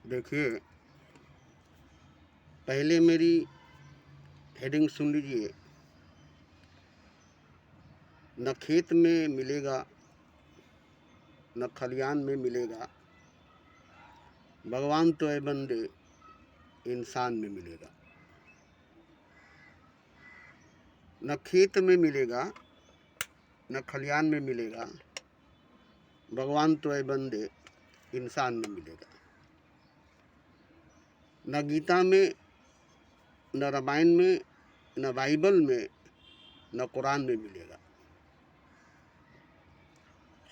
देखिए, पहले मेरी हेडिंग सुन लीजिए। न खेत में मिलेगा, न खलियान में मिलेगा, भगवान तो ऐ बंदे इंसान में मिलेगा। न खेत में मिलेगा, न खलियान में मिलेगा, भगवान तो ऐ बंदे इंसान में मिलेगा। न गीता में, न रामायण में, न बाइबल में, न कुरान में मिलेगा।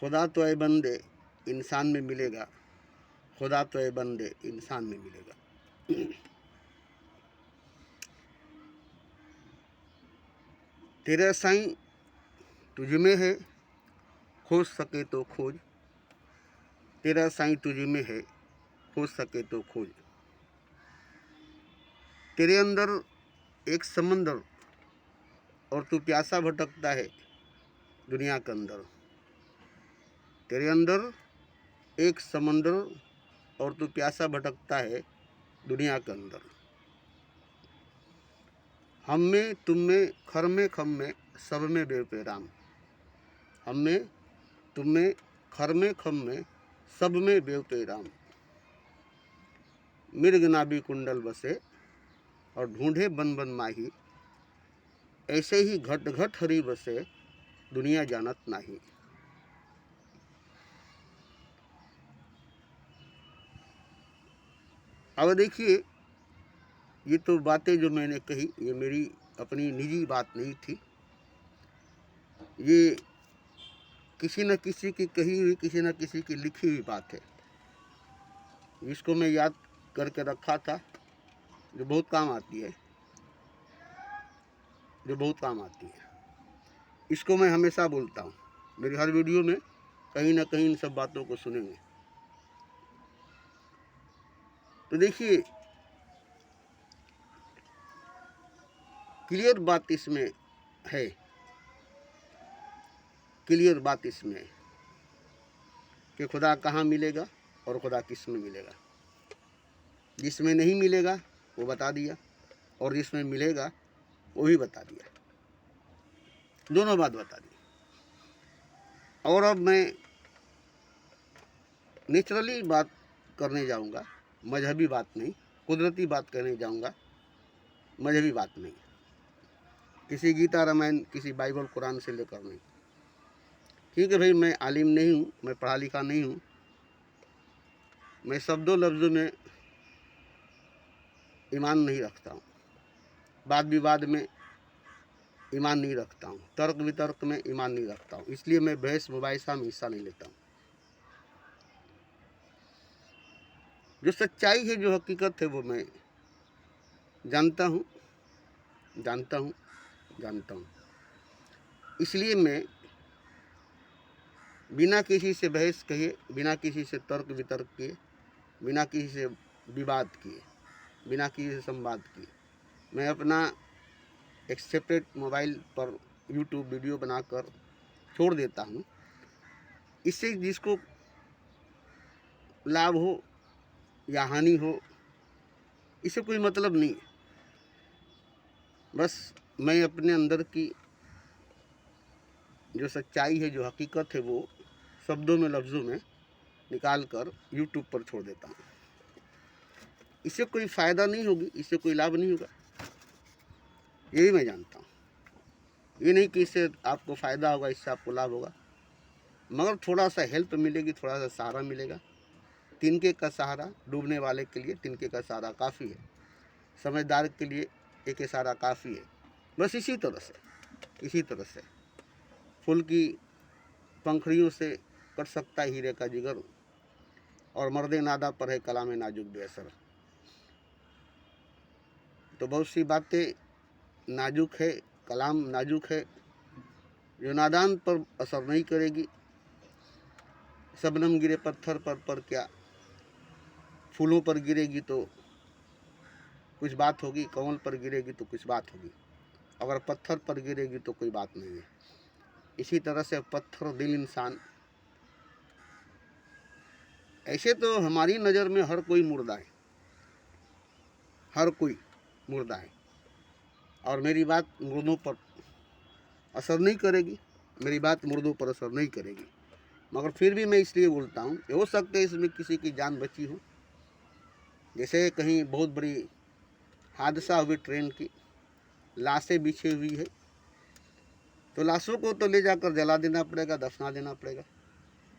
खुदा तो ऐ बंदे इंसान में मिलेगा, खुदा तो ऐ बंदे इंसान में मिलेगा। तेरा साईं तुझ में है, खोज सके तो खोज। तेरा साईं तुझ में है, खोज सके तो खोज। तेरे अंदर एक समंदर और तू प्यासा भटकता है दुनिया के अंदर। तेरे अंदर एक समंदर और तू प्यासा भटकता है दुनिया के अंदर। हम में, तुम में, खर में, खम में, सब में बेपे राम। हम में, तुम में, खर में, खम में, सब में बेपे राम। मृग नाभि कुंडल बसे और ढूंढे बन बन माही। ऐसे ही घट घट हरि बसे, दुनिया जानत नाही। अब देखिए, ये तो बातें जो मैंने कही, ये मेरी अपनी निजी बात नहीं थी। ये किसी न किसी की कही हुई, किसी न किसी की लिखी हुई बात है, जिसको मैं याद करके रखा था, जो बहुत काम आती है, जो बहुत काम आती है। इसको मैं हमेशा बोलता हूँ, मेरी हर वीडियो में कहीं ना कहीं इन सब बातों को सुनेंगे। तो देखिए, क्लियर बात इसमें है, क्लियर बात इसमें है कि खुदा कहाँ मिलेगा और खुदा किस में मिलेगा। जिसमें नहीं मिलेगा वो बता दिया, और जिसमें मिलेगा वो भी बता दिया, दोनों बात बता दी। और अब मैं नेचुरली बात करने जाऊंगा, मजहबी बात नहीं, कुदरती बात करने जाऊंगा, मजहबी बात नहीं। किसी गीता रामायण, किसी बाइबल कुरान से लेकर नहीं। ठीक है भाई, मैं आलिम नहीं हूँ, मैं पढ़ा लिखा नहीं हूँ, मैं शब्दों लफ्ज़ों में ईमान नहीं रखता हूँ, वाद विवाद में ईमान नहीं रखता हूँ, तर्क वितर्क में ईमान नहीं रखता हूँ। इसलिए मैं बहस मुबाहिसा में हिस्सा नहीं लेता हूँ। जो सच्चाई है, जो हकीकत है, वो मैं जानता हूँ, जानता हूँ, जानता हूँ। इसलिए मैं बिना किसी से बहस किए, बिना किसी से तर्क वितर्क किए, बिना किसी से विवाद किए, बिना किसी से संवाद किए, मैं अपना एक सेपरेट मोबाइल पर यूट्यूब वीडियो बनाकर छोड़ देता हूँ। इससे जिसको लाभ हो या हानि हो, इससे कोई मतलब नहीं है। बस मैं अपने अंदर की जो सच्चाई है, जो हकीकत है, वो शब्दों में, लफ्ज़ों में निकाल कर यूट्यूब पर छोड़ देता हूँ। इससे कोई फ़ायदा नहीं होगी, इससे कोई लाभ नहीं होगा, यही मैं जानता हूँ। ये नहीं कि इससे आपको फ़ायदा होगा, इससे आपको लाभ होगा, मगर थोड़ा सा हेल्प मिलेगी, थोड़ा सा सहारा मिलेगा। तिनके का सहारा डूबने वाले के लिए तिनके का सहारा काफ़ी है, समझदार के लिए एक इशारा काफ़ी है। बस इसी तरह से, इसी तरह से फूल की पंखड़ियों से कट सकता है हीरे का जिगर, और मर्दे नादा पर है कलाम नाजुक बेअसर। तो बहुत सी बातें नाजुक है, कलाम नाजुक है, जो नादान पर असर नहीं करेगी। शबनम गिरे पत्थर पर क्या, फूलों पर गिरेगी तो कुछ बात होगी, कमल पर गिरेगी तो कुछ बात होगी, अगर पत्थर पर गिरेगी तो कोई बात नहीं है। इसी तरह से पत्थर दिल इंसान ऐसे तो हमारी नज़र में हर कोई मुर्दा है, हर कोई मुर्दा है, और मेरी बात मुर्दों पर असर नहीं करेगी, मेरी बात मुर्दों पर असर नहीं करेगी। मगर फिर भी मैं इसलिए बोलता हूँ, हो सकता है इसमें किसी की जान बची हो। जैसे कहीं बहुत बड़ी हादसा हुई ट्रेन की, लाशें बिछी हुई है, तो लाशों को तो ले जाकर जला देना पड़ेगा, दफना देना पड़ेगा।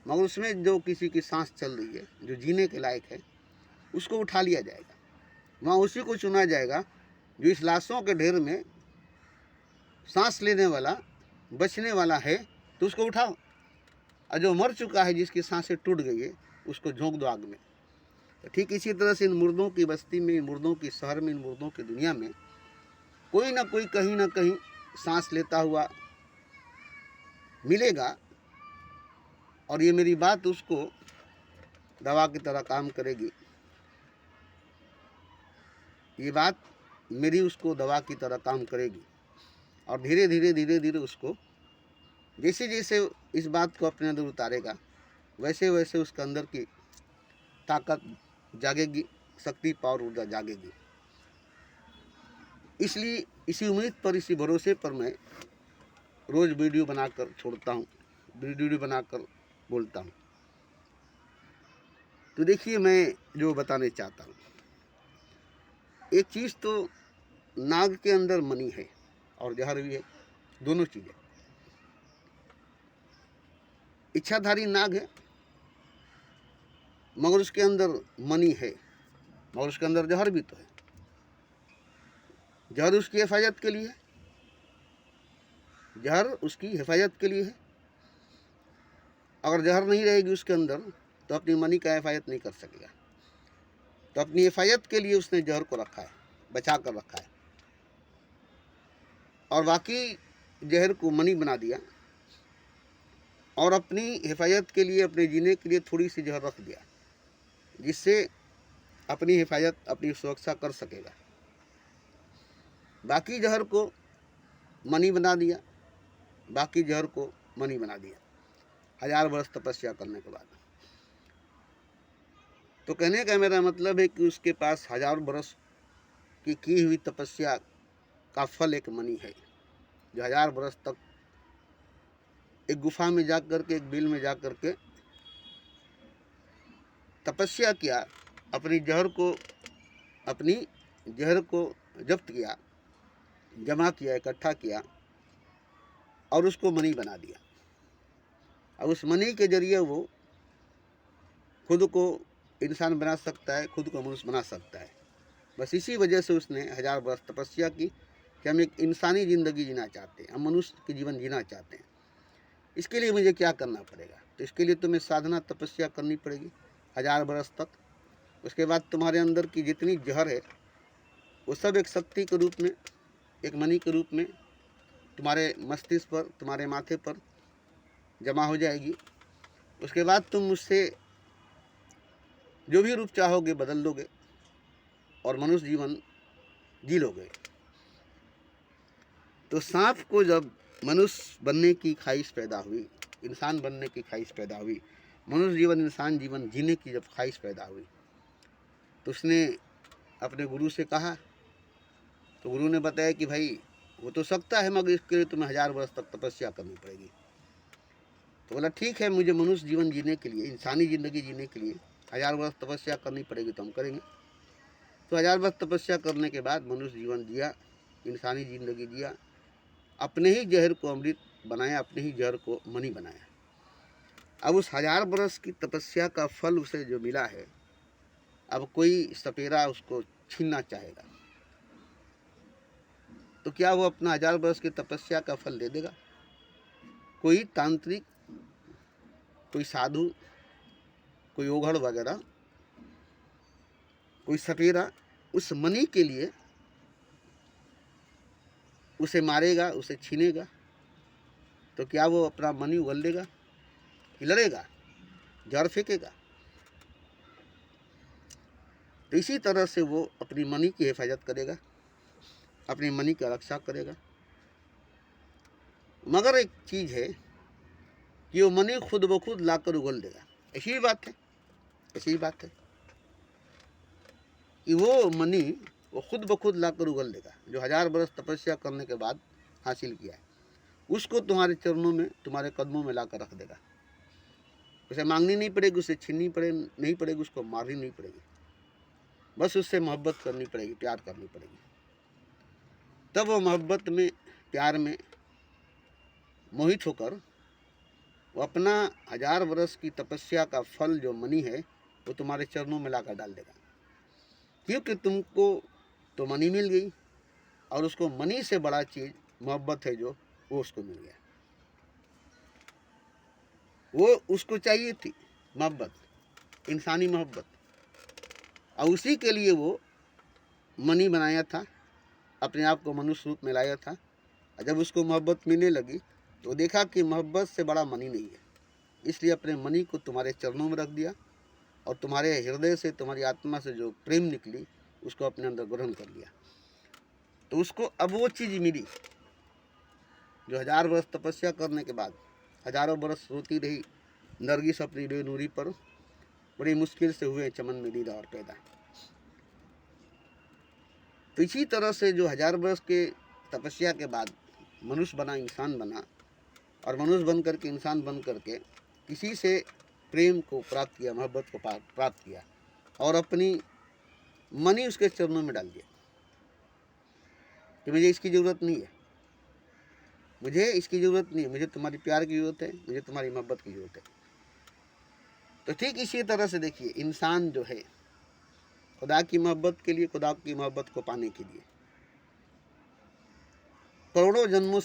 मगर उसमें जो किसी की सांस चल रही है, जो जीने के लायक है, उसको उठा लिया जाएगा। वहाँ उसी को चुना जाएगा जो इस लाशों के ढेर में सांस लेने वाला, बचने वाला है, तो उसको उठाओ। और जो मर चुका है, जिसकी सांसें टूट गई है, उसको झोंक दो आग में। तो ठीक इसी तरह से इन मुर्दों की बस्ती में, इन मुर्दों की शहर में, इन मुर्दों की दुनिया में कोई ना कोई कहीं ना कहीं सांस लेता हुआ मिलेगा, और ये मेरी बात उसको दवा की तरह काम करेगी। ये बात मेरी उसको दवा की तरह काम करेगी, और धीरे धीरे धीरे धीरे उसको जैसे जैसे इस बात को अपने अंदर उतारेगा, वैसे वैसे उसके अंदर की ताकत जागेगी, शक्ति, पावर, ऊर्जा जागेगी। इसलिए इसी उम्मीद पर, इसी भरोसे पर मैं रोज़ वीडियो बनाकर छोड़ता हूँ, वीडियो बनाकर बोलता हूँ। तो देखिए, मैं जो बताने चाहता हूँ, एक चीज़ तो नाग के अंदर मणि है और जहर भी है, दोनों चीज़ें। इच्छाधारी नाग है, मगर उसके अंदर मणि है, मगर उसके अंदर जहर भी तो है। जहर उसकी हिफाजत के लिए है, जहर उसकी हिफाजत के लिए है। अगर जहर नहीं रहेगी उसके अंदर, तो अपनी मणि का हिफाजत नहीं कर सकेगा। तो अपनी हिफाजत के लिए उसने जहर को रखा है, बचा कर रखा है, और बाकी जहर को मणि बना दिया, और अपनी हिफाजत के लिए, अपने जीने के लिए थोड़ी सी जहर रख दिया, जिससे अपनी हिफाजत, अपनी सुरक्षा कर सकेगा। बाकी जहर को मणि बना दिया, बाकी जहर को मणि बना दिया 1000 वर्ष तपस्या करने के बाद। तो कहने का मेरा मतलब है कि उसके पास 1000 वर्ष की हुई तपस्या का फल एक मणि है, जो 1000 वर्ष तक एक गुफा में जा कर के, एक बिल में जा कर के तपस्या किया, अपनी जहर को जब्त किया, जमा किया, इकट्ठा किया, और उसको मणि बना दिया। अब उस मणि के जरिए वो खुद को इंसान बना सकता है, खुद को मनुष्य बना सकता है। बस इसी वजह से उसने 1000 वर्ष तपस्या की कि हम एक इंसानी ज़िंदगी जीना चाहते हैं, हम मनुष्य की जीवन जीना चाहते हैं। इसके लिए मुझे क्या करना पड़ेगा? तो इसके लिए तुम्हें साधना, तपस्या करनी पड़ेगी 1000 वर्ष तक। उसके बाद तुम्हारे अंदर की जितनी जहर है, वो सब एक शक्ति के रूप में, एक मणि के रूप में तुम्हारे मस्तिष्क पर, तुम्हारे माथे पर जमा हो जाएगी। उसके बाद तुम उससे जो भी रूप चाहोगे बदल लोगे, और मनुष्य जीवन जी लोगे। तो सांप को जब मनुष्य बनने की ख्वाहिश पैदा हुई, इंसान बनने की ख्वाहिश पैदा हुई, मनुष्य जीवन, इंसान जीवन जीने की जब ख्वाहिश पैदा हुई, तो उसने अपने गुरु से कहा। तो गुरु ने बताया कि भाई वो तो सकता है, मगर इसके लिए तुम्हें 1000 वर्ष तक तपस्या करनी पड़ेगी। तो बोला ठीक है, मुझे मनुष्य जीवन जीने के लिए, इंसानी ज़िंदगी जीने के लिए 1000 वर्ष तपस्या करनी पड़ेगी, तो हम करेंगे। तो 1000 वर्ष तपस्या करने के बाद मनुष्य जीवन जिया, इंसानी ज़िंदगी जिया, अपने ही जहर को अमृत बनाया, अपने ही जहर को मणि बनाया। अब उस 1000 वर्ष की तपस्या का फल उसे जो मिला है, अब कोई सपेरा उसको छीनना चाहेगा, तो क्या वो अपना 1000 वर्ष की तपस्या का फल दे देगा? कोई तांत्रिक, कोई साधु, कोई ओघड़ वगैरह, कोई सपेरा उस मणि के लिए उसे मारेगा, उसे छीनेगा, तो क्या वो अपना मणि उगल देगा कि लड़ेगा, जहर फेंकेगा? तो इसी तरह से वो अपनी मणि की हिफाजत करेगा, अपनी मणि की रक्षा करेगा। मगर एक चीज़ है कि वो मणि खुद ब खुद लाकर उगल देगा, ऐसी बात है। ऐसी ही बात है कि वो मनी वो खुद ब खुद लाकर उगल देगा, जो 1000 बरस तपस्या करने के बाद हासिल किया है उसको तुम्हारे चरणों में, तुम्हारे कदमों में ला कर रख देगा। उसे मांगनी नहीं पड़ेगी, उसे छीननी नहीं पड़ेगी, उसको मारनी नहीं पड़ेगी, बस उससे मोहब्बत करनी पड़ेगी, प्यार करनी पड़ेगी। तब वो मोहब्बत में, प्यार में मोहित होकर वो अपना 1000 बरस की तपस्या का फल जो मनी है वो तुम्हारे चरणों में लाकर डाल देगा। क्योंकि तुमको तो मनी मिल गई और उसको मनी से बड़ा चीज़ मोहब्बत है जो वो उसको मिल गया। वो उसको चाहिए थी मोहब्बत, इंसानी मोहब्बत, और उसी के लिए वो मनी बनाया था, अपने आप को मनुष्य रूप में लाया था। और जब उसको मोहब्बत मिलने लगी तो देखा कि मोहब्बत से बड़ा मनी नहीं है, इसलिए अपने मनी को तुम्हारे चरणों में रख दिया और तुम्हारे हृदय से, तुम्हारी आत्मा से जो प्रेम निकली उसको अपने अंदर ग्रहण कर लिया। तो उसको अब वो चीज़ मिली जो 1000 वर्ष तपस्या करने के बाद, हजारों बरस रोती रही नरगिस अपनी बेनूरी पर, बड़ी मुश्किल से हुए चमन में दीदा और पैदा। तो इसी तरह से जो 1000 वर्ष के तपस्या के बाद मनुष्य बना, इंसान बना, और मनुष्य बन करके, इंसान बन करके किसी से प्रेम को प्राप्त किया, मोहब्बत को प्राप्त किया और अपनी मनी उसके चरणों में डाल दिया कि मुझे इसकी ज़रूरत नहीं है, मुझे इसकी ज़रूरत नहीं है, मुझे तुम्हारी प्यार की ज़रूरत है, मुझे तुम्हारी मोहब्बत की ज़रूरत है। तो ठीक इसी तरह से देखिए, इंसान जो है खुदा की मोहब्बत के लिए, खुदा की मोहब्बत को पाने के लिए करोड़ों जन्मों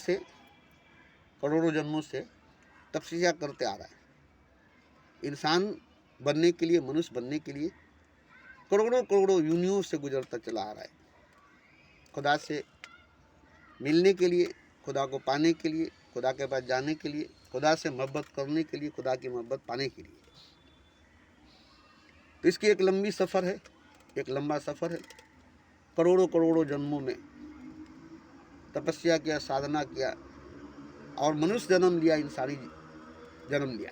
से तपस्या करते आ रहा है। इंसान बनने के लिए, मनुष्य बनने के लिए करोड़ों यूनियों से गुजरता चला आ रहा है, खुदा से मिलने के लिए, खुदा को पाने के लिए, खुदा के पास जाने के लिए, खुदा से मोहब्बत करने के लिए, खुदा की मोहब्बत पाने के लिए। तो इसकी एक लंबी सफ़र है, एक लंबा सफ़र है। करोड़ों जन्मों में तपस्या किया, साधना किया और मनुष्य जन्म लिया, इंसानी जन्म लिया।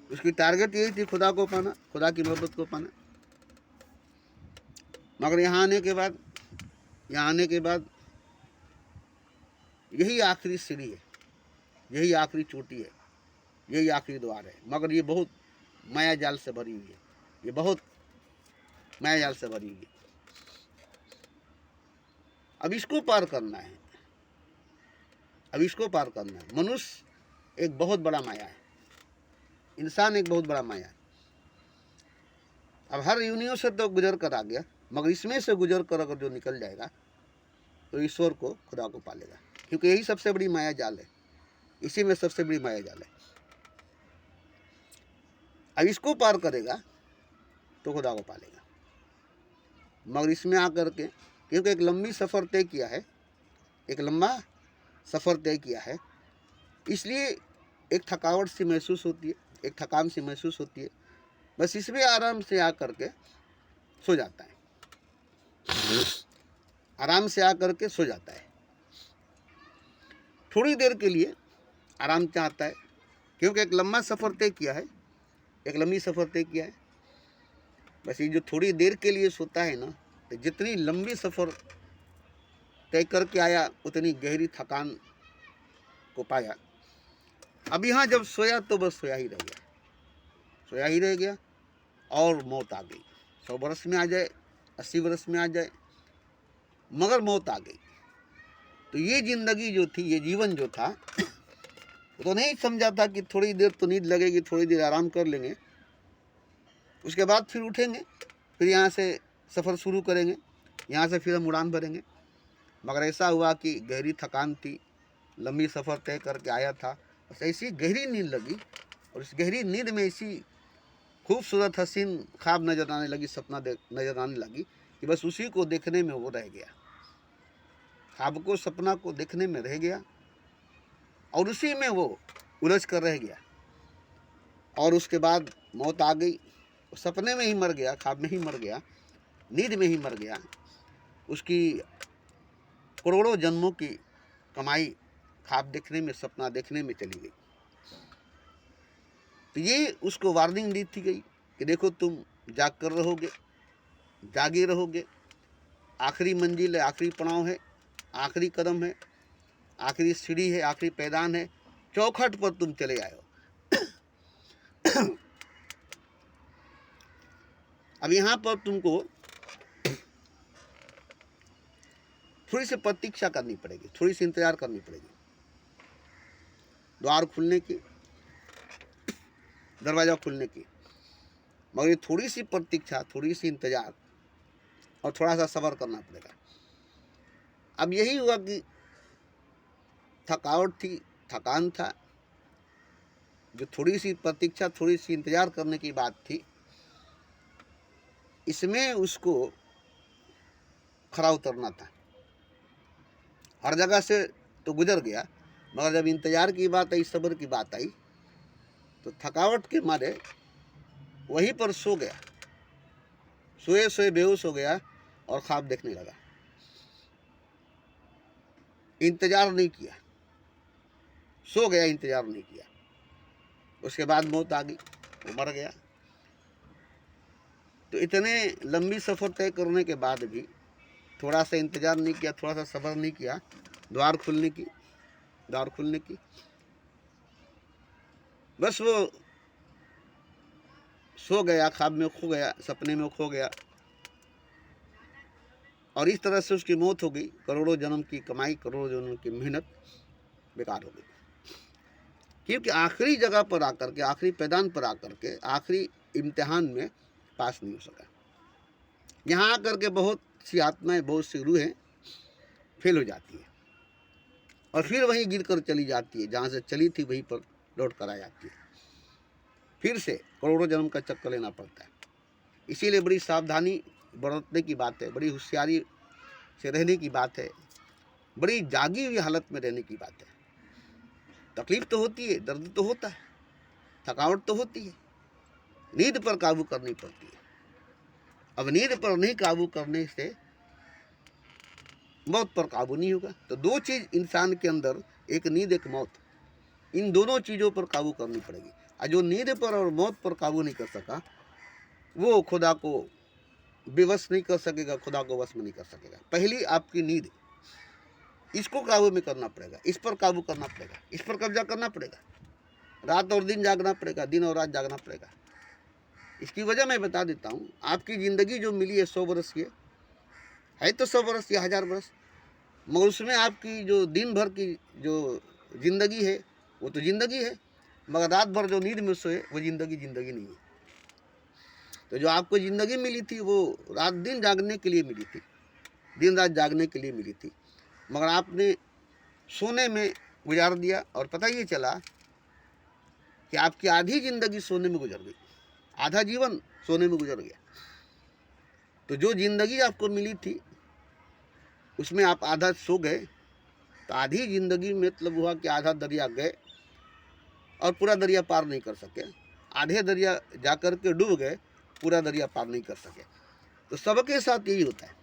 उसकी टारगेट यही थी खुदा को पाना, खुदा की मोहब्बत को पाना। मगर यहाँ आने के बाद यही आखिरी सीढ़ी है, यही आखिरी चोटी है, यही आखिरी द्वार है। मगर ये बहुत माया जाल से भरी हुई है, ये बहुत माया जाल से भरी हुई है। अब इसको पार करना है, अब इसको पार करना है। मनुष्य एक बहुत बड़ा माया है, इंसान एक बहुत बड़ा माया है। अब हर यूनियों से तो गुजर कर आ गया, मगर इसमें से गुजर कर अगर जो निकल जाएगा तो ईश्वर को, खुदा को पालेगा, क्योंकि यही सबसे बड़ी माया जाल है, इसी में सबसे बड़ी माया जाल है। अब इसको पार करेगा तो खुदा को पालेगा। मगर इसमें आकर के, क्योंकि एक लंबी सफ़र तय किया है, एक लंबा सफ़र तय किया है, इसलिए एक थकावट सी महसूस होती है, एक थकान सी महसूस होती है। बस इसमें आराम से आकर के सो जाता है, आराम से आकर के सो जाता है, थोड़ी देर के लिए आराम चाहता है, क्योंकि एक लंबा सफ़र तय किया है, एक लंबी सफ़र तय किया है। बस ये जो थोड़ी देर के लिए सोता है ना, तो जितनी लंबी सफ़र तय करके आया उतनी गहरी थकान को पाया। अब यहाँ जब सोया तो बस सोया ही रह गया, सोया ही रह गया और मौत आ गई। 100 वर्ष में आ जाए, 80 वर्ष में आ जाए, मगर मौत आ गई। तो ये ज़िंदगी जो थी, ये जीवन जो था, तो नहीं समझा था कि थोड़ी देर तो नींद लगेगी, थोड़ी देर आराम कर लेंगे, उसके बाद फिर उठेंगे, फिर यहाँ से सफ़र शुरू करेंगे, यहाँ से फिर हम उड़ान भरेंगे। मगर ऐसा हुआ कि गहरी थकान थी, लंबी सफ़र तय करके आया था, बस ऐसी गहरी नींद लगी और इस गहरी नींद में ऐसी खूबसूरत हसीन ख्वाब नज़र आने लगी, सपना नज़र आने लगी कि बस उसी को देखने में वो रह गया, ख्वाब को, सपना को देखने में रह गया और उसी में वो उलझ कर रह गया। और उसके बाद मौत आ गई, सपने में ही मर गया, ख्वाब में ही मर गया, नींद में ही मर गया। उसकी करोड़ों जन्मों की कमाई ख्वाब देखने में, सपना देखने में चली गई। तो ये उसको वार्निंग दी थी गई कि देखो तुम जाग कर रहोगे, जागे रहोगे, आखिरी मंजिल है, आखिरी पड़ाव है, आखिरी कदम है, आखिरी सीढ़ी है, आखिरी पैदान है, चौखट पर तुम चले आए हो। अब यहाँ पर तुमको थोड़ी सी प्रतीक्षा करनी पड़ेगी, थोड़ी सी इंतजार करनी पड़ेगी, द्वार खुलने की, दरवाजा खुलने की। मगर ये थोड़ी सी प्रतीक्षा, थोड़ी सी इंतजार और थोड़ा सा सब्र करना पड़ेगा। अब यही हुआ कि थकावट थी, थकान था, जो थोड़ी सी प्रतीक्षा, थोड़ी सी इंतजार करने की बात थी, इसमें उसको खरा उतरना था। हर जगह से तो गुजर गया, मगर जब इंतजार की बात आई, सब्र की बात आई, तो थकावट के मारे वहीं पर सो गया, सोए सोए बेहोश हो गया और ख्वाब देखने लगा। इंतजार नहीं किया, सो गया, इंतजार नहीं किया। उसके बाद मौत आ गई, वो मर गया। तो इतने लंबी सफ़र तय करने के बाद भी थोड़ा सा इंतजार नहीं किया, थोड़ा सा सब्र नहीं किया, द्वार खुलने की, द्वार खुलने की, बस वो सो गया, ख्वाब में खो गया, सपने में खो गया, और इस तरह से उसकी मौत हो गई। करोड़ों जन्म की कमाई, करोड़ों जन्म की मेहनत बेकार हो गई। क्योंकि आखिरी जगह पर आकर के, आखिरी पैदान पर आकर के, आखिरी इम्तिहान में पास नहीं हो सका। यहाँ आकर के बहुत सी आत्माएं, बहुत सी रूहें फेल हो जाती है और फिर वहीं गिर कर चली जाती है, जहाँ से चली थी वहीं पर लौट कर आ जाती है। फिर से करोड़ों जन्म का चक्कर लेना पड़ता है। इसीलिए बड़ी सावधानी बरतने की बात है, बड़ी होशियारी से रहने की बात है, बड़ी जागी हुई हालत में रहने की बात है। तकलीफ तो होती है, दर्द तो होता है, थकावट तो होती है, नींद पर काबू करनी पड़ती है। अब नींद पर नहीं काबू करने से मौत पर काबू नहीं होगा। तो दो चीज़ इंसान के अंदर, एक नींद, एक मौत, इन दोनों चीज़ों पर काबू करनी पड़ेगी। और जो नींद पर और मौत पर काबू नहीं कर सका, वो खुदा को बेवश नहीं कर सकेगा, खुदा को वश में नहीं कर सकेगा। पहली आपकी नींद, इसको काबू में करना पड़ेगा, इस पर काबू करना पड़ेगा, इस पर कब्जा करना पड़ेगा। रात और दिन जागना पड़ेगा, दिन और रात जागना पड़ेगा। इसकी वजह मैं बता देता हूँ। आपकी ज़िंदगी जो मिली है 100 वर्ष की है तो 100 वर्ष या 1000 वर्ष, मगर उसमें आपकी जो दिन भर की जो ज़िंदगी है वो तो ज़िंदगी है, मगर रात भर जो नींद में सोए वो ज़िंदगी नहीं है। तो जो आपको ज़िंदगी मिली थी वो रात दिन जागने के लिए मिली थी, दिन रात जागने के लिए मिली थी, मगर आपने सोने में गुजार दिया और पता ये चला कि आपकी आधी ज़िंदगी सोने में गुजर गई, आधा जीवन सोने में गुजर गया। तो जो ज़िंदगी आपको मिली थी उसमें आप आधा सो गए, तो आधी ज़िंदगी मतलब हुआ कि आधा दरिया गए और पूरा दरिया पार नहीं कर सके, आधे दरिया जाकर के डूब गए, पूरा दरिया पार नहीं कर सके। तो सबके साथ यही होता है।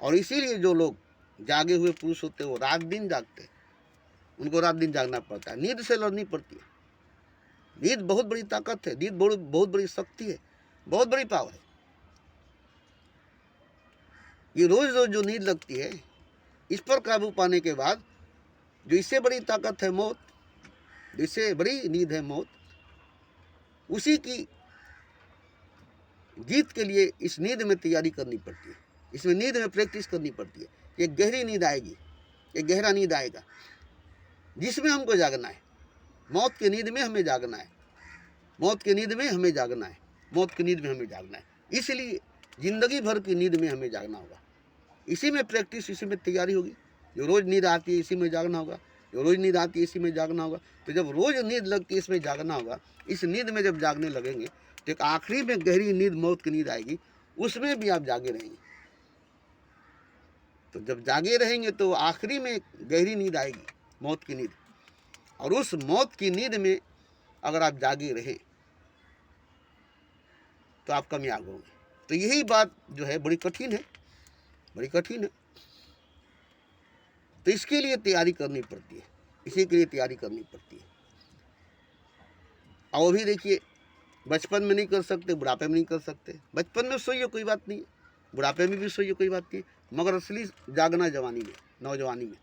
और इसीलिए जो लोग जागे हुए पुरुष होते हैं वो रात दिन जागते हैं, उनको रात दिन जागना पड़ता है, नींद से लड़नी पड़ती है। नींद बहुत बड़ी ताकत है, नींद बहुत बड़ी शक्ति है, बहुत बड़ी पावर है। ये रोज रोज जो नींद लगती है, इस पर काबू पाने के बाद जो इससे बड़ी ताकत है मौत, जिससे बड़ी नींद है मौत, उसी की जीत के लिए इस नींद में तैयारी करनी पड़ती है, इसमें नींद में प्रैक्टिस करनी पड़ती है। एक गहरी नींद आएगी, एक गहरा नींद आएगा जिसमें हमको जागना है। मौत की नींद में हमें जागना है, मौत की नींद में हमें जागना है, मौत की नींद में हमें जागना है। इसलिए ज़िंदगी भर की नींद में हमें जागना होगा। इसी में प्रैक्टिस, इसी में तैयारी होगी। जो रोज़ नींद आती है इसी में जागना होगा, जो रोज़ नींद आती है इसी में जागना होगा। तो जब रोज़ नींद लगती है इसमें जागना होगा। इस नींद में जब जागने लगेंगे तो एक आखिरी में गहरी नींद, मौत की नींद आएगी, उसमें भी आप जागे रहेंगे। तो जब जागे रहेंगे तो आखिरी में गहरी नींद आएगी, मौत की नींद, और उस मौत की नींद में अगर आप जागे रहे तो आप कामयाब होंगे। तो यही बात जो है बड़ी कठिन है, बड़ी कठिन है। तो इसके लिए तैयारी करनी पड़ती है, इसी के लिए तैयारी करनी पड़ती है। और भी देखिए, बचपन में नहीं कर सकते, बुढ़ापे में नहीं कर सकते। बचपन में सोइए कोई बात नहीं है, बुढ़ापे में भी सोइए कोई बात नहीं है, मगर असली जागना जवानी में, नौजवानी में,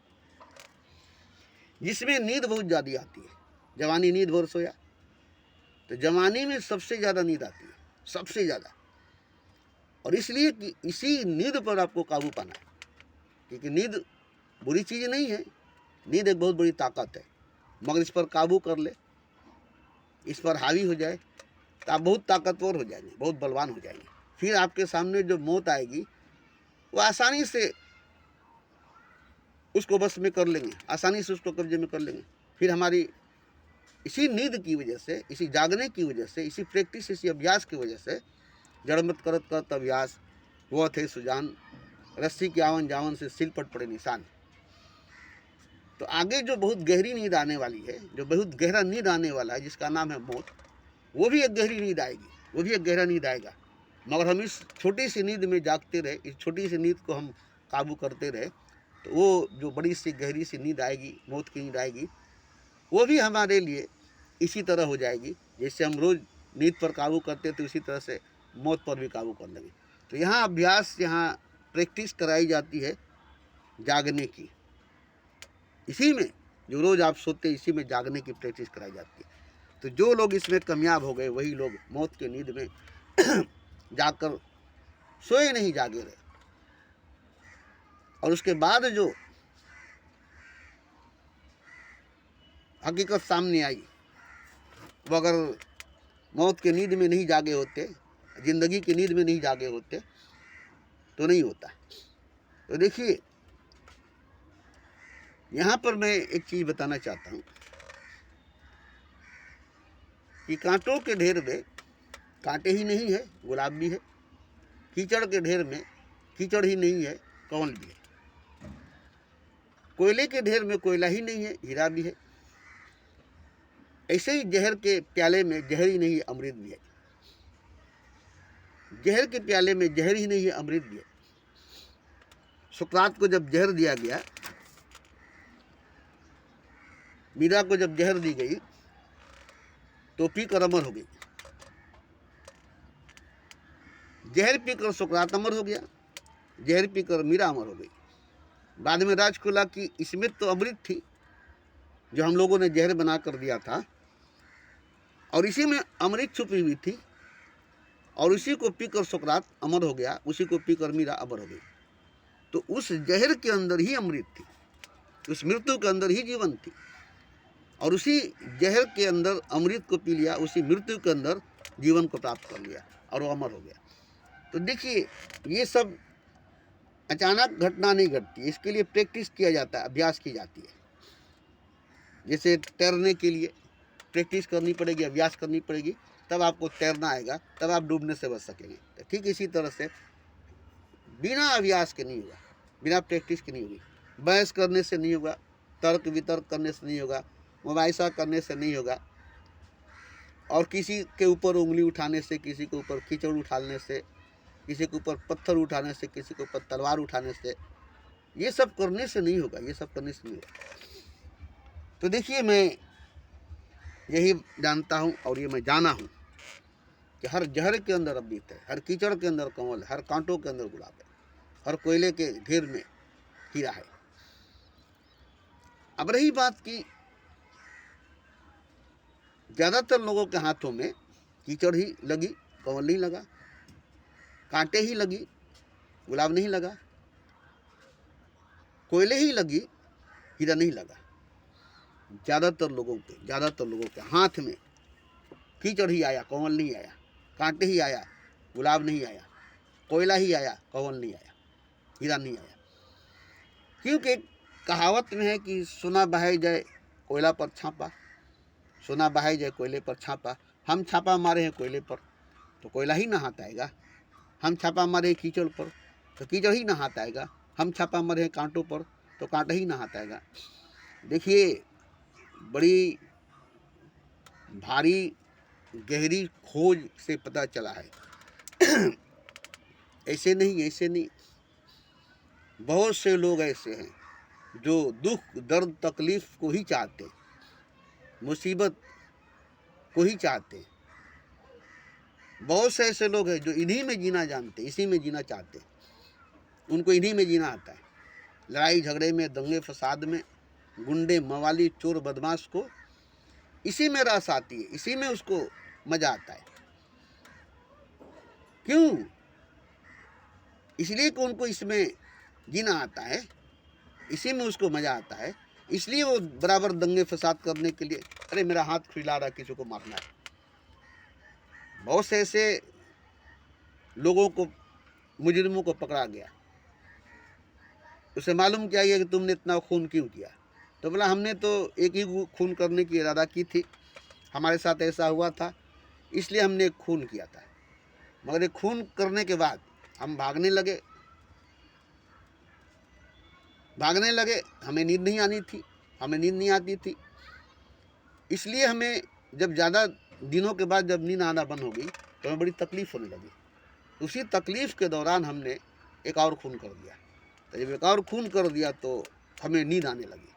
जिसमें नींद बहुत ज़्यादा आती है। जवानी नींद भर सोया, तो जवानी में सबसे ज़्यादा नींद आती है, सबसे ज़्यादा। और इसलिए कि इसी नींद पर आपको काबू पाना है, क्योंकि नींद बुरी चीज़ नहीं है, नींद एक बहुत बड़ी ताकत है। मगर इस पर काबू कर ले, इस पर हावी हो जाए, तो आप बहुत ताकतवर हो जाएंगे, बहुत बलवान हो जाएंगे। फिर आपके सामने जो मौत आएगी वो आसानी से उसको बस में कर लेंगे, आसानी से उसको कब्जे में कर लेंगे। फिर हमारी इसी नींद की वजह से, इसी जागने की वजह से, इसी प्रैक्टिस, इसी अभ्यास की वजह से, जड़मत करत करत अभ्यास वो थे सुजान, रस्सी के आवन जावन से सिल पट पड़े निशान। तो आगे जो बहुत गहरी नींद आने वाली है, जो बहुत गहरा नींद आने वाला है, जिसका नाम है मौत, वो भी एक गहरी नींद आएगी, वो भी एक गहरा नींद आएगा। मगर हम इस छोटी सी नींद में जागते रहे, इस छोटी सी नींद को हम काबू करते रहे, तो वो जो बड़ी सी गहरी सी नींद आएगी, मौत की नींद आएगी, वो भी हमारे लिए इसी तरह हो जाएगी। जैसे हम रोज़ नींद पर काबू करते तो इसी तरह से मौत पर भी काबू कर लेंगे। तो यहाँ अभ्यास, यहाँ प्रैक्टिस कराई जाती है जागने की। इसी में जो रोज़ आप सोते, इसी में जागने की प्रैक्टिस कराई जाती है। तो जो लोग इसमें कामयाब हो गए, वही लोग मौत की नींद में जाकर सोए नहीं, जागे रहे। और उसके बाद जो हकीकत सामने आई, वो अगर मौत की नींद में नहीं जागे होते, जिंदगी की नींद में नहीं जागे होते, तो नहीं होता। तो देखिए, यहाँ पर मैं एक चीज़ बताना चाहता हूँ कि कांटों के ढेर में कांटे ही नहीं है, गुलाब भी है। कीचड़ के ढेर में कीचड़ ही नहीं है, कमल भी है। कोयले के ढेर में कोयला ही नहीं है, हीरा भी है। ऐसे ही जहर के प्याले में जहर ही नहीं है, अमृत भी है। जहर के प्याले में जहर ही नहीं है, अमृत भी है। सुकरात को जब जहर दिया गया, मीरा को जब जहर दी गई, तो पीकर अमर हो गई। जहर पीकर सुकरात अमर हो गया, जहर पीकर मीरा अमर हो गई। बाद में राज खुला कि इसमें तो अमृत थी, जो हम लोगों ने जहर बना कर दिया था, और इसी में अमृत छुपी हुई थी, और उसी को पीकर सुकरात अमर हो गया, उसी को पीकर मीरा अमर हो गई। तो उस जहर के अंदर ही अमृत थी, उस मृत्यु के अंदर ही जीवन थी, और उसी जहर के अंदर अमृत को पी लिया, उसी मृत्यु के अंदर जीवन को प्राप्त कर लिया, और वो अमर हो गया। तो देखिए, ये सब अचानक घटना नहीं घटती, इसके लिए प्रैक्टिस किया जाता है, अभ्यास की जाती है। जैसे तैरने के लिए प्रैक्टिस करनी पड़ेगी, अभ्यास करनी पड़ेगी, तब आपको तैरना आएगा, तब आप डूबने से बच सकेंगे। तो ठीक इसी तरह से बिना अभ्यास के नहीं होगा, बिना प्रैक्टिस के नहीं होगी। बहस करने से नहीं होगा, तर्क वितर्क करने से नहीं होगा, मुबाहिसा करने से नहीं होगा, और किसी के ऊपर उंगली उठाने से, किसी के ऊपर कीचड़ उठाने से, किसी के ऊपर पत्थर उठाने से, किसी के ऊपर तलवार उठाने से, ये सब करने से नहीं होगा, ये सब करने से नहीं होगा। तो देखिए, मैं यही जानता हूँ, और ये मैं जाना हूँ कि हर जहर के अंदर अमृत है, हर कीचड़ के अंदर कमल है, हर कांटों के अंदर गुलाब है, हर कोयले के ढेर में हीरा है। अब रही बात की, ज़्यादातर लोगों के हाथों में कीचड़ ही लगी, कमल नहीं लगा, कांटे ही लगी, गुलाब नहीं लगा, कोयले ही लगी, हीरा नहीं लगा। ज़्यादातर लोगों के हाथ में कीचड़ ही आया, कमल नहीं आया, कांटे ही आया, गुलाब नहीं आया, कोयला ही आया, कमल नहीं आया, हीरा नहीं आया। क्योंकि कहावत में है कि सोना बहाई जाए कोयला पर छापा, सोना बहाई जाए कोयले पर छापा। हम छापा मारे हैं कोयले पर, तो कोयला ही ना हाथ आएगा। हम छापा मारे हैं कीचड़ पर, तो कीचड़ ही ना हाथ आएगा। हम छापा मारे हैं कांटों पर, तो कांटा ही ना हाथ आएगा। देखिए, बड़ी भारी गहरी खोज से पता चला है। ऐसे नहीं, बहुत से लोग ऐसे हैं जो दुख, दर्द, तकलीफ को ही चाहते, मुसीबत को ही चाहते, बहुत से ऐसे लोग हैं जो इन्हीं में जीना जानते, इसी में जीना चाहते, उनको इन्हीं में जीना आता है। लड़ाई झगड़े में, दंगे फसाद में, गुंडे मवाली चोर बदमाश को इसी में रस आती है, इसी में उसको मजा आता है। क्यों? इसलिए कि उनको इसमें जीना आता है, इसी में उसको मजा आता है, इसलिए वो बराबर दंगे फसाद करने के लिए, अरे मेरा हाथ खुला रहा, किसी को मारना है। बहुत से ऐसे लोगों को, मुजरिमों को पकड़ा गया, उसे मालूम क्या कि तुमने इतना खून क्यों किया? तो बोला हमने तो एक ही खून करने की इरादा की थी, हमारे साथ ऐसा हुआ था, इसलिए हमने खून किया था। मगर एक खून करने के बाद हम भागने लगे, हमें नींद नहीं आनी थी, हमें नींद नहीं आती थी, इसलिए हमें जब ज़्यादा दिनों के बाद जब नींद आना बंद हो गई तो हमें बड़ी तकलीफ़ होने लगी। उसी तकलीफ़ के दौरान हमने एक और खून कर दिया। तो जब एक और खून कर दिया तो हमें नींद आने लगी।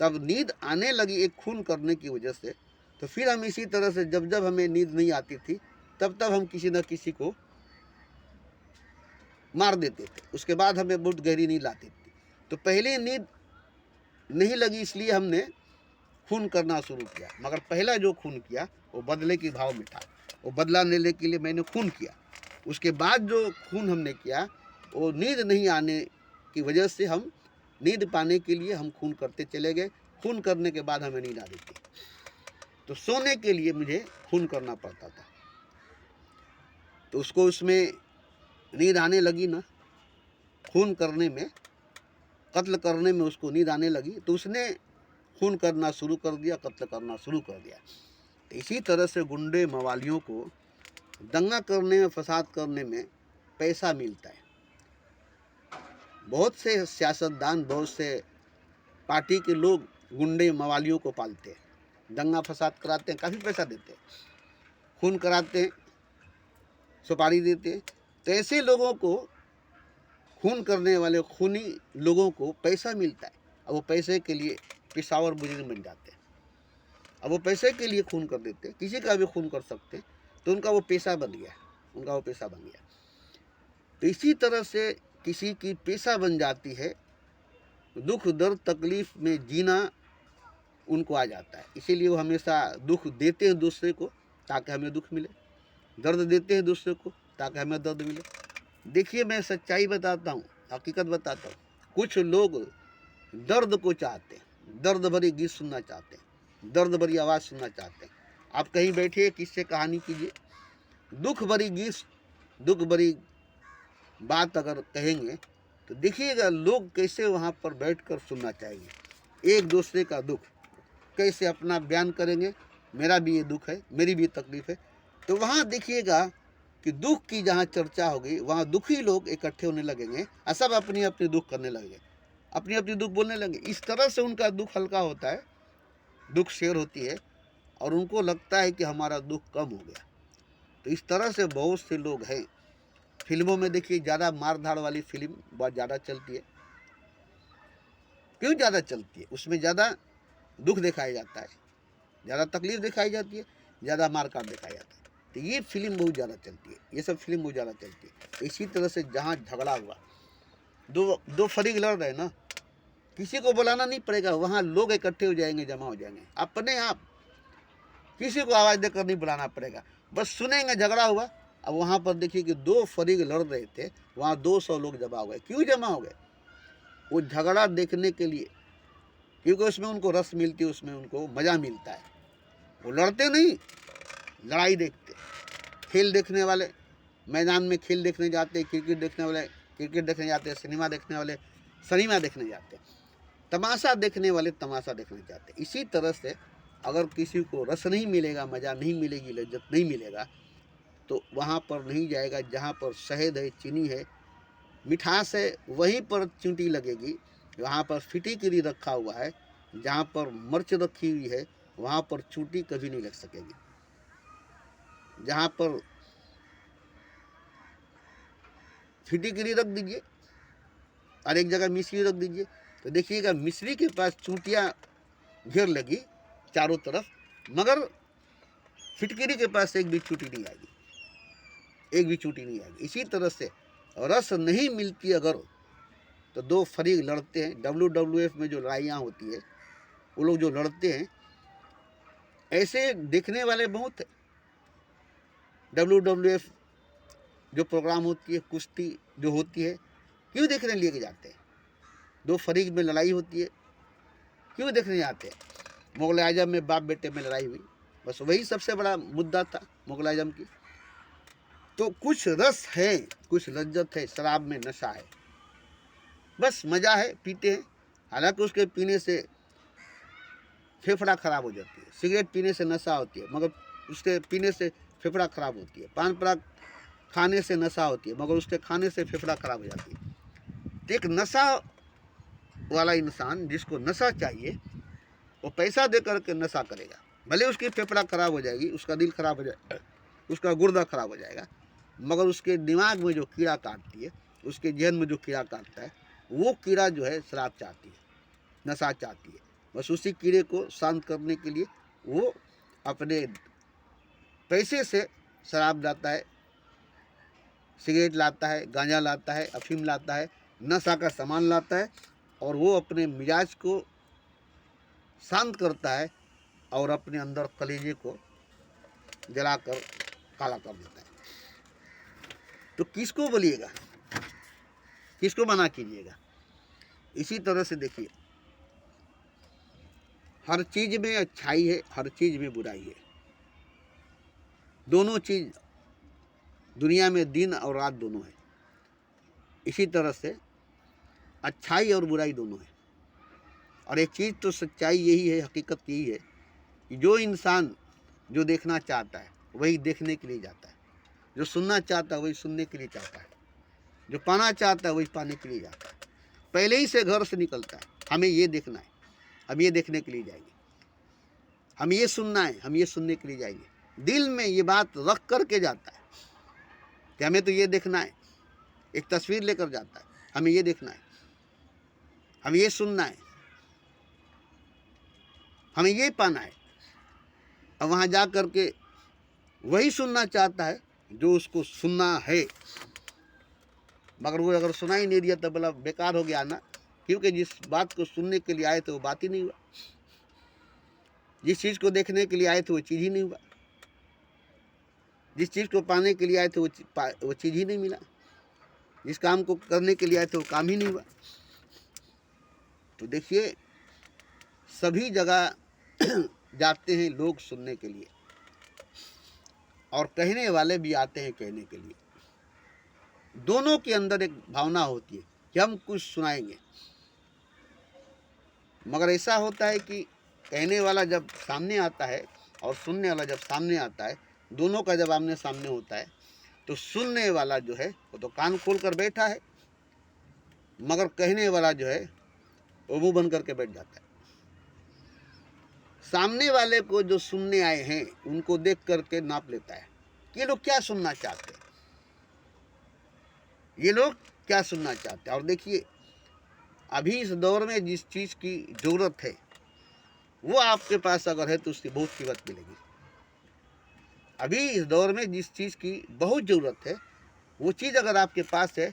तब नींद आने लगी एक खून करने की वजह से, तो फिर हम इसी तरह से जब जब हमें नींद नहीं आती थी तब तब हम किसी न किसी को मार देते थे। उसके बाद हमें बहुत गहरी नींद आती थी। तो पहले नींद नहीं लगी इसलिए हमने खून करना शुरू किया, मगर पहला जो खून किया वो बदले की भाव में था, वो बदला लेने के लिए मैंने खून किया। उसके बाद जो खून हमने किया वो नींद नहीं आने की वजह से हम नींद पाने के लिए हम खून करते चले गए। खून करने के बाद हमें नींद आ रही थी, तो सोने के लिए मुझे खून करना पड़ता था। तो उसको उसमें नींद आने लगी ना, खून करने में, कत्ल करने में उसको नींद आने लगी, तो उसने खून करना शुरू कर दिया, कत्ल करना शुरू कर दिया। तो इसी तरह से गुंडे मवालियों को दंगा करने में, फसाद करने में पैसा मिलता है। बहुत से सियासतदान, बहुत से पार्टी के लोग गुंडे मवालियों को पालते हैं, दंगा फसाद कराते हैं, काफ़ी पैसा देते हैं, खून कराते हैं, सुपारी देते हैं। तो ऐसे लोगों को, खून करने वाले खूनी लोगों को पैसा मिलता है, और वो पैसे के लिए पेशावर मुजरिम बन जाते हैं। अब वो पैसे के लिए खून कर देते हैं, किसी का भी खून कर सकते हैं, तो उनका वो पेशा बन गया, उनका वो पेशा बन गया। तो इसी तरह से किसी की पेशा बन जाती है, दुख दर्द तकलीफ में जीना उनको आ जाता है। इसीलिए वो हमेशा दुख देते हैं दूसरे को ताकि हमें दुख मिले, दर्द देते हैं दूसरे को ताकि हमें दर्द मिले। देखिए, मैं सच्चाई बताता हूँ, हकीकत बताता हूँ। कुछ लोग दर्द को चाहते हैं, दर्द भरी गीत सुनना चाहते हैं, दर्द भरी आवाज़ सुनना चाहते हैं। आप कहीं बैठिए, किससे कहानी कीजिए, दुख भरी गीत, दुख भरी बात अगर कहेंगे तो देखिएगा लोग कैसे वहाँ पर बैठकर सुनना चाहेंगे। एक दूसरे का दुख कैसे अपना बयान करेंगे, मेरा भी ये दुख है, मेरी भी तकलीफ़ है। तो वहाँ देखिएगा कि दुख की जहाँ चर्चा होगी वहाँ दुखी लोग इकट्ठे होने लगेंगे और सब अपनी अपनी दुख करने लगेंगे, अपनी अपनी दुख बोलने लगेंगे। इस तरह से उनका दुख हल्का होता है, दुख शेयर होती है, और उनको लगता है कि हमारा दुख कम हो गया। तो इस तरह से बहुत से लोग हैं। फिल्मों में देखिए, ज़्यादा मार धाड़ वाली फिल्म बहुत ज़्यादा चलती है। क्यों ज़्यादा चलती है? उसमें ज़्यादा दुख दिखाया जाता है, ज़्यादा तकलीफ दिखाई जाती है, ज़्यादा मार काट दिखाया जाता है। तो ये फिल्म बहुत ज़्यादा चलती है, ये सब फिल्म बहुत ज़्यादा चलती है। तो इसी तरह से जहाँ झगड़ा हुआ, दो फरीक लड़ रहे ना, किसी को बुलाना नहीं पड़ेगा, वहाँ लोग इकट्ठे हो जाएंगे, जमा हो जाएंगे अपने आप, किसी को आवाज़ देकर नहीं बुलाना पड़ेगा, बस सुनेंगे झगड़ा हुआ। अब वहाँ पर देखिए कि दो फरीक लड़ रहे थे, वहाँ 200 लोग जमा हो गए। क्यों जमा हो गए? वो झगड़ा देखने के लिए, क्योंकि उसमें उनको रस मिलती है, उसमें उनको मज़ा मिलता है। वो लड़ते नहीं, लड़ाई देखते। खेल देखने वाले मैदान में खेल देखने जाते, क्रिकेट देखने वाले क्रिकेट देखने जाते, सिनेमा देखने वाले सिनेमा देखने जाते, तमाशा देखने वाले तमाशा देखने जाते। इसी तरह से अगर किसी को रस नहीं मिलेगा, मज़ा नहीं मिलेगी, लज्जत नहीं मिलेगा, तो वहाँ पर नहीं जाएगा जहाँ पर शहद है, चीनी है, मिठास है, वहीं पर चींटी लगेगी। वहाँ पर फिटिकरी रखा हुआ है, जहाँ पर मिर्च रखी हुई है वहाँ पर चूंटी कभी नहीं लग सकेगी। जहाँ पर फिटिकरी रख दीजिए और एक जगह मिश्री रख दीजिए, तो देखिएगा मिश्री के पास चूंटियाँ घेर लगी चारों तरफ, मगर फिटकरी के पास एक भी चूंटी नहीं आएगी। एक भी चोटी नहीं आएगी। इसी तरह से रस नहीं मिलती अगर तो दो फरीक लड़ते हैं। WWF में जो लड़ाइयाँ होती है वो लोग जो लड़ते हैं ऐसे देखने वाले बहुत है। WWF जो प्रोग्राम होती है, कुश्ती जो होती है, क्यों देखने लेके जाते हैं? दो फरीक में लड़ाई होती है, क्यों देखने जाते हैं? मुगल आजम में बाप बेटे में लड़ाई हुई, बस वही सबसे बड़ा मुद्दा था मुगल आजम की। तो कुछ रस है, कुछ लज्जत है, शराब में नशा है, बस मज़ा है, पीते हैं। हालांकि उसके पीने से फेफड़ा खराब हो जाती है। सिगरेट पीने से नशा होती है मगर उसके पीने से फेफड़ा खराब होती है। पान पराग खाने से नशा होती है मगर उसके खाने से फेफड़ा खराब हो जाती है। तो एक नशा वाला इंसान जिसको नशा चाहिए वो पैसा दे करके नशा करेगा, भले उसकी फेफड़ा खराब हो जाएगी, उसका दिल खराब हो जाएगा, उसका गुर्दा खराब हो जाएगा, मगर उसके दिमाग में जो कीड़ा काटती है, उसके जहन में जो कीड़ा काटता है, वो कीड़ा जो है शराब चाहती है, नशा चाहती है। बस उसी कीड़े को शांत करने के लिए वो अपने पैसे से शराब लाता है, सिगरेट लाता है, गांजा लाता है, अफीम लाता है, नशा का सामान लाता है और वो अपने मिजाज को शांत करता है और अपने अंदर कलेजे को जलाकर काला कर देता है। तो किसको बोलिएगा, किसको मना कीजिएगा? इसी तरह से देखिए, हर चीज़ में अच्छाई है, हर चीज़ में बुराई है। दोनों चीज़ दुनिया में दिन और रात दोनों है। इसी तरह से अच्छाई और बुराई दोनों है। और एक चीज़ तो सच्चाई यही है, हकीकत यही है कि जो इंसान जो देखना चाहता है वही देखने के लिए जाता है, जो सुनना चाहता है वही सुनने के लिए चाहता है, जो पाना चाहता है वही पाने के लिए जाता है। पहले ही से घर से निकलता है, हमें ये देखना है, हम ये देखने के लिए जाएंगे, हम ये सुनना है, हम ये सुनने के लिए जाएंगे। दिल में ये बात रख कर के जाता है कि हमें तो ये देखना है। एक तस्वीर लेकर जाता है, हमें ये देखना है, हमें ये सुनना है, हमें ये पाना है। और वहाँ जा कर के वही सुनना चाहता है जो उसको सुनना है, मगर वो अगर सुना ही नहीं दिया तो बोला बेकार हो गया ना, क्योंकि जिस बात को सुनने के लिए आए थे वो बात ही नहीं हुआ, जिस चीज़ को देखने के लिए आए थे वो चीज़ ही नहीं हुआ, जिस चीज़ को पाने के लिए आए थे वो चीज़ ही नहीं मिला, जिस काम को करने के लिए आए थे वो काम ही नहीं हुआ। तो देखिए, सभी जगह जाते हैं लोग सुनने के लिए और कहने वाले भी आते हैं कहने के लिए। दोनों के अंदर एक भावना होती है कि हम कुछ सुनाएंगे, मगर ऐसा होता है कि कहने वाला जब सामने आता है और सुनने वाला जब सामने आता है, दोनों का जब आमने सामने होता है तो सुनने वाला जो है वो तो कान खोल कर बैठा है, मगर कहने वाला जो है वो मुंह बंद करके बैठ जाता है। सामने वाले को जो सुनने आए हैं उनको देख करके नाप लेता है कि ये लोग क्या सुनना चाहते हैं, ये लोग क्या सुनना चाहते हैं। और देखिए, अभी इस दौर में जिस चीज़ की ज़रूरत है वो आपके पास अगर है तो उसकी बहुत कीमत मिलेगी। अभी इस दौर में जिस चीज़ की बहुत ज़रूरत है वो चीज़ अगर आपके पास है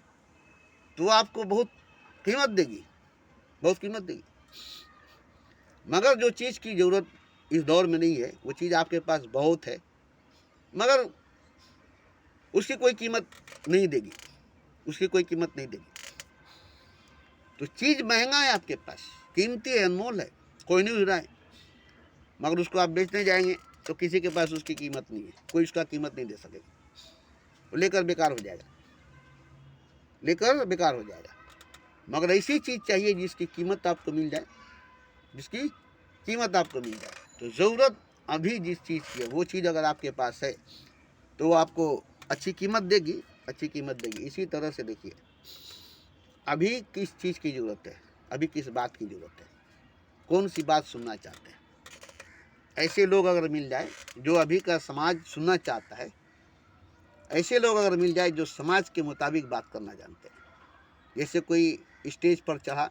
तो आपको बहुत कीमत देगी, बहुत कीमत देगी। मगर जो चीज़ की ज़रूरत इस दौर में नहीं है वो चीज़ आपके पास बहुत है मगर उसकी कोई कीमत नहीं देगी, उसकी कोई कीमत नहीं देगी। तो चीज़ महंगा है आपके पास, कीमती है, अनमोल है, कोई नहीं उड़ रहा है, मगर उसको आप बेचने जाएंगे तो किसी के पास उसकी कीमत नहीं है, कोई उसका कीमत नहीं दे सकेगा, वो लेकर बेकार हो जाएगा, लेकर बेकार हो जाएगा। मगर ऐसी चीज़ चाहिए जिसकी कीमत आपको मिल जाए, जिसकी कीमत आपको मिल जाए। तो ज़रूरत अभी जिस चीज़ की है वो चीज़ अगर आपके पास है तो वो आपको अच्छी कीमत देगी, अच्छी कीमत देगी। इसी तरह से देखिए, अभी किस चीज़ की ज़रूरत है, अभी किस बात की ज़रूरत है, कौन सी बात सुनना चाहते हैं। ऐसे लोग अगर मिल जाए जो अभी का समाज सुनना चाहता है, ऐसे लोग अगर मिल जाए जो समाज के मुताबिक बात करना जानते हैं। जैसे कोई स्टेज पर चढ़ा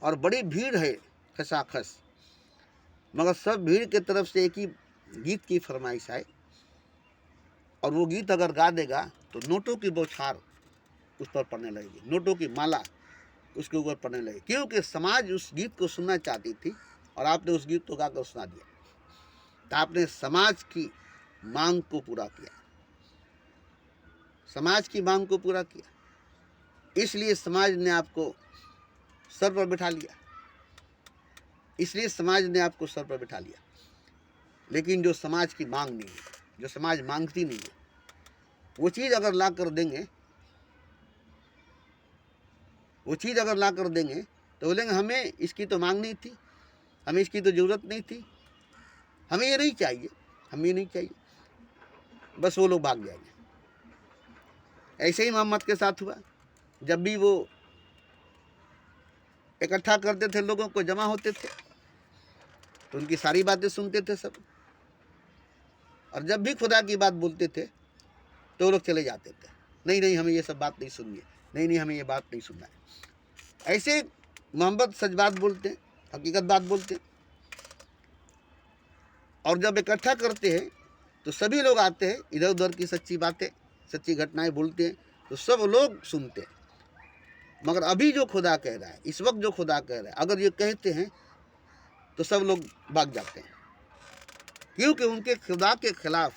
और बड़ी भीड़ है खसाखस, मगर सब भीड़ के तरफ से एक ही गीत की फरमाइश आए और वो गीत अगर गा देगा तो नोटों की बौछार उस पर पड़ने लगेगी, नोटों की माला उसके ऊपर पड़ने लगेगी, क्योंकि समाज उस गीत को सुनना चाहती थी और आपने उस गीत को गाकर सुना दिया। तो आपने समाज की मांग को पूरा किया, समाज की मांग को पूरा किया, इसलिए समाज ने आपको सर पर बिठा लिया, इसलिए समाज ने आपको सर पर बिठा लिया। लेकिन जो समाज की मांग नहीं है, जो समाज मांगती नहीं है, वो चीज़ अगर ला कर देंगे, वो चीज़ अगर ला कर देंगे तो बोलेंगे हमें इसकी तो मांग नहीं थी, हमें इसकी तो ज़रूरत नहीं थी, हमें ये नहीं चाहिए, हमें ये नहीं चाहिए, बस वो लोग भाग जाएंगे। ऐसे ही मोहम्मद के साथ हुआ। जब भी वो इकट्ठा करते थे लोगों को, जमा होते थे, तो उनकी सारी बातें सुनते थे सब, और जब भी खुदा की बात बोलते थे तो वो लोग चले जाते थे, नहीं नहीं हमें ये सब बात नहीं सुननी है, नहीं नहीं हमें ये बात नहीं सुनना है। ऐसे मोहम्मद सच बात बोलते हैं, हकीकत बात बोलते हैं, और जब इकट्ठा करते हैं तो सभी लोग आते हैं, इधर उधर की सच्ची बातें, सच्ची घटनाएं बोलते हैं, तो सब लोग सुनते हैं। मगर अभी जो खुदा कह रहा है, इस वक्त जो खुदा कह रहा है, अगर ये कहते हैं तो सब लोग भाग जाते हैं, क्योंकि उनके खुदा के खिलाफ,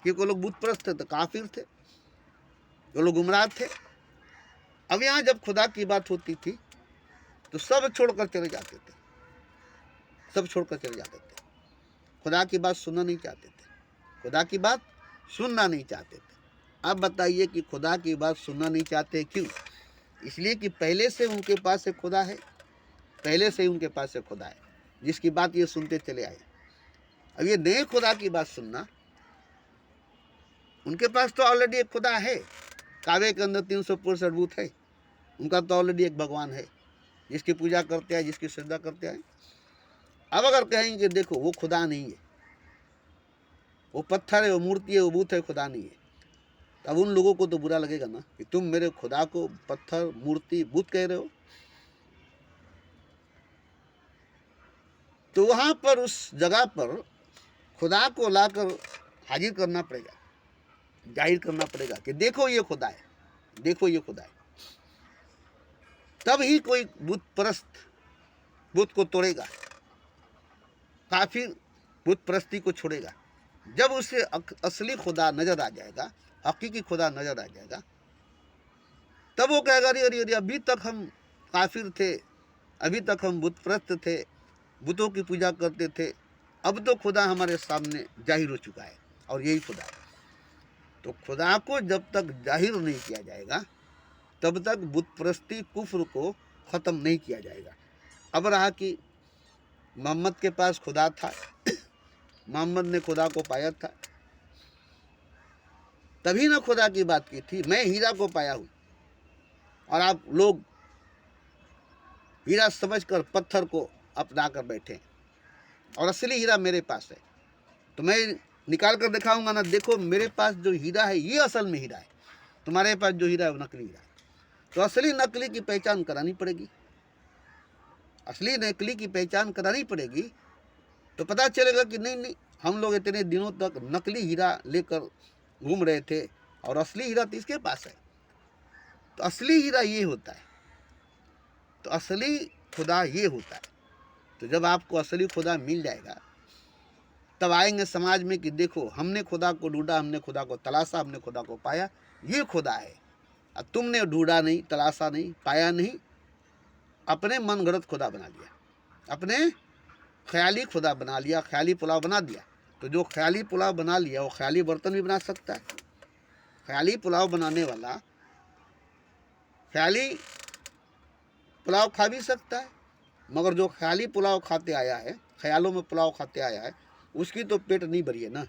क्योंकि वो लोग बुतप्रस्त थे, तो काफिर थे, वो लोग गुमराह थे। अब यहाँ जब खुदा की बात होती थी तो सब छोड़कर चले जाते थे, सब छोड़कर चले जाते थे, खुदा की बात सुनना नहीं चाहते थे, खुदा की बात सुनना नहीं चाहते थे। अब बताइए कि खुदा की बात सुनना नहीं चाहते क्यों? इसलिए कि पहले से उनके पास एक खुदा है, पहले से ही उनके पास एक खुदा है जिसकी बात ये सुनते चले आए। अब ये नए खुदा की बात सुनना, उनके पास तो ऑलरेडी एक खुदा है, काबे के अंदर 365 बूथ है, उनका तो ऑलरेडी एक भगवान है जिसकी पूजा करते हैं, जिसकी श्रद्धा करते हैं। अब अगर कहेंगे देखो वो खुदा नहीं है, वो पत्थर है, वो मूर्ति है, वो बूथ है, खुदा नहीं है, तब उन लोगों को तो बुरा लगेगा ना कि तुम मेरे खुदा को पत्थर, मूर्ति, बूथ कह रहे हो। तो वहां पर उस जगह पर खुदा को लाकर हाजिर करना पड़ेगा, जाहिर करना पड़ेगा कि देखो ये खुदा है, देखो ये खुदा है। तब ही कोई बुत परस्त बुत को तोड़ेगा, काफिर बुत परस्ती को छोड़ेगा। जब उसे असली खुदा नजर आ जाएगा, हकीकी खुदा नजर आ जाएगा, तब वो कहेगा अरे अरे अरे अभी तक हम काफिर थे, अभी तक हम बुत परस्त थे, बुतों की पूजा करते थे, अब तो खुदा हमारे सामने जाहिर हो चुका है और यही खुदा है। तो खुदा को जब तक जाहिर नहीं किया जाएगा तब तक बुत परस्ती, कुफ्र को ख़त्म नहीं किया जाएगा। अब रहा कि मोहम्मद के पास खुदा था, मोहम्मद ने खुदा को पाया था, तभी ना खुदा की बात की थी, मैं हीरा को पाया हूँ, और आप लोग हीरा समझकर पत्थर को अपना कर बैठे, और असली हीरा मेरे पास है, तो मैं निकाल कर दिखाऊंगा ना, देखो मेरे पास जो हीरा है ये असल में हीरा है, तुम्हारे पास जो हीरा है वो नकली हीरा है। तो असली नकली की पहचान करानी पड़ेगी, असली नकली की पहचान करानी पड़ेगी, तो पता चलेगा कि नहीं नहीं हम लोग इतने दिनों तक नकली हीरा लेकर घूम रहे थे और असली हीरा तो इसके पास है। तो असली हीरा ये होता है, तो असली खुदा ये होता है। तो जब आपको असली खुदा मिल जाएगा तब आएंगे समाज में कि देखो हमने खुदा को ढूंढा, हमने खुदा को तलाशा, हमने खुदा को पाया, ये खुदा है। अब तुमने ढूंढा नहीं, तलाशा नहीं, पाया नहीं, अपने मन गढ़ंत खुदा बना लिया, अपने ख्याली खुदा बना लिया, ख्याली पुलाव बना दिया। तो जो ख्याली पुलाव बना लिया वो ख्याली बर्तन भी बना सकता है। ख्याली पुलाव बनाने वाला ख्याली पुलाव खा भी सकता है, मगर जो ख्याली पुलाव खाते आया है, ख्यालों में पुलाव खाते आया है, उसकी तो पेट नहीं भरी है ना,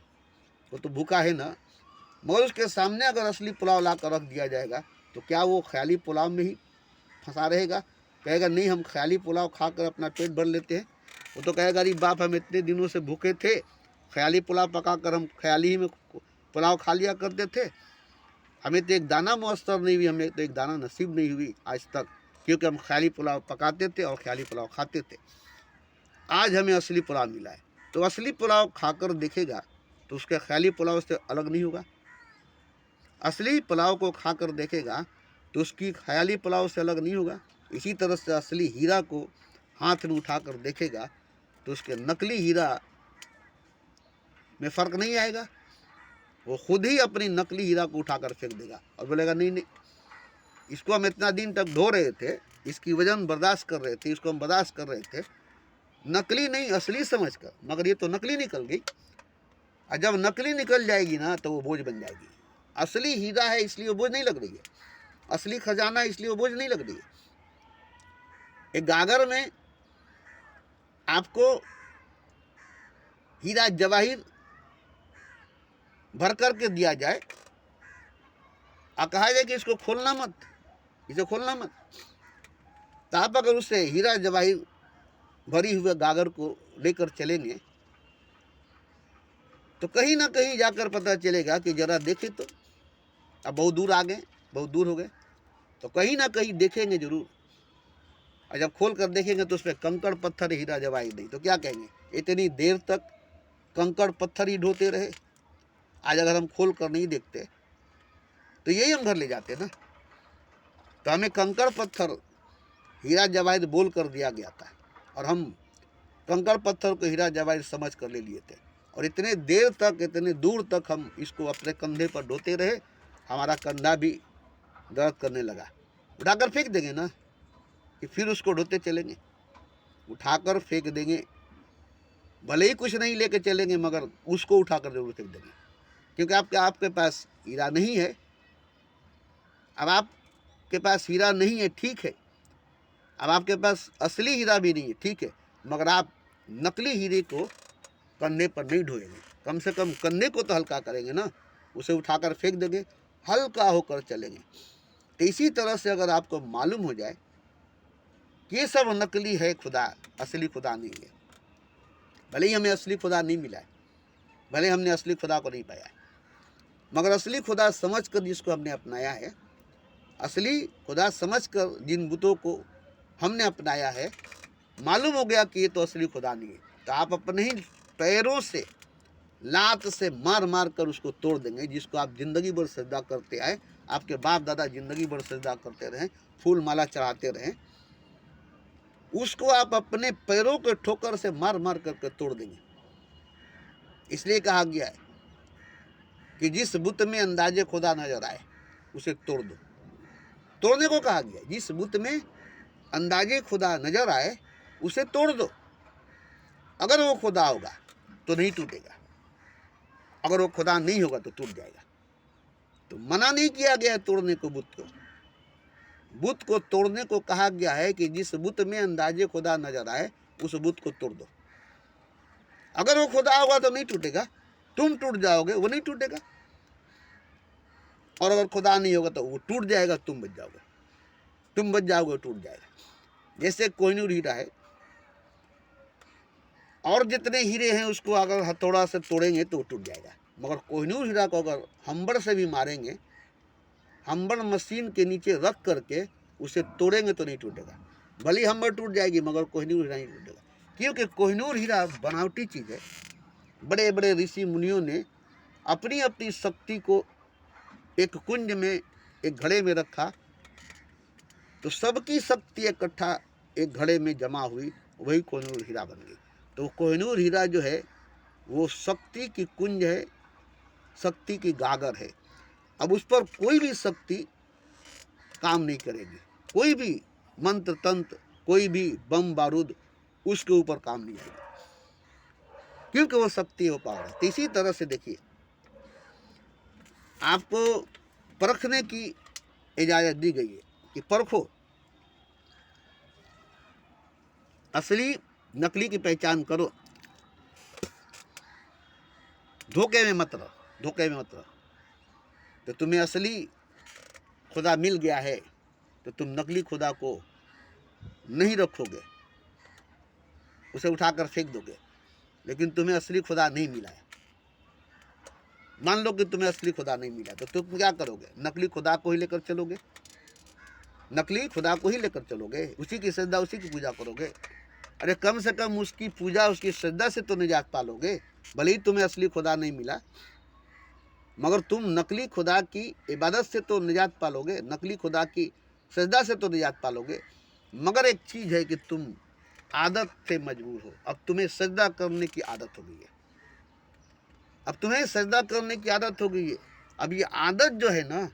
वो तो भूखा है ना। मगर उसके सामने अगर असली पुलाव ला कर रख दिया जाएगा तो क्या वो ख्याली पुलाव में ही फंसा रहेगा? कहेगा नहीं हम ख्याली पुलाव खाकर अपना पेट भर लेते हैं। वो तो कहेगा अरे बाप हम इतने दिनों से भूखे थे, ख्याली पुलाव पकाकर हम ख्याली ही में पुलाव खा लिया करते थे, हमें तो एक दाना मुयस्सर नहीं हुई, हमें तो एक दाना नसीब नहीं हुई आज तक, क्योंकि हम ख्याली पुलाव पकाते थे और ख्याली पुलाव खाते थे। आज हमें असली पुलाव मिला है, तो असली पुलाव खाकर देखेगा तो उसके ख्याली पुलाव से अलग नहीं होगा, असली पुलाव को खाकर देखेगा तो उसकी ख्याली पुलाव से अलग नहीं होगा। इसी तरह से असली हीरा को हाथ में उठाकर देखेगा तो उसके नकली हीरा में फ़र्क नहीं आएगा। वो खुद ही अपनी नकली हीरा को उठाकर फेंक देगा और बोलेगा नहीं नहीं, इसको हम इतना दिन तक ढो रहे थे, इसकी वजन बर्दाश्त कर रहे थे, इसको हम बर्दाश्त कर रहे थे, नकली नहीं असली समझकर, मगर ये तो नकली निकल गई। और जब नकली निकल जाएगी ना तो वो बोझ बन जाएगी। असली हीरा है इसलिए वो बोझ नहीं लग रही है, असली खजाना है इसलिए वो बोझ नहीं लग रही है। एक गागर में आपको हीरा जवाहिर भर करके दिया जाए और कहा जाए कि इसको खोलना मत, इसे खोलना मत, तो आप अगर उससे हीरा जवाहिर भरी हुए गागर को लेकर चलेंगे तो कहीं ना कहीं जाकर पता चलेगा कि जरा देखे तो, अब बहुत दूर आ गए, बहुत दूर हो गए, तो कहीं ना कहीं देखेंगे जरूर। और जब खोल कर देखेंगे तो उसमें कंकड़ पत्थर हीरा जवाहिर नहीं, तो क्या कहेंगे, इतनी देर तक कंकड़ पत्थर ही ढोते रहे। आज अगर हम खोल कर नहीं देखते तो यही हम घर ले जाते ना। तो हमें कंकड़ पत्थर हीरा जवाहिर बोल कर दिया गया था और हम कंकड़ पत्थर को हीरा जवाहिर समझ कर ले लिए थे, और इतने देर तक, इतने दूर तक हम इसको अपने कंधे पर ढोते रहे, हमारा कंधा भी दर्द करने लगा। उठाकर फेंक देंगे ना कि फिर उसको ढोते चलेंगे, उठाकर फेंक देंगे, भले ही कुछ नहीं लेके चलेंगे मगर उसको उठाकर जरूर फेंक देंगे, क्योंकि आपके पास हीरा नहीं है। अब आपके पास हीरा नहीं है, ठीक है, अब आपके पास असली हीरा भी नहीं है, ठीक है, मगर आप नकली हीरे को कंधे पर नहीं ढोएंगे, कम से कम कंधे को तो हल्का करेंगे ना, उसे उठाकर फेंक देंगे, हल्का होकर चलेंगे। तो इसी तरह से अगर आपको मालूम हो जाए कि ये सब नकली है, खुदा असली खुदा नहीं है, भले ही हमें असली खुदा नहीं मिला है, भले हमने असली खुदा को नहीं पाया है, मगर असली खुदा समझकर जिसको हमने अपनाया है, असली खुदा समझकर जिन बुतों को हमने अपनाया है, मालूम हो गया कि ये तो असली खुदा नहीं है, तो आप अपने ही पैरों से लात से मार मार कर उसको तोड़ देंगे। जिसको आप जिंदगी भर सजदा करते आए, आपके बाप दादा जिंदगी भर सजदा करते रहे, फूल माला चढ़ाते रहे, उसको आप अपने पैरों के ठोकर से मार मार करके तोड़ देंगे। इसलिए कहा गया है कि जिस बुत में अंदाजे खुदा नजर आए उसे तोड़ दो। तोड़ने को कहा गया, जिस बुत में अंदाजे खुदा नजर आए उसे तोड़ दो। अगर वो खुदा होगा तो नहीं टूटेगा, अगर वो खुदा नहीं होगा तो टूट जाएगा। तो मना नहीं किया गया है तोड़ने को बुत को, बुत को तोड़ने को कहा गया है कि जिस बुत में अंदाजे खुदा नजर आए उस बुत को तोड़ दो। अगर वो खुदा होगा तो नहीं टूटेगा, तुम टूट जाओगे, वो नहीं टूटेगा, और अगर खुदा नहीं होगा तो वो टूट जाएगा, तुम बच जाओगे, तुम बच जाओगे, टूट जाएगा। जैसे कोहिनूर हीरा है, और जितने हीरे हैं उसको अगर हथौड़ा से तोड़ेंगे तो टूट जाएगा, मगर कोहिनूर हीरा को अगर हम्बर से भी मारेंगे, हम्बर मशीन के नीचे रख करके उसे तोड़ेंगे तो नहीं टूटेगा। भले हम्बर टूट जाएगी मगर कोहिनूर हीरा नहीं टूटेगा, क्योंकि कोहिनूर हीरा बनावटी चीज़ है। बड़े बड़े ऋषि मुनियों ने अपनी अपनी शक्ति को एक कुंज में, एक घड़े में रखा, तो सबकी शक्ति इकट्ठा एक घड़े में जमा हुई, वही कोहिनूर हीरा बन गई। तो कोहिनूर हीरा जो है वो शक्ति की कुंज है, शक्ति की गागर है। अब उस पर कोई भी शक्ति काम नहीं करेगी, कोई भी मंत्र तंत्र, कोई भी बम बारूद उसके ऊपर काम नहीं आएगा, क्योंकि वो शक्ति हो पावर है। तो इसी तरह से देखिए, आपको परखने की इजाज़त दी गई है कि परखो, असली नकली की पहचान करो, धोखे में मत रहो, धोखे में मत रहो। तो तुम्हें असली खुदा मिल गया है तो तुम नकली खुदा को नहीं रखोगे, उसे उठाकर फेंक दोगे। लेकिन तुम्हें असली खुदा नहीं मिला है, मान लो कि तुम्हें असली खुदा नहीं मिला, तो तुम क्या करोगे, नकली खुदा को ही लेकर चलोगे, नकली खुदा को ही लेकर चलोगे, उसी की श्रद्धा, उसी की पूजा करोगे। अरे कम से कम उसकी पूजा, उसकी श्रद्धा से तो निजात पालोगे, भले ही तुम्हें असली खुदा नहीं मिला। मगर तुम नकली खुदा की इबादत से तो निजात पालोगे, नकली खुदा की सजदा से तो निजात पालोगे, मगर एक चीज़ है कि तुम आदत से मजबूर हो। अब तुम्हें सजदा करने की आदत हो गई है, अब तुम्हें सजदा करने की आदत हो गई है। अब ये आदत जो है ना,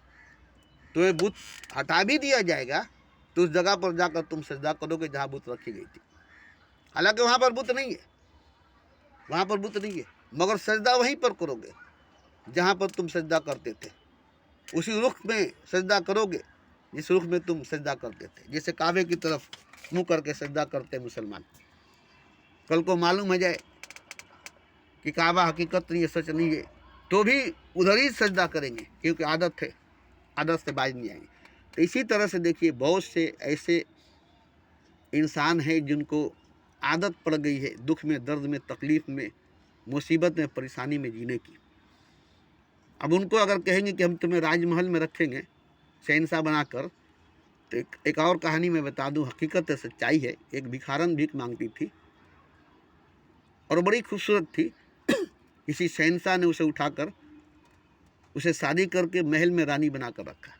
तुम्हें बुत हटा भी दिया जाएगा तो उस जगह पर जाकर तुम सजदा करोगे जहाँ बुत रखी गई थी। हालांकि वहाँ पर बुत नहीं है, वहाँ पर बुत नहीं है, मगर सजदा वहीं पर करोगे जहाँ पर तुम सजदा करते थे। उसी रुख में सजदा करोगे जिस रुख में तुम सजदा करते थे। जैसे काबे की तरफ मुंह करके सजदा करते मुसलमान, कल को मालूम हो जाए कि काबा हकीकत नहीं है, सच नहीं है, तो भी उधर ही सजदा करेंगे, क्योंकि आदत है, आदत से बाज नहीं आएंगे। तो इसी तरह से देखिए, बहुत से ऐसे इंसान हैं जिनको आदत पड़ गई है दुख में, दर्द में, तकलीफ़ में, मुसीबत में, परेशानी में जीने की। अब उनको अगर कहेंगे कि हम तुम्हें राजमहल में रखेंगे शहंशाह बनाकर, तो एक और कहानी मैं बता दूं, हकीकत है, सच्चाई है। एक भिखारन भीख मांगती थी और बड़ी खूबसूरत थी। किसी शहंशाह ने उसे उठाकर उसे शादी करके महल में रानी बनाकर रखा।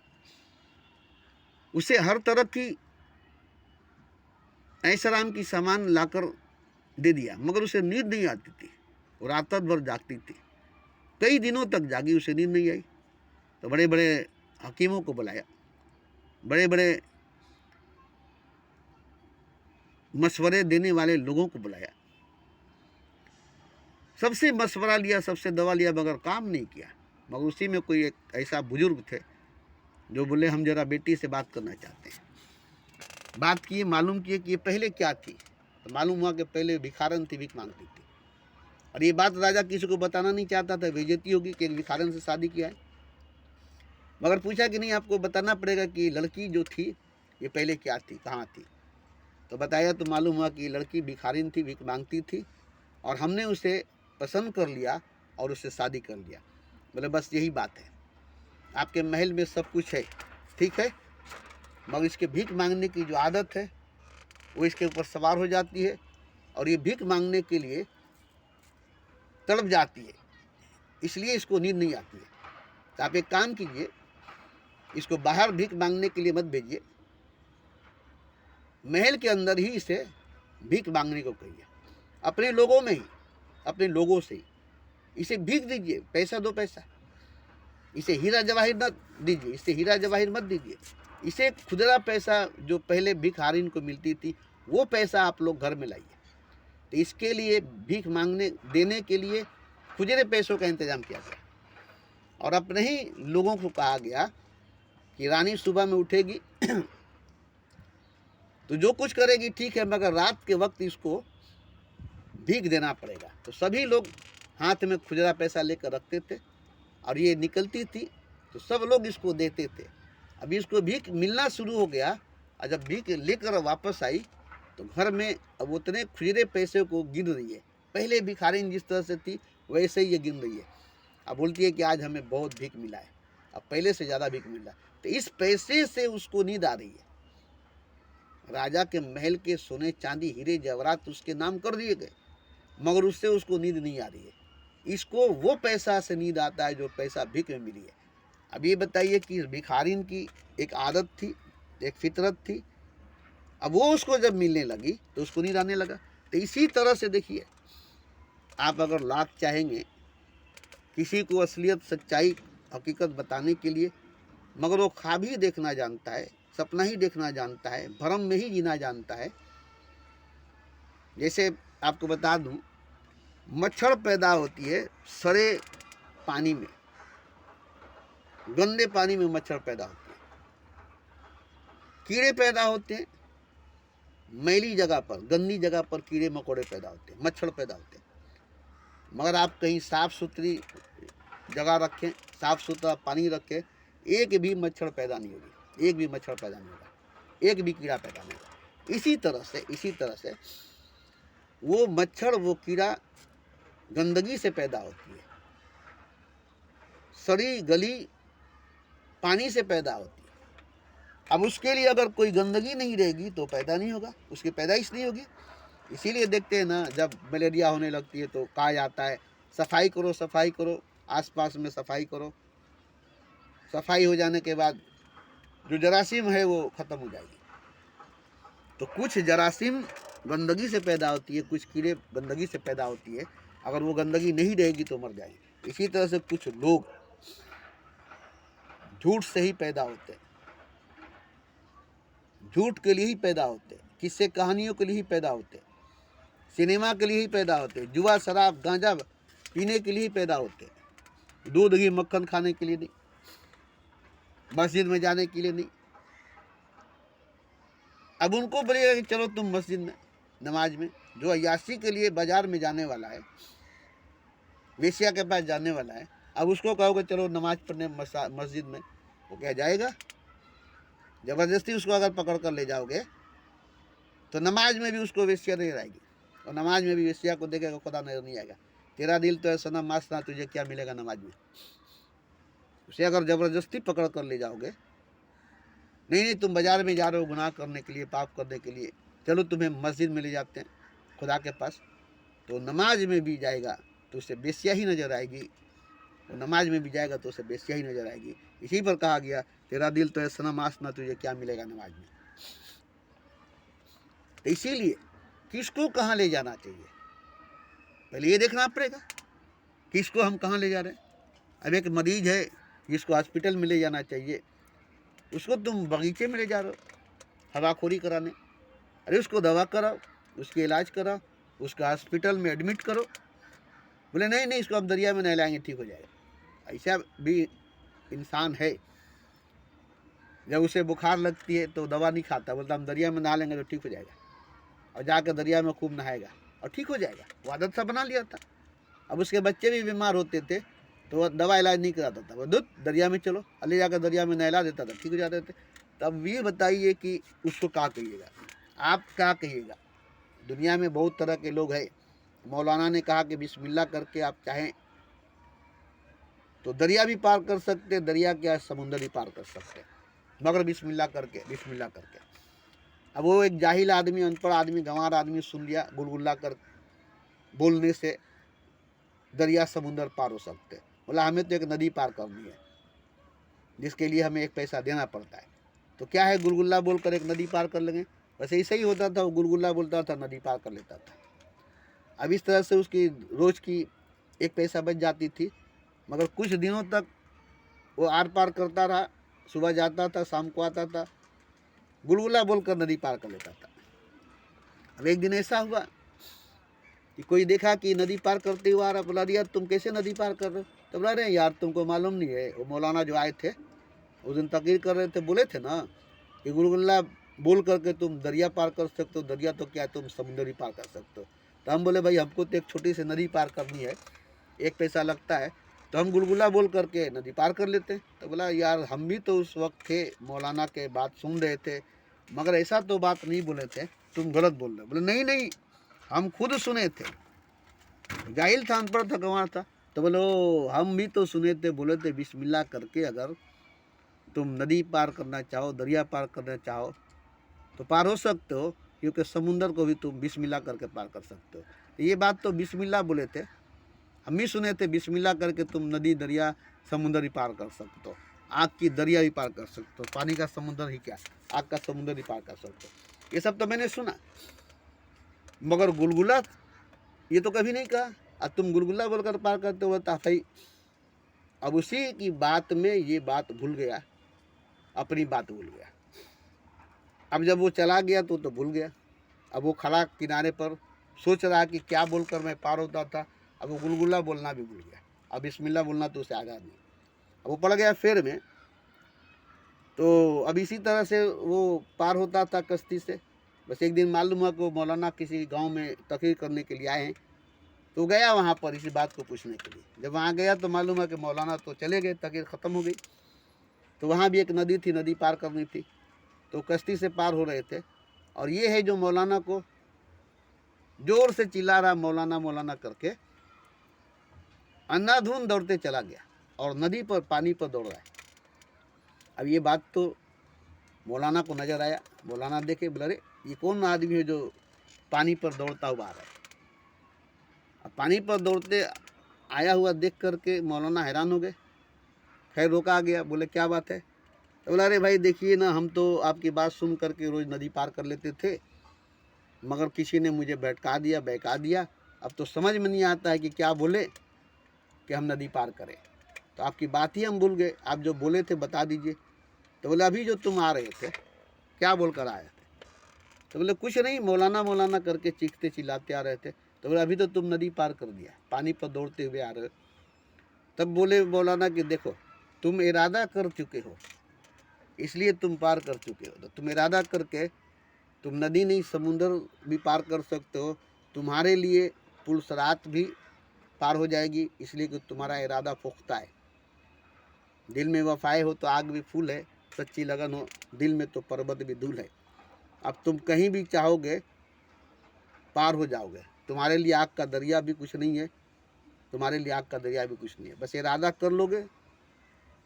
उसे हर तरह की ऐशआराम की सामान लाकर दे दिया, मगर उसे नींद नहीं आती थी, वो रात भर जागती थी। कई दिनों तक जागी, उसे नींद नहीं आई। तो बड़े बड़े हकीमों को बुलाया, बड़े बड़े मशवरे देने वाले लोगों को बुलाया, सबसे मशवरा लिया, सबसे दवा लिया, मगर काम नहीं किया। मगर उसी में कोई एक ऐसा बुजुर्ग थे जो बोले हम जरा बेटी से बात करना चाहते हैं। बात किए, मालूम किए कि ये पहले क्या थी, तो मालूम हुआ कि पहले भिखारन थी, भीख मांगती थी। और ये बात राजा किसी को बताना नहीं चाहता था, बेइज्जती होगी कि एक भिखारन से शादी किया है। मगर पूछा कि नहीं, आपको बताना पड़ेगा कि लड़की जो थी ये पहले क्या थी, कहाँ थी। तो बताया, तो मालूम हुआ कि ये लड़की भिखारिन थी, भीख मांगती थी, और हमने उसे पसंद कर लिया और उससे शादी कर लिया। बोले बस यही बात है, आपके महल में सब कुछ है, ठीक है, मगर इसके भीख मांगने की जो आदत है वो इसके ऊपर सवार हो जाती है, और ये भीख मांगने के लिए तड़प जाती है, इसलिए इसको नींद नहीं आती है। तो आप एक काम कीजिए, इसको बाहर भीख मांगने के लिए मत भेजिए, महल के अंदर ही इसे भीख मांगने को कहिए, अपने लोगों में ही, अपने लोगों से ही इसे भीख दीजिए, पैसा दो पैसा, इसे हीरा जवाहिर मत दीजिए, इसे हीरा जवाहिर मत दीजिए, इसे खुदरा पैसा जो पहले भिखारिन को मिलती थी वो पैसा आप लोग घर में लाइए। तो इसके लिए भीख मांगने देने के लिए खुदरे पैसों का इंतजाम किया गया, और अपने ही लोगों को कहा गया कि रानी सुबह में उठेगी तो जो कुछ करेगी ठीक है, मगर रात के वक्त इसको भीख देना पड़ेगा। तो सभी लोग हाथ में खुदरा पैसा लेकर रखते थे, और ये निकलती थी तो सब लोग इसको देते थे। अभी इसको भीख मिलना शुरू हो गया, और जब भीख लेकर वापस आई तो घर में अब उतने खुदरे पैसे को गिन रही है। पहले भिखारिन जिस तरह से थी वैसे ही ये गिन रही है। अब बोलती है कि आज हमें बहुत भीख मिला है, अब पहले से ज़्यादा भीख मिला। तो इस पैसे से उसको नींद आ रही है। राजा के महल के सोने चांदी हीरे जवाहरात उसके नाम कर दिए गए, मगर उससे उसको नींद नहीं आ रही है। इसको वो पैसा से नींद आता है जो पैसा भीख में मिली है। अब ये बताइए कि भिखारिन की एक आदत थी, एक फितरत थी, अब वो उसको जब मिलने लगी तो उसको नींद आने लगा। तो इसी तरह से देखिए, आप अगर लाख चाहेंगे किसी को असलियत, सच्चाई, हकीकत बताने के लिए, मगर वो ख्वाब ही देखना जानता है, सपना ही देखना जानता है, भ्रम में ही जीना जानता है। जैसे आपको बता दूं, मच्छर पैदा होती है सड़े पानी में, गंदे पानी में मच्छर पैदा होते हैं। कीड़े पैदा होते हैं मैली जगह पर, गंदी जगह पर कीड़े मकोड़े पैदा होते हैं, मच्छर पैदा होते हैं। मगर आप कहीं साफ़ सुथरी जगह रखें, साफ़ सुथरा पानी रखें, एक भी मच्छर पैदा नहीं होगी, एक भी मच्छर पैदा नहीं होगा, एक भी कीड़ा पैदा नहीं होगा। इसी तरह से वो मच्छर, वो कीड़ा गंदगी से पैदा होती है, सड़ी गली पानी से पैदा होती है। अब उसके लिए अगर कोई गंदगी नहीं रहेगी तो पैदा नहीं होगा, उसकी पैदाइश नहीं होगी। इसीलिए देखते हैं ना, जब मलेरिया होने लगती है तो कहा जाता है सफाई करो, सफाई करो, आसपास में सफाई करो। सफाई हो जाने के बाद जो जरासीम है वो ख़त्म हो जाएगी। तो कुछ जरासीम गंदगी से पैदा होती है, कुछ कीड़े गंदगी से पैदा होती है। अगर वो गंदगी नहीं रहेगी तो मर जाएगी। इसी तरह से कुछ लोग झूठ से ही पैदा होते हैं, झूठ के लिए ही पैदा होते हैं, किस्से कहानियों के लिए ही पैदा होते हैं, सिनेमा के लिए ही पैदा होते हैं, जुआ शराब गांजा पीने के लिए ही पैदा होते हैं, दूध घी मक्खन खाने के लिए नहीं, मस्जिद में जाने के लिए नहीं। अब उनको बोलेगा कि चलो तुम मस्जिद में नमाज में, जो अय्याशी के लिए बाजार में जाने वाला है, वेश्या के पास जाने वाला है, अब उसको कहोगे चलो नमाज पढ़ने मस्जिद में, वो क्या जाएगा? ज़बरदस्ती उसको अगर पकड़ कर ले जाओगे तो नमाज में भी उसको वेश्या नहीं रहेगी, और नमाज में भी वेश्या को देखेगा खुदा नजर नहीं आएगा। तेरा दिल तो है सनम मासना, तुझे क्या मिलेगा नमाज में? उसे अगर ज़बरदस्ती पकड़ कर ले जाओगे, नहीं नहीं तुम बाजार में जा रहे हो गुनाह करने के लिए, पाप करने के लिए, चलो तुम्हें मस्जिद में ले जाते हैं खुदा के पास, तो नमाज में भी जाएगा तो उसे बेस्या ही नजर आएगी, तो नमाज में भी जाएगा तो उसे बेस्या ही नजर आएगी। इसी पर कहा गया तेरा दिल तो है सनम आसना, तुझे क्या मिलेगा नमाज में? तो इसीलिए किसको कहाँ ले जाना चाहिए, पहले ये देखना पड़ेगा किसको हम कहाँ ले जा रहे हैं। अब एक मरीज है जिसको हॉस्पिटल में ले जाना चाहिए, उसको तुम बगीचे में ले जा रहे हो हवाखोरी कराने। अरे उसको दवा कराओ, उसके इलाज कराओ, उसका हॉस्पिटल में एडमिट करो। बोले नहीं नहीं इसको हम दरिया में नहलाएंगे ठीक हो जाएगा। ऐसा भी इंसान है, जब उसे बुखार लगती है तो दवा नहीं खाता, बोलता हम दरिया में नहा लेंगे तो ठीक हो जाएगा, और जाकर दरिया में खूब नहाएगा और ठीक हो जाएगा। वो आदत सा बना लिया था। अब उसके बच्चे भी बीमार होते थे तो वह दवा इलाज नहीं कराता था, वो दूध दरिया में चलो, ले जाकर दरिया में नहला देता था, ठीक हो जाते थे। तब ये बताइए कि उसको क्या कहिएगा, आप क्या कहिएगा? दुनिया में बहुत तरह के लोग हैं। मौलाना ने कहा कि बिस्मिल्लाह करके आप चाहें तो दरिया भी पार कर सकते हैं, दरिया क्या समुंदर भी पार कर सकते हैं, मगर बिस्मिल्लाह करके, बिस्मिल्लाह करके। अब वो एक जाहिल आदमी, अनपढ़ आदमी, गंवार आदमी सुन लिया, गुलगुल्ला कर बोलने से दरिया समुंदर पार हो सकते हैं। बोला हमें तो एक नदी पार करनी है जिसके लिए हमें एक पैसा देना पड़ता है, तो क्या है गुलगुल्ला बोलकर एक नदी पार कर लेंगे। वैसे ऐसा ही होता था, वो गुलगुल्ला बोलता था नदी पार कर लेता था। अब इस तरह से उसकी रोज़ की एक पैसा बच जाती थी, मगर कुछ दिनों तक वो आर पार करता रहा, सुबह जाता था शाम को आता था, गुलगुला बोलकर नदी पार कर लेता था। अब एक दिन ऐसा हुआ कि कोई देखा कि नदी पार करते हुआ आ रहा, बोला यार तुम कैसे नदी पार कर रहे हो? तो बोला अरे यार तुमको मालूम नहीं है, वो मौलाना जो आए थे उस दिन तकरीर कर रहे थे, बोले थे ना कि गुलगुल्ला बोल करके तुम दरिया पार कर सकते हो, दरिया तो क्या तुम समुंदर ही पार कर सकते हो। तो हम बोले भाई हमको तो एक छोटी सी नदी पार करनी है, एक पैसा लगता है, तो हम गुलगुला बोल करके नदी पार कर लेते हैं। तो बोला यार हम भी तो उस वक्त थे, मौलाना के बात सुन रहे थे, मगर ऐसा तो बात नहीं बोले थे, तुम गलत बोल रहे। बोले नहीं नहीं हम खुद सुने थे, जाहिल था, अनपढ़ था, गंवार था। तो बोलो हम भी तो सुने थे, बोले थे बिस्मिल्लाह करके अगर तुम नदी पार करना चाहो, दरिया पार करना चाहो तो पार हो सकते हो, क्योंकि समुंदर को भी तुम बिस्मिल्लाह करके पार कर सकते हो। ये बात तो बिस्मिल्लाह बोले थे, हम ही सुने थे, बिस्मिल्लाह करके तुम नदी दरिया समुंदर ही पार कर सकते हो, आग की दरिया ही पार कर सकते हो, पानी का समुंदर ही क्या आग का समुंदर ही पार कर सकते हो। ये सब तो मैंने सुना, मगर गुलगुला ये तो कभी नहीं कहा। अब तुम गुलगुला बोलकर पार करते हो, भाई अब उसी की बात में ये बात भूल गया, अपनी बात भूल गया। अब जब वो चला गया तो भूल गया। अब वो खड़ा किनारे पर सोच रहा कि क्या बोलकर मैं पार होता था, अब वो गुलगुला बोलना भी भूल गया। अब बिस्मिल्लाह बोलना तो उसे आगा नहीं, अब वो पड़ गया फेर में। तो अब इसी तरह से वो पार होता था कश्ती से। बस एक दिन मालूम हुआ कि वो मौलाना किसी गांव में तकरीर करने के लिए आए हैं, तो गया वहाँ पर इसी बात को पूछने के लिए। जब वहाँ गया तो मालूम है कि मौलाना तो चले गए, तकरीर ख़त्म हो गई। तो वहाँ भी एक नदी थी, नदी पार करनी थी, तो कश्ती से पार हो रहे थे। और ये है जो मौलाना को जोर से चिल्ला रहा मौलाना मौलाना करके, अंधाधुंध दौड़ते चला गया और नदी पर पानी पर दौड़ रहा है। अब ये बात तो मौलाना को नज़र आया, मौलाना देखे, बोले अरे ये कौन आदमी है जो पानी पर दौड़ता हुआ आ रहा है। अब पानी पर दौड़ते आया हुआ देख करके मौलाना हैरान हो गए। खैर रोका गया, बोले क्या बात है? तो बोला अरे भाई देखिए ना, हम तो आपकी बात सुन करके रोज़ नदी पार कर लेते थे, मगर किसी ने मुझे बहका दिया। अब तो समझ में नहीं आता है कि क्या बोले कि हम नदी पार करें। तो आपकी बात ही हम भूल गए, आप जो बोले थे बता दीजिए। तो बोले अभी जो तुम आ रहे थे क्या बोल कर आए थे? तो बोले कुछ नहीं, मौलाना मौलाना करके चीखते चिल्लाते आ रहे थे। तो बोले अभी तो तुम नदी पार कर दिया, पानी पर दौड़ते हुए आ रहे हो। तब बोले मौलाना कि देखो, तुम इरादा कर चुके हो इसलिए तुम पार कर चुके हो। तो तुम इरादा करके तुम नदी नहीं समुंदर भी पार कर सकते हो। तुम्हारे लिए पुलसरात भी पार हो जाएगी, इसलिए कि तुम्हारा इरादा पुख्ता है। दिल में वफाए हो तो आग भी फूल है, सच्ची लगन हो दिल में तो पर्वत भी धूल है। अब तुम कहीं भी चाहोगे पार हो जाओगे। तुम्हारे लिए आग का दरिया भी कुछ नहीं है, तुम्हारे लिए आग का दरिया भी कुछ नहीं है। बस इरादा कर लोगे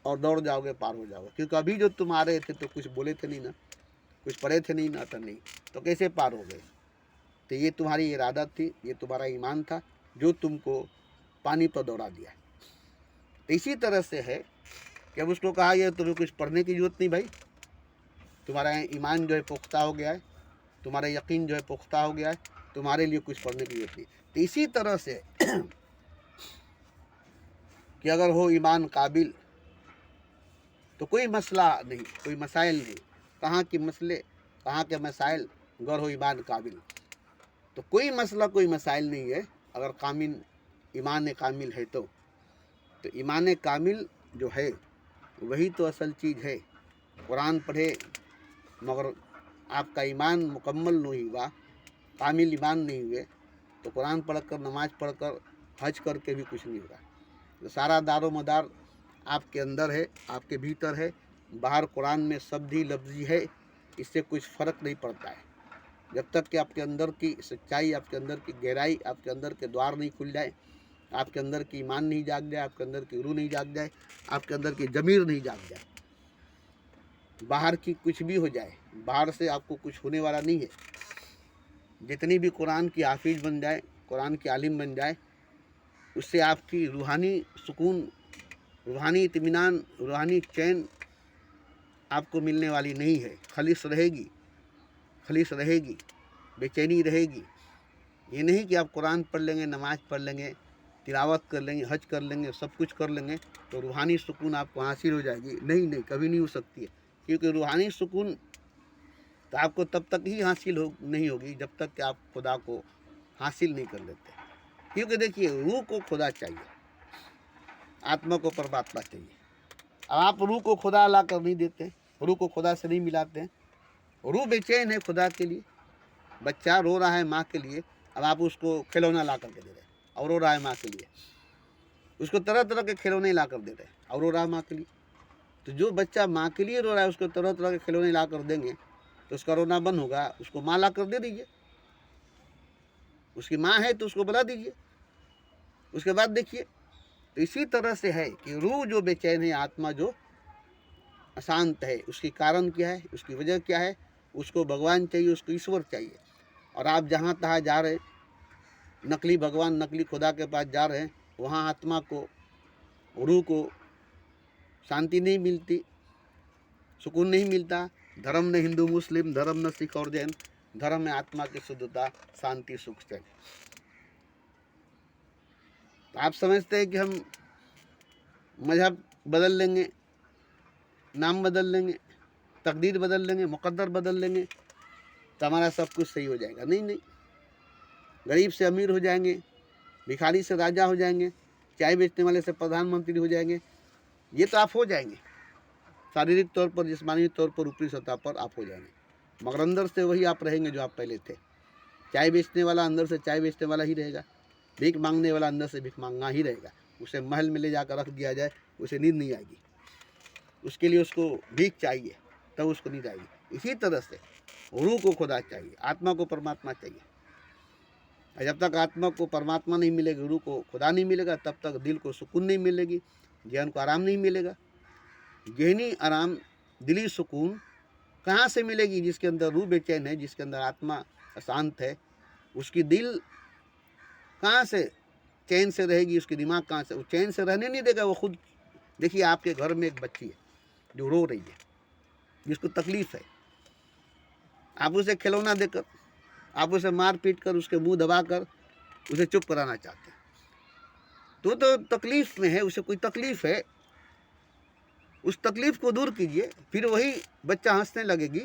और दौड़ जाओगे, पार हो जाओगे। क्योंकि अभी जो तुम आ रहे थे तो कुछ बोले थे नहीं ना, कुछ पढ़े थे नहीं ना, तो नहीं, तो कैसे पार हो गए? तो ये तुम्हारी इरादा थी, ये तुम्हारा ईमान था जो तुमको पानी पर दौड़ा दिया। तो इसी तरह से है कि अब उसको कहा गया तुम्हें कुछ पढ़ने की जरूरत नहीं भाई, तुम्हारा ईमान जो है पुख्ता हो गया है, तुम्हारा यकीन जो है पुख्ता हो गया है, तुम्हारे लिए कुछ पढ़ने की जरूरत नहीं। तो इसी तरह से कि अगर हो ईमान काबिल तो कोई मसला नहीं, कोई मसाइल नहीं। कहाँ के मसले, कहाँ के मसाइल, अगर हो ईमान काबिल तो कोई मसला कोई मसाइल नहीं है। अगर कामिल ईमान कामिल है तो ईमान कामिल जो है वही तो असल चीज़ है। कुरान पढ़े मगर आपका ईमान मुकम्मल नहीं हुआ, कामिल ईमान नहीं हुए, तो कुरान पढ़कर, नमाज पढ़कर, हज करके भी कुछ नहीं होगा। तो सारा दारो मदार आपके अंदर है, आपके भीतर है। बाहर कुरान में शब्द ही लफ्ज़ी है, इससे कुछ फ़र्क नहीं पड़ता है। जब तक कि आपके अंदर की सच्चाई, आपके अंदर की गहराई, आपके अंदर के द्वार नहीं खुल जाए, आपके अंदर की ईमान नहीं जाग जाए, आपके अंदर की रूह नहीं जाग जाए, आपके अंदर की ज़मीर नहीं जाग जाए, बाहर की कुछ भी हो जाए, बाहर से आपको कुछ होने वाला नहीं है। जितनी भी कुरान की हाफिज़ बन जाए, कुरान की आलिम बन जाए, उससे आपकी रूहानी सुकून, रूहानी इत्मीनान, रूहानी चैन आपको मिलने वाली नहीं है। खलिश रहेगी, बेचैनी रहेगी। ये नहीं कि आप कुरान पढ़ लेंगे, नमाज पढ़ लेंगे, तिलावत कर लेंगे, हज कर लेंगे, सब कुछ कर लेंगे तो रूहानी सुकून आपको हासिल हो जाएगी। नहीं नहीं, कभी नहीं हो सकती है। क्योंकि रूहानी सुकून तो आपको तब तक ही हासिल नहीं होगी जब तक कि आप खुदा को हासिल नहीं कर लेते। क्योंकि देखिए, रूह को खुदा चाहिए, आत्मा को परमात्मा चाहिए। अब आप रूह को खुदा ला कर नहीं देते, रूह को खुदा से नहीं मिलाते हैं। रूह बेचैन है खुदा के लिए। बच्चा रो रहा है माँ के लिए, अब आप उसको खिलौना ला कर के दे रहे हैं और रो रहा है माँ के लिए। उसको तरह तरह के खिलौने ला कर दे रहे हैं और रो रहा है माँ के लिए। तो जो बच्चा माँ के लिए रो रहा है, उसको तरह तरह के खिलौने ला कर देंगे तो उसका रोना बंद होगा। उसको माँ ला कर दे दीजिए, उसकी माँ है तो उसको बुला दीजिए, उसके बाद देखिए। तो इसी तरह से है कि रूह जो बेचैन है, आत्मा जो अशांत है, उसकी कारण क्या है, उसकी वजह क्या है? उसको भगवान चाहिए, उसको ईश्वर चाहिए। और आप जहाँ तहाँ जा रहे, नकली भगवान, नकली खुदा के पास जा रहे हैं, वहाँ आत्मा को, रूह को शांति नहीं मिलती, सुकून नहीं मिलता। धर्म न हिंदू मुस्लिम, धर्म न सिख और जैन, धर्म में आत्मा की शुद्धता, शांति, सुख चैन। आप समझते हैं कि हम मजहब बदल लेंगे, नाम बदल लेंगे, तकदीर बदल लेंगे, मुकद्दर बदल लेंगे तो हमारा सब कुछ सही हो जाएगा। नहीं नहीं, गरीब से अमीर हो जाएंगे, भिखारी से राजा हो जाएंगे, चाय बेचने वाले से प्रधानमंत्री हो जाएंगे। ये तो आप हो जाएंगे, शारीरिक तौर पर, जिस्मानी तौर पर, ऊपरी सतह पर आप हो जाएंगे, मगर अंदर से वही आप रहेंगे जो आप पहले थे। चाय बेचने वाला अंदर से चाय बेचने वाला ही रहेगा, भीख मांगने वाला अंदर से भीख मांगना ही रहेगा। उसे महल में ले जाकर रख दिया जाए, उसे नींद नहीं आएगी, उसके लिए उसको भीख चाहिए, तब उसको नींद आएगी। इसी तरह से रूह को खुदा चाहिए, आत्मा को परमात्मा चाहिए। और जब तक आत्मा को परमात्मा नहीं मिलेगी, रूह को खुदा नहीं मिलेगा, तब तक दिल को सुकून नहीं मिलेगी, जहन को आराम नहीं मिलेगा। जहनी आराम, दिली सुकून कहाँ से मिलेगी? जिसके अंदर रूह बेचैन है, जिसके अंदर आत्मा अशांत है, उसकी दिल कहाँ से चैन से रहेगी, उसके दिमाग कहाँ से, वो चैन से रहने नहीं देगा वो खुद। देखिए आपके घर में एक बच्ची है जो रो रही है, जिसको तकलीफ है, आप उसे खिलौना देकर, आप उसे मार पीट कर, उसके मुंह दबाकर उसे चुप कराना चाहते हैं। तो तकलीफ में है, उसे कोई तकलीफ है, उस तकलीफ को दूर कीजिए, फिर वही बच्चा हंसने लगेगी,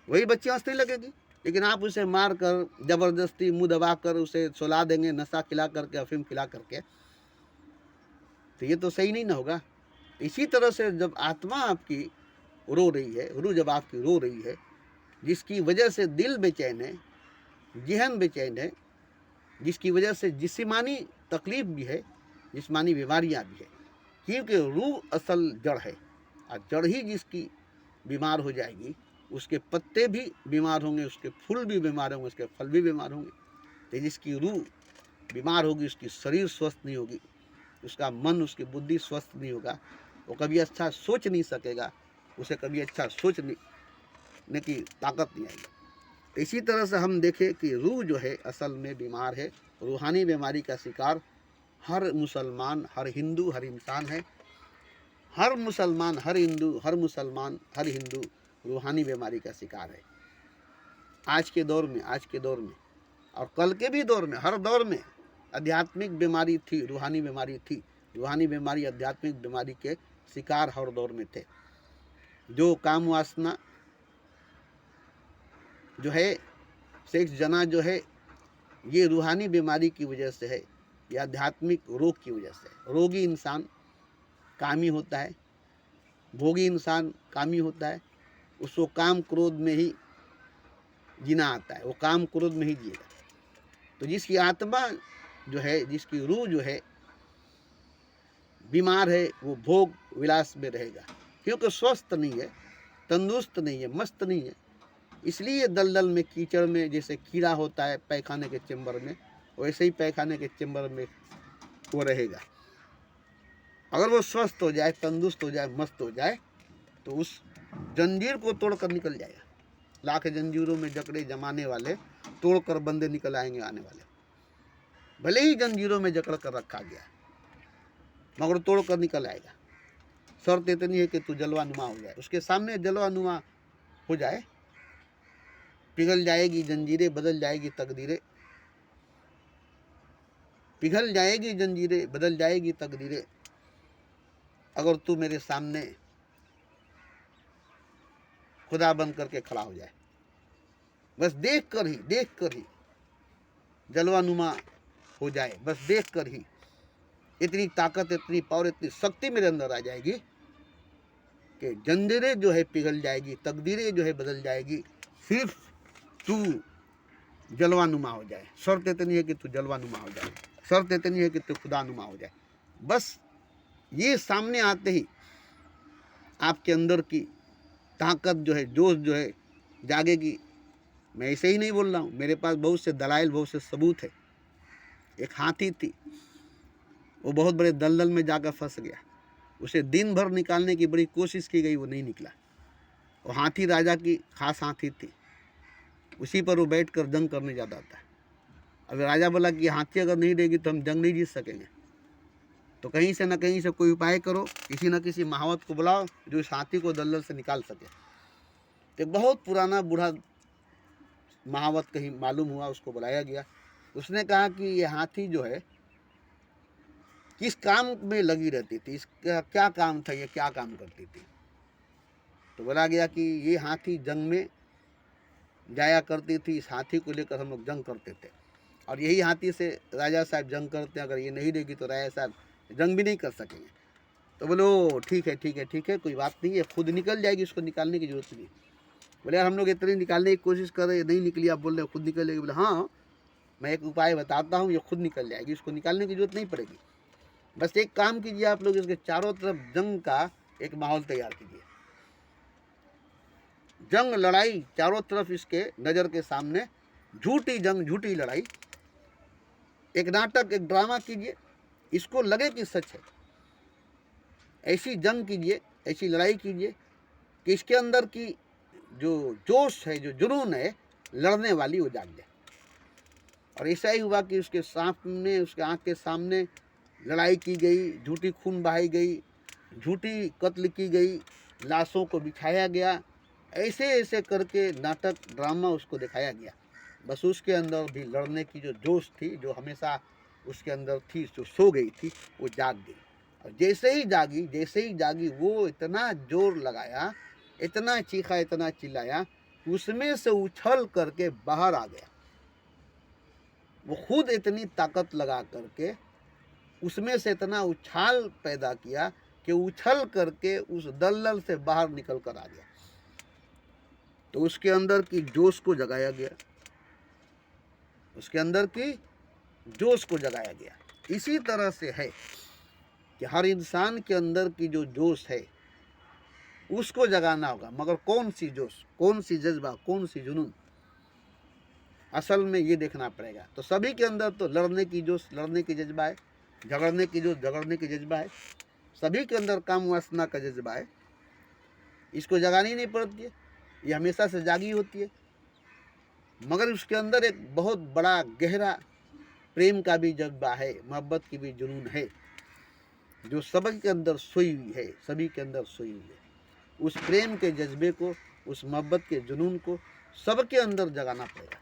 वही बच्ची हंसने लगेगी। लेकिन आप उसे मार कर, ज़बरदस्ती मुंह दबा कर उसे सुला देंगे, नशा खिला करके, अफीम खिला करके, तो ये तो सही नहीं ना होगा। इसी तरह से जब आत्मा आपकी रो रही है, रूह जब आपकी रो रही है, जिसकी वजह से दिल बेचैन है, जहन बेचैन है, जिसकी वजह से जिस्मानी तकलीफ भी है, जिस्मानी बीमारियां भी है, क्योंकि रूह असल जड़ है, और जड़ ही जिसकी बीमार हो जाएगी, उसके पत्ते भी बीमार होंगे, उसके फूल भी बीमार होंगे, उसके फल भी बीमार होंगे। तो जिसकी रूह बीमार होगी, उसकी शरीर स्वस्थ नहीं होगी, उसका मन, उसकी बुद्धि स्वस्थ नहीं होगा, वो कभी अच्छा सोच नहीं सकेगा, उसे कभी अच्छा सोचने की ताकत नहीं आएगी। तो इसी तरह से हम देखें कि रूह जो है असल में बीमार है, रूहानी बीमारी का शिकार हर मुसलमान, हर हिंदू, हर इंसान है। हर मुसलमान, हर हिंदू, हर मुसलमान, हर हिंदू रूहानी बीमारी का शिकार है। आज के दौर में और कल के भी दौर में, हर दौर में आध्यात्मिक बीमारी थी, रूहानी बीमारी थी। रूहानी बीमारी, आध्यात्मिक बीमारी के शिकार हर दौर में थे। जो काम वासना जो है, सेक्स जना जो है, ये रूहानी बीमारी की वजह से है, या आध्यात्मिक रोग की वजह से। रोगी इंसान कामी होता है, भोगी इंसान कामी होता है, उसको काम क्रोध में ही जीना आता है, वो काम क्रोध में ही जिएगा। तो जिसकी आत्मा जो है, जिसकी रूह जो है बीमार है, वो भोग विलास में रहेगा, क्योंकि स्वस्थ नहीं है, तंदुरुस्त नहीं है, मस्त नहीं है। इसलिए दलदल में, कीचड़ में जैसे कीड़ा होता है पैखाने के चेम्बर में, वैसे ही पैखाने के चेम्बर में वो रहेगा। अगर वो स्वस्थ हो जाए, तंदुरुस्त हो जाए, मस्त हो जाए, तो उस जंजीर को तोड़कर निकल जाएगा। लाख जंजीरों में जकड़े जमाने वाले, तोड़कर बंदे निकल आएंगे आने वाले। भले ही जंजीरों में जकड़ कर रखा गया, मगर तोड़कर निकल आएगा। शर्त इतनी है कि तू जलवानुमा हो जाए, उसके सामने जलवानुमा हो जाए, पिघल जाएगी जंजीरें, बदल जाएगी तकदीरें, पिघल जाएगी जंजीरें, बदल जाएगी तकदीरें, अगर तू मेरे सामने खुदा बन करके खड़ा हो जाए। बस देख कर ही जलवानुमा हो जाए, बस देख कर ही इतनी ताकत, इतनी पावर, इतनी शक्ति मेरे अंदर आ जाएगी कि जंजीरें जो है पिघल जाएगी, तकदीरें जो है बदल जाएगी, सिर्फ तू जलवानुमा हो जाए। शर्त इतनी है कि तू जलवानुमा हो जाए, शर्त इतनी है कि तू खुदानुमा हो जाए। बस ये सामने आते ही आपके अंदर की ताकत जो है, जोश जो है जागेगी। मैं ऐसे ही नहीं बोल रहा हूँ, मेरे पास बहुत से दलाइल, बहुत से सबूत है। एक हाथी थी, वो बहुत बड़े दलदल में जाकर फंस गया, उसे दिन भर निकालने की बड़ी कोशिश की गई, वो नहीं निकला। वो हाथी राजा की खास हाथी थी, उसी पर वो बैठ कर जंग करने जाता था। अब राजा बोला कि हाथी अगर नहीं रहेगी तो हम जंग नहीं जीत सकेंगे, तो कहीं से न कहीं से कोई उपाय करो, किसी न किसी महावत को बुलाओ जो इस हाथी को दलदल से निकाल सके। तो एक बहुत पुराना बूढ़ा महावत कहीं मालूम हुआ, उसको बुलाया गया। उसने कहा कि ये हाथी जो है किस काम में लगी रहती थी, इसका क्या काम था, ये क्या काम करती थी। तो बोला गया कि ये हाथी जंग में जाया करती थी, इस हाथी को लेकर हम लोग जंग करते थे, और यही हाथी से राजा साहब जंग करते हैं, अगर ये नहीं रहेगी तो राजा साहब जंग भी नहीं कर सकेंगे। तो बोलो ठीक है, कोई बात नहीं है, खुद निकल जाएगी, उसको निकालने की जरूरत नहीं। बोले यार हम लोग इतनी निकालने की कोशिश कर रहे, नहीं निकली, आप बोल रहे हो खुद निकल जाएगी। बोले हाँ, मैं एक उपाय बताता हूँ, ये खुद निकल जाएगी, इसको निकालने की जरूरत नहीं पड़ेगी। बस एक काम कीजिए, आप लोग इसके चारों तरफ जंग का एक माहौल तैयार कीजिए, जंग लड़ाई चारों तरफ इसके नज़र के सामने, झूठी जंग, झूठी लड़ाई, एक नाटक, एक ड्रामा कीजिए, इसको लगे कि सच है। ऐसी जंग कीजिए, ऐसी लड़ाई कीजिए कि इसके अंदर की जो जोश है, जो जुनून है लड़ने वाली, वो जाग जाए। और ऐसा ही हुआ कि उसके सामने, उसके आँख के सामने लड़ाई की गई, झूठी खून बहाई गई, झूठी कत्ल की गई, लाशों को बिछाया गया, ऐसे ऐसे करके नाटक ड्रामा उसको दिखाया गया। बस उसके अंदर भी लड़ने की जो जोश थी, जो हमेशा उसके अंदर थी, जो सो गई थी, वो जाग गई। और जैसे ही जागी वो इतना जोर लगाया, इतना चीखा, इतना चिल्लाया, उसमें से उछल करके बाहर आ गया। वो खुद इतनी ताकत लगा करके उसमें से इतना उछाल पैदा किया कि उछल करके उस दलदल से बाहर निकल कर आ गया। तो उसके अंदर की जोश को जगाया गया, उसके अंदर की जोश को जगाया गया। इसी तरह से है कि हर इंसान के अंदर की जो जोश है उसको जगाना होगा, मगर कौन सी जोश, कौन सी जज्बा, कौन सी जुनून, असल में ये देखना पड़ेगा। तो सभी के अंदर तो लड़ने की जोश, लड़ने की जज्बा है, झगड़ने की जोश, झगड़ने की जज्बा है, सभी के अंदर काम वासना का जज्बा है। इसको जगानी नहीं पड़ती है, ये हमेशा से जागी होती है। मगर उसके अंदर एक बहुत बड़ा गहरा प्रेम का भी जज्बा है, मोहब्बत की भी जुनून है, जो सभी के अंदर सोई हुई है, सभी के अंदर सोई हुई है। उस प्रेम के जज्बे को, उस मोहब्बत के जुनून को सबके अंदर जगाना पड़ेगा।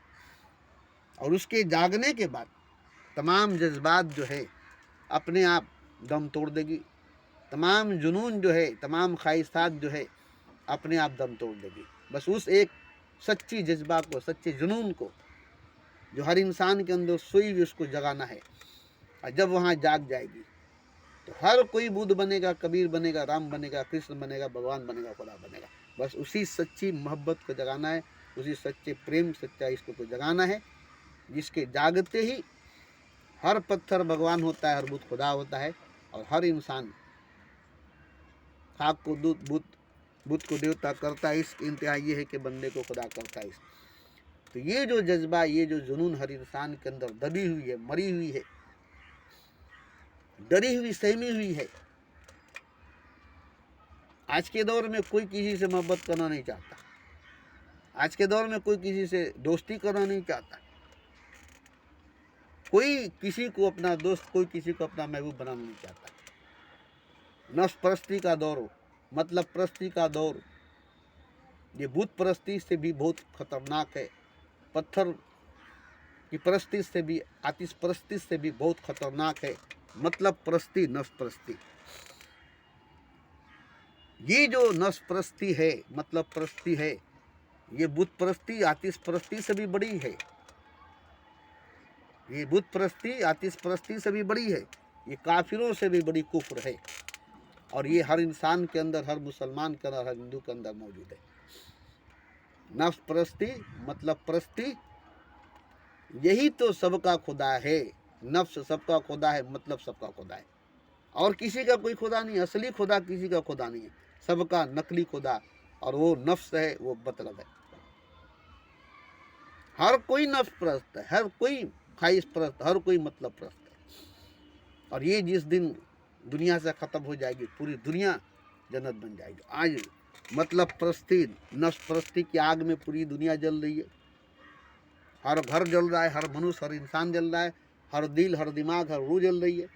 और उसके जागने के बाद तमाम जज्बात जो है अपने आप दम तोड़ देगी, तमाम जुनून जो है, तमाम ख्वाहिशात जो है अपने आप दम तोड़ देगी। बस उस एक सच्ची जज्बा को, सच्चे जुनून को, जो हर इंसान के अंदर सोई हुई, उसको जगाना है। और जब वहाँ जाग जाएगी तो हर कोई बुद्ध बनेगा, कबीर बनेगा, राम बनेगा, कृष्ण बनेगा, भगवान बनेगा, खुदा बनेगा। बस उसी सच्ची मोहब्बत को जगाना है, उसी सच्चे प्रेम, सच्चा इश्क को जगाना है, जिसके जागते ही हर पत्थर भगवान होता है, हर बुद्ध खुदा होता है, और हर इंसान खाक को दूध, बुद्ध को देवता करता है। इसकी इंतहा ये है कि बंदे को खुदा करता है। तो ये जो जज्बा, ये जो जुनून हर इंसान के अंदर दबी हुई है, मरी हुई है, डरी हुई, सहमी हुई है। आज के दौर में कोई किसी से मोहब्बत करना नहीं चाहता, आज के दौर में कोई किसी से दोस्ती करना नहीं चाहता, कोई किसी को अपना दोस्त, कोई किसी को अपना महबूब बनाना नहीं चाहता। नफ्स परस्ती का दौर, मतलब परस्ती का दौर, ये बुत परस्ती से भी बहुत खतरनाक है, पत्थर की परस्ती से भी, आतिश परस्ती से भी बहुत खतरनाक है। मतलब परस्ती, नफ्स परस्ती, ये जो नफ्स परस्ती है, मतलब परस्ती है, ये बुत परस्ती, आतिश परस्ती से भी बड़ी है। ये बुत परस्ती, आतिश परस्ती से भी बड़ी है, ये काफिरों से भी बड़ी कुफ्र है। और ये हर इंसान के अंदर, हर मुसलमान के अंदर, हर हिंदू के अंदर मौजूद है। नफ्स परस्ती, मतलब परस्ती, यही तो सबका खुदा है। नफ्स सबका खुदा है, मतलब सबका खुदा है, और किसी का कोई खुदा नहीं। असली खुदा किसी का खुदा नहीं है, सबका नकली खुदा, और वो नफ्स है, वो मतलब है। हर कोई नफ्स परस्त है, हर कोई ख्वाहिश परस्त, हर कोई मतलब परस्त है। और ये जिस दिन दुनिया से ख़त्म हो जाएगी, पूरी दुनिया जन्नत बन जाएगी। आज मतलब परस्ती, नफ्स परस्ती की आग में पूरी दुनिया जल रही है, हर घर जल रहा है, हर मनुष्य, हर इंसान जल रहा है, हर दिल, हर दिमाग, हर रूह जल रही है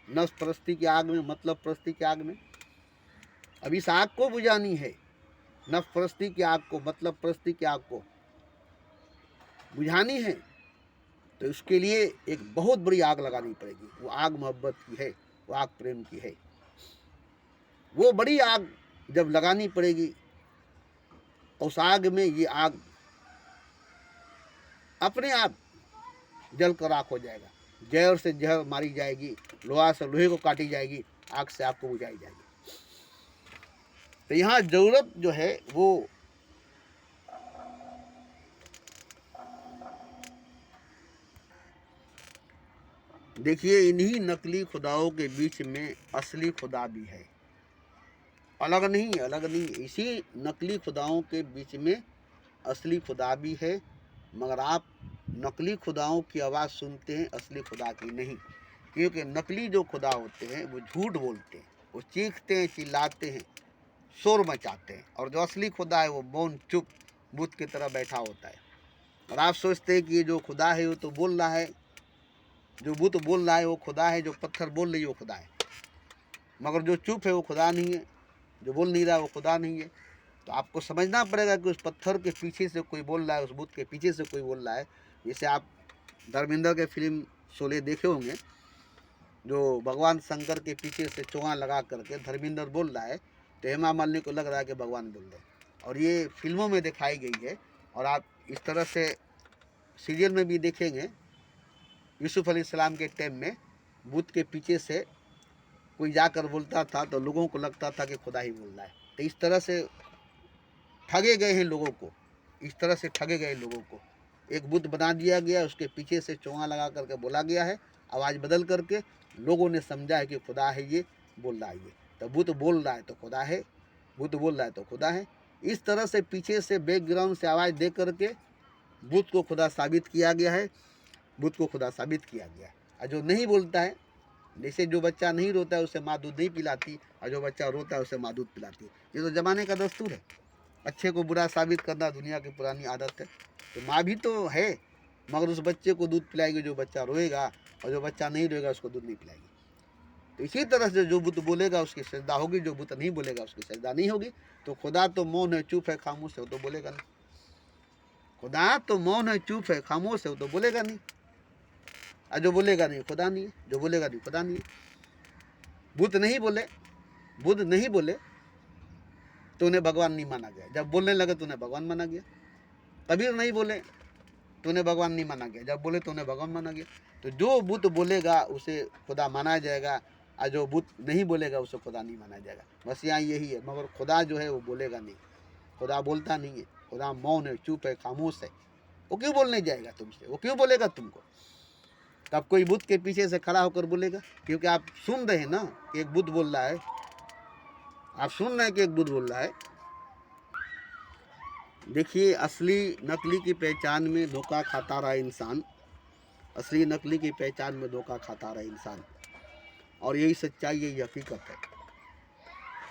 नफ्स परस्ती की आग में, मतलब परस्ती की आग में। अब इस आग को बुझानी है, नफ्स परस्ती की आग को, मतलब परस्ती की आग को बुझानी है, तो उसके लिए एक बहुत बड़ी आग लगानी पड़ेगी। वो आग मोहब्बत की है, वो आग प्रेम की है। वो बड़ी आग जब लगानी पड़ेगी, उस आग में ये आग अपने आप जल कर राख हो जाएगा। जहर से जहर मारी जाएगी, लोहा से लोहे को काटी जाएगी, आग से आग को बुझाई जाएगी। तो यहाँ जरूरत जो है वो देखिए, इन्हीं नकली खुदाओं के बीच में असली खुदा भी है। अलग नहीं, अलग नहीं, इसी नकली खुदाओं के बीच में असली खुदा भी है। मगर आप नकली खुदाओं की आवाज़ सुनते हैं, असली खुदा की नहीं। क्योंकि नकली जो खुदा होते हैं वो झूठ बोलते हैं, वो चीखते हैं, चिल्लाते हैं, शोर मचाते हैं। और जो असली खुदा है वो मौन चुप बुत की तरह बैठा होता है। और आप सोचते हैं कि ये जो खुदा है वो तो बोल रहा है, जो बुत बोल रहा है वो खुदा है, जो पत्थर बोल रही है वो खुदा है। मगर जो चुप है वो खुदा नहीं है, जो बोल नहीं रहा वो खुदा नहीं है। तो आपको समझना पड़ेगा कि उस पत्थर के पीछे से कोई बोल रहा है, उस बुत के पीछे से कोई बोल रहा है। जैसे आप धर्मेंद्र के फिल्म शोले देखे होंगे, जो भगवान शंकर के पीछे से चोंगा लगा करके धर्मेंद्र बोल रहा है, तो हेमा मालिनी को लग रहा है कि भगवान बोल रहे हैं। और ये फिल्मों में दिखाई गई है। और आप इस तरह से सीरियल में भी देखेंगे, यूसुफ अलैहिस्सलाम के टाइम में बुत के पीछे से कोई जाकर बोलता था तो लोगों को लगता था कि खुदा ही बोल रहा है। तो इस तरह से ठगे गए हैं लोगों को, इस तरह से ठगे गए लोगों को। एक बुत बना दिया गया, उसके पीछे से चोंगा लगा करके बोला गया है, आवाज़ बदल करके लोगों ने समझा है कि खुदा है, ये बोल रहा है ये। तो बुत बोल रहा है तो खुदा है, बुत बोल रहा है तो खुदा है। इस तरह से पीछे से बैकग्राउंड से आवाज़ दे करके बुत को खुदा साबित किया गया है, बुत को खुदा साबित किया गया है। और जो नहीं बोलता है, जैसे जो बच्चा नहीं रोता है उसे माँ दूध नहीं पिलाती, और जो बच्चा रोता है उसे माँ दूध पिलाती है। ये तो ज़माने का दस्तूर है। अच्छे को बुरा साबित करना दुनिया की पुरानी आदत है। तो माँ भी तो है, मगर उस बच्चे को दूध पिलाएगी जो बच्चा रोएगा, और जो बच्चा नहीं रोएगा उसको दूध नहीं पिलाएगी। तो इसी तरह से जो बुत बोलेगा उसकी सजदा होगी, जो बुत नहीं बोलेगा उसकी सजदा नहीं होगी। तो खुदा तो मौन है, चुप है, खामोश है, वो तो बोलेगा नहीं। खुदा तो मौन है, चुप है, खामोश है, वो तो बोलेगा नहीं। और जो बोलेगा नहीं खुदा नहीं है, जो बोलेगा नहीं खुदा नहीं है। बुत नहीं बोले, बुद्ध नहीं बोले तो उन्हें भगवान नहीं माना गया। जब बोलने लगे तो उन्हें भगवान माना गया। कबीर नहीं बोले तो उन्हें भगवान नहीं माना गया, जब बोले तो उन्हें भगवान माना गया। तो जो बुत बोलेगा उसे खुदा माना जाएगा, और जो बुत नहीं बोलेगा उसे खुदा नहीं माना जाएगा। बस यहाँ यही है। मगर खुदा जो है वो बोलेगा नहीं, खुदा बोलता नहीं है। खुदा मौन है, चुप है, खामोश है। वो क्यों बोलने जाएगा तुमसे, वो क्यों बोलेगा तुमको। तब कोई बुत के पीछे से खड़ा होकर बोलेगा, क्योंकि आप सुन रहे हैं ना कि एक बुत बोल रहा है, आप सुन रहे हैं कि एक बुत बोल रहा है। देखिए, असली नकली की पहचान में धोखा खाता रहा इंसान, असली नकली की पहचान में धोखा खाता रहा इंसान। और यही सच्चाई, यही हकीकत है।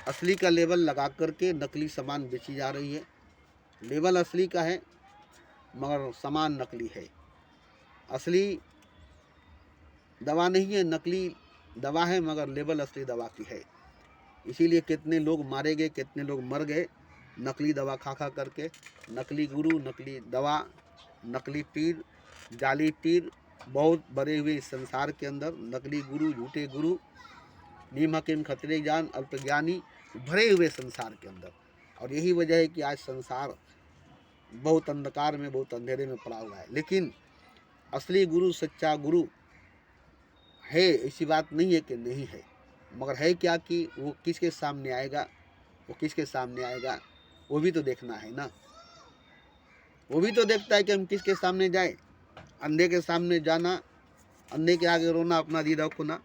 असली का लेबल लगा करके नकली सामान बेची जा रही है। लेबल असली का है मगर सामान नकली है। असली दवा नहीं है, नकली दवा है, मगर लेबल असली दवा की है। इसीलिए कितने लोग मारे गए, कितने लोग मर गए नकली दवा खा खा करके। नकली गुरु, नकली दवा, नकली पीर, जाली पीर बहुत बड़े हुए इस संसार के अंदर। नकली गुरु, झूठे गुरु, नीम हकीम खतरे जान, अल्पज्ञानी भरे हुए संसार के अंदर। और यही वजह है कि आज संसार बहुत अंधकार में, बहुत अंधेरे में पड़ा हुआ है। लेकिन असली गुरु, सच्चा गुरु है, ऐसी बात नहीं है कि नहीं है। मगर है क्या कि वो किसके सामने आएगा, वो किसके सामने आएगा, वो भी तो देखना है ना। वो भी तो देखता है कि हम किसके सामने जाए। अंधे के सामने जाना, अंधे के आगे रोना, अपना दीदा खोना,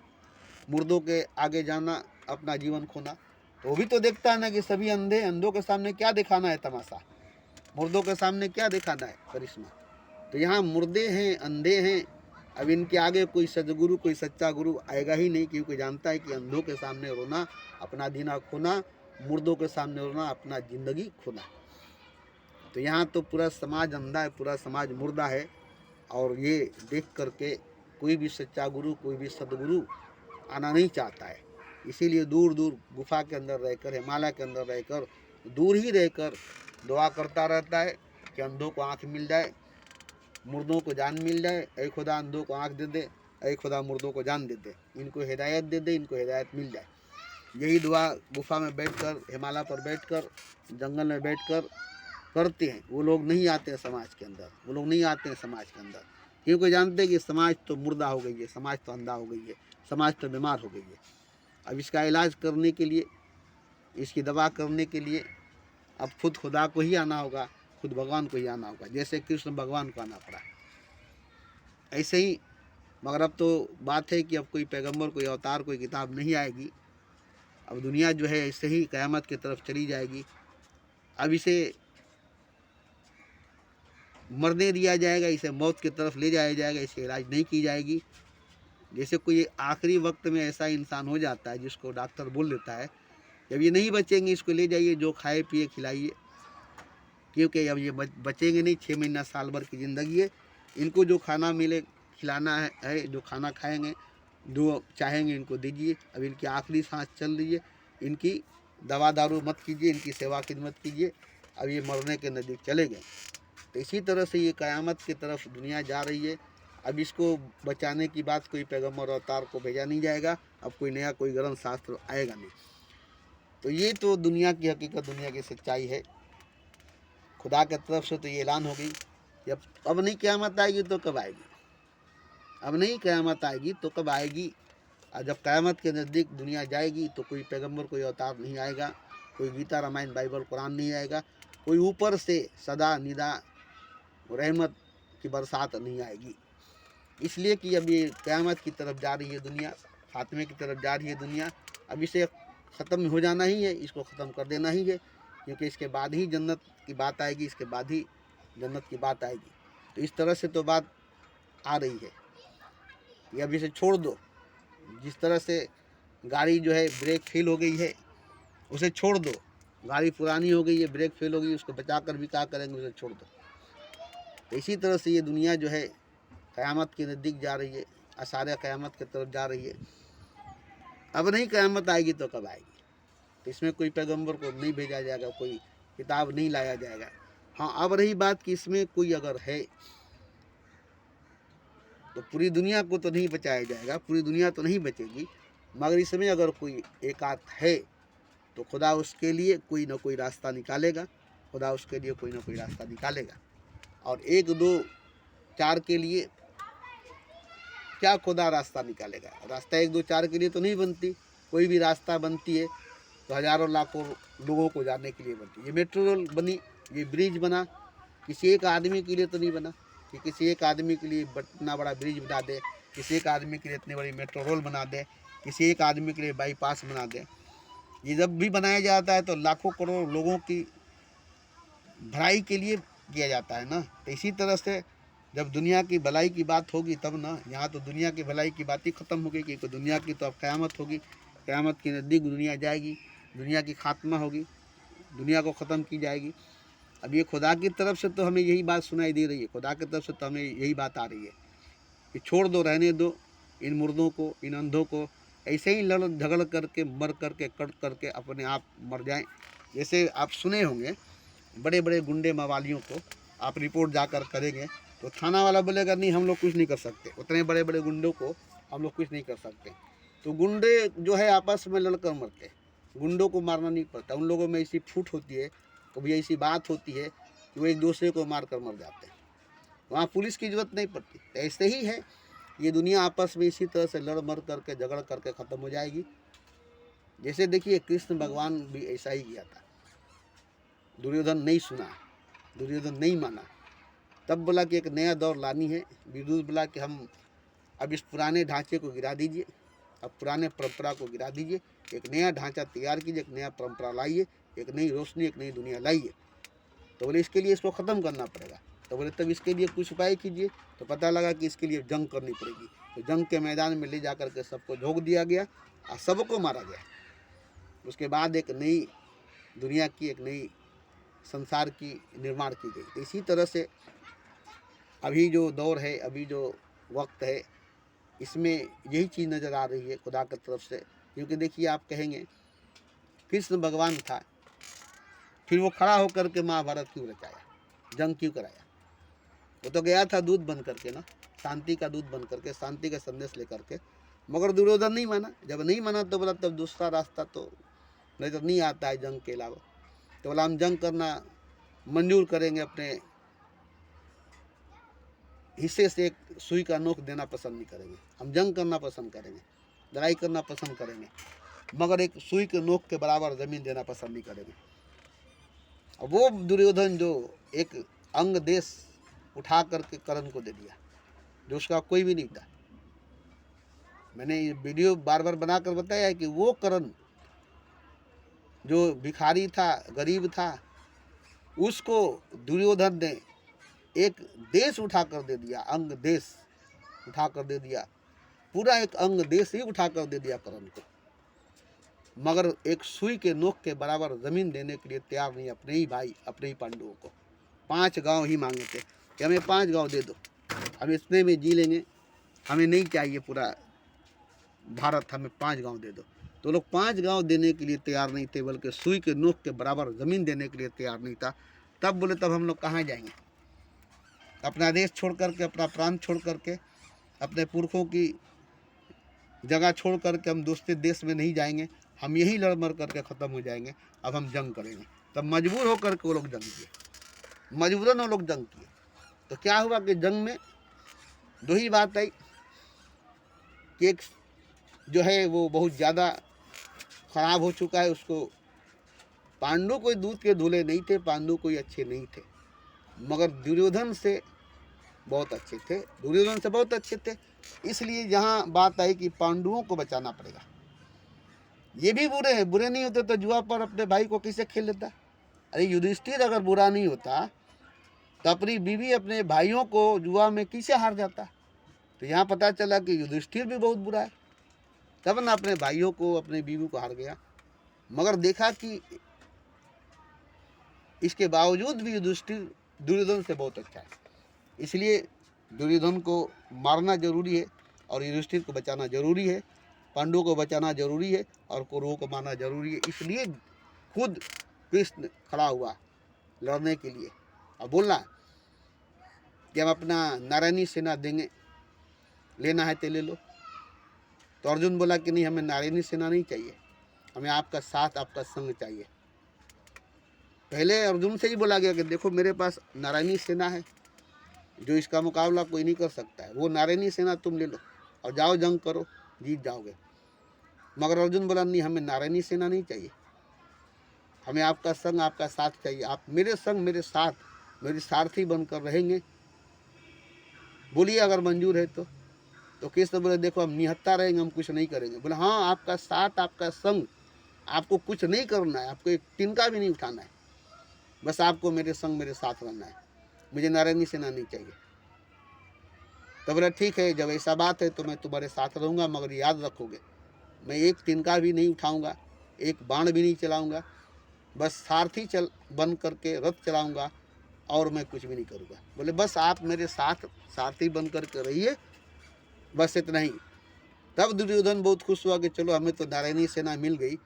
मुर्दों के आगे जाना, अपना जीवन खोना। तो वो भी तो देखता है ना कि सभी अंधे, अंधों के सामने क्या दिखाना है तमाशा, मुर्दों के सामने क्या दिखाना है करिश्मा। तो यहाँ मुर्दे हैं, अंधे हैं। अब इनके आगे कोई सदगुरु, कोई सच्चा गुरु आएगा ही नहीं, क्योंकि जानता है कि अंधों के सामने रोना, अपना दीना खोना, मुर्दों के सामने रोना, अपना जिंदगी खोना। तो यहाँ तो पूरा समाज अंधा है, पूरा समाज मुर्दा है। और ये देख करके कोई भी सच्चा गुरु, कोई भी सदगुरु आना नहीं चाहता है। इसीलिए दूर दूर गुफा के अंदर रहकर, हिमालय के अंदर रहकर, दूर ही रहकर दुआ करता रहता है कि अंधों को आँख मिल जाए, मुर्दों को जान मिल जाए। ऐ खुदा अंधों को आँख दे दे, ऐ खुदा मुर्दों को जान दे दे, इनको हिदायत दे दे, इनको हिदायत मिल जाए। यही दुआ गुफा में बैठकर, हिमालय पर बैठकर, जंगल में बैठकर करते हैं। वो लोग नहीं आते हैं समाज के अंदर, वो लोग नहीं आते हैं समाज के अंदर, क्योंकि जानते हैं कि समाज तो मुर्दा हो गई है, समाज तो अंधा हो गई है, समाज तो बीमार हो गई है। अब इसका इलाज करने के लिए, इसकी दवा करने के लिए अब खुद खुदा को ही आना होगा, खुद भगवान को ही आना होगा। जैसे कृष्ण भगवान को आना पड़ा, ऐसे ही। मगर अब तो बात है कि अब कोई पैगंबर, कोई अवतार, कोई किताब नहीं आएगी। अब दुनिया जो है ऐसे ही क़यामत की तरफ चली जाएगी। अब इसे मरने दिया जाएगा, इसे मौत की तरफ ले जाया जाएगा, इसे इलाज नहीं की जाएगी। जैसे कोई आखिरी वक्त में ऐसा इंसान हो जाता है जिसको डॉक्टर बोल देता है जब ये नहीं बचेंगे, इसको ले जाइए, जो खाए पिए खिलाइए, क्योंकि अब ये बचेंगे नहीं। 6 महीना साल भर की ज़िंदगी है। इनको जो खाना मिले खिलाना है, जो खाना खाएंगे, जो चाहेंगे इनको दीजिए। अब इनकी आखिरी सांस चल रही है, इनकी दवा दारू मत कीजिए, इनकी सेवा खिदमत कीजिए। अब ये मरने के नज़दीक चले गए। तो इसी तरह से ये क़यामत की तरफ दुनिया जा रही है। अब इसको बचाने की बात कोई पैगम्बर अवतार को भेजा नहीं जाएगा। अब कोई नया कोई ग्रंथ शास्त्र आएगा नहीं। तो ये तो दुनिया की हकीकत, दुनिया की सच्चाई है। खुदा की तरफ से तो ये ऐलान हो गई कि अब नहीं क़यामत आएगी तो कब आएगी, अब नहीं क़यामत आएगी तो कब आएगी। और जब क़यामत के नज़दीक दुनिया जाएगी तो कोई पैगम्बर, कोई अवतार नहीं आएगा, कोई गीता रामायण बाइबल कुरान नहीं आएगा, कोई ऊपर से सदा निदा रहमत की बरसात नहीं आएगी। इसलिए कि अब ये क़यामत की तरफ जा रही है दुनिया, खात्मे की तरफ जा रही है दुनिया। अब इसे ख़त्म हो जाना ही है, इसको ख़त्म कर देना ही है, क्योंकि इसके बाद ही जन्नत की बात आएगी, इसके बाद ही जन्नत की बात आएगी। तो इस तरह से तो बात आ रही है कि अब इसे छोड़ दो। जिस तरह से गाड़ी जो है ब्रेक फेल हो गई है, उसे छोड़ दो। गाड़ी पुरानी हो गई है, ब्रेक फेल हो गई, उसको बचा कर भी क्या करेंगे, उसे छोड़ दो। तो इसी तरह से ये दुनिया जो है क़यामत के नज़दीक जा रही है, आसार क़यामत की तरफ जा रही है। अब नहीं क़यामत आएगी तो कब आएगी। तो इसमें कोई पैगंबर को नहीं भेजा जाएगा, कोई किताब नहीं लाया जाएगा। हाँ, अब रही बात कि इसमें कोई अगर है तो पूरी दुनिया को तो नहीं बचाया जाएगा, पूरी दुनिया तो नहीं बचेगी, मगर इसमें अगर कोई एक आध है तो खुदा उसके लिए कोई ना कोई रास्ता निकालेगा। खुदा उसके लिए कोई ना कोई रास्ता निकालेगा। और 1 2 4 के लिए क्या खुदा रास्ता निकालेगा? रास्ता 1 2 4 के लिए तो नहीं बनती। कोई भी रास्ता बनती है तो हज़ारों लाखों लोगों को जाने के लिए बनती है। ये मेट्रो रेल बनी, ये ब्रिज बना, किसी एक आदमी के लिए तो नहीं बना कि किसी एक आदमी के लिए इतना बड़ा ब्रिज बना दे, किसी एक आदमी के लिए इतनी बड़ी मेट्रो रेल बना दे, किसी एक आदमी के लिए बाईपास बना दे। ये जब भी बनाया जाता है तो लाखों करोड़ लोगों की भलाई के लिए किया जाता है ना। तो इसी तरह से जब दुनिया की भलाई की बात होगी तब ना, यहाँ तो दुनिया की भलाई की बात ही ख़त्म हो गई, क्योंकि दुनिया की तो अब क़यामत होगी। क़यामत के नज़दीक दुनिया जाएगी, दुनिया की खात्मा होगी, दुनिया को ख़त्म की जाएगी। अब ये खुदा की तरफ से तो हमें यही बात सुनाई दे रही है, खुदा की तरफ से तो हमें यही बात आ रही है कि छोड़ दो, रहने दो इन मुर्दों को, इन अंधों को। ऐसे ही लड़ झगड़ करके, मर करके, कट करके अपने आप मर जाएं। जैसे आप सुने होंगे बड़े बड़े गुंडे मवालियों को आप रिपोर्ट जाकर करेंगे तो थाना वाला बोलेगा नहीं हम लोग कुछ नहीं कर सकते, उतने बड़े बड़े गुंडों को हम लोग कुछ नहीं कर सकते। तो गुंडे जो है आपस में लड़कर मरते हैं, गुंडों को मारना नहीं पड़ता। उन लोगों में ऐसी फूट होती है, कभी ऐसी बात होती है कि वो एक दूसरे को मार कर मर जाते हैं, वहाँ पुलिस की ज़रूरत नहीं पड़ती। तो ऐसे ही है ये दुनिया, आपस में इसी तरह से लड़ मर करके, झगड़ करके ख़त्म हो जाएगी। जैसे देखिए कृष्ण भगवान भी ऐसा ही किया था। दुर्योधन नहीं सुना, दुर्योधन नहीं माना, तब बोला कि एक नया दौर लानी है। विदुर बोला कि हम अब इस पुराने ढांचे को गिरा दीजिए, अब पुराने परंपरा को गिरा दीजिए, एक नया ढांचा तैयार कीजिए, एक नया परंपरा लाइए, एक नई रोशनी, एक नई दुनिया लाइए। तो बोले इसके लिए इसको ख़त्म करना पड़ेगा। तो बोले तब इसके लिए कुछ उपाय कीजिए। तो पता लगा कि इसके लिए जंग करनी पड़ेगी। तो जंग के मैदान में ले जा कर के सबको झोंक दिया गया और सबको मारा गया। उसके बाद एक नई दुनिया की, एक नई संसार की निर्माण की गई। तो इसी तरह से अभी जो दौर है, अभी जो वक्त है, इसमें यही चीज़ नज़र आ रही है खुदा की तरफ से। क्योंकि देखिए आप कहेंगे कृष्ण भगवान था, फिर वो खड़ा होकर के महाभारत क्यों रचाया, जंग क्यों कराया? वो तो गया था दूध बन करके ना, शांति का दूध बन करके, शांति का संदेश लेकर के। मगर दुर्योधन नहीं माना। जब नहीं माना तो बोला तब दूसरा रास्ता तो नहीं आता है जंग के अलावा। तो बोला हम जंग करना मंजूर करेंगे, अपने हिस्से से एक सुई का नोक देना पसंद नहीं करेंगे, हम जंग करना पसंद करेंगे, लड़ाई करना पसंद करेंगे, मगर एक सुई के नोक के बराबर ज़मीन देना पसंद नहीं करेंगे। और वो दुर्योधन जो एक अंग देश उठा करके कर्ण को दे दिया, जो उसका कोई भी नहीं था। मैंने ये वीडियो बार बार बना कर बताया है कि वो कर्ण जो भिखारी था, गरीब था, उसको दुर्योधन ने एक देश उठा कर दे दिया, अंग देश उठा कर दे दिया, पूरा एक अंग देश ही उठा कर दे दिया कर्ण को। मगर एक सुई के नोक के बराबर ज़मीन देने के लिए तैयार नहीं, अपने ही भाई, अपने ही पांडवों को। 5 गांव ही मांगे थे कि हमें 5 गांव दे दो, हम इतने में जी लेंगे, हमें नहीं चाहिए पूरा भारत, हमें 5 गांव दे दो। तो लोग 5 गांव देने के लिए तैयार नहीं थे, बल्कि सुई के नोक के बराबर ज़मीन देने के लिए तैयार नहीं था। तब बोले तब हम लोग कहाँ जाएंगे, अपना देश छोड़ करके, अपना प्रांत छोड़ करके, अपने पुरखों की जगह छोड़ करके हम दूसरे देश में नहीं जाएंगे, हम यहीं लड़ मर करके ख़त्म हो जाएंगे, अब हम जंग करेंगे। तब मजबूर होकर के वो लोग जंग किए, मजबूरन वो लोग जंग किए। तो क्या हुआ कि जंग में 2 ही बात आई कि एक जो है वो बहुत ज़्यादा खराब हो चुका है, उसको पांडु कोई दूध के धुले नहीं थे, पांडु कोई अच्छे नहीं थे, मगर दुर्योधन से बहुत अच्छे थे, दुर्योधन से बहुत अच्छे थे। इसलिए यहाँ बात आई कि पांडुओं को बचाना पड़ेगा। ये भी बुरे हैं, बुरे नहीं होते तो जुआ पर अपने भाई को किसे खेल लेता। अरे युधिष्ठिर अगर बुरा नहीं होता तो अपनी बीवी अपने भाइयों को जुआ में किसे हार जाता। तो यहाँ पता चला कि युधिष्ठिर भी बहुत बुरा है, तब ना अपने भाइयों को, अपने बीवी को हार गया। मगर देखा कि इसके बावजूद भी युधिष्ठिर दुर्योधन से बहुत अच्छा है, इसलिए दुर्योधन को मारना जरूरी है और युधिष्ठिर को बचाना जरूरी है, पांडवों को बचाना जरूरी है और कौरवों को मारना जरूरी है। इसलिए खुद कृष्ण खड़ा हुआ लड़ने के लिए और बोला कि हम अपना नारायणी सेना देंगे, लेना है तो ले लो। तो अर्जुन बोला कि नहीं, हमें नारायणी सेना नहीं चाहिए, हमें आपका साथ, आपका संग चाहिए। पहले अर्जुन से ही बोला गया कि देखो मेरे पास नारायणी सेना है, जो इसका मुकाबला कोई नहीं कर सकता है, वो नारायणी सेना तुम ले लो और जाओ जंग करो, जीत जाओगे। मगर अर्जुन बोला नहीं, हमें नारायणी सेना नहीं चाहिए, हमें आपका संग, आपका साथ चाहिए, आप मेरे संग, मेरे साथ, मेरे सारथी बनकर रहेंगे, बोलिए अगर मंजूर है तो कृष्ण बोले देखो हम निहत्था रहेंगे, हम कुछ नहीं करेंगे। बोले हाँ, आपका साथ, आपका संग, आपको कुछ नहीं करना है, आपको एक तिनका भी नहीं उठाना है, बस आपको मेरे संग, मेरे साथ रहना है, मुझे नारायणी सेना नहीं चाहिए। तो बोला ठीक है, जब ऐसा बात है तो मैं तुम्हारे साथ रहूँगा, मगर याद रखोगे मैं एक तिनका भी नहीं उठाऊँगा, एक बाण भी नहीं चलाऊँगा, बस सारथी बन करके रथ चलाऊँगा और मैं कुछ भी नहीं करूँगा। बोले बस आप मेरे साथ सारथी बन करके रहिए, बस इतना ही। तब दुर्योधन बहुत खुश हुआ कि चलो हमें तो नारायणी सेना मिल गई,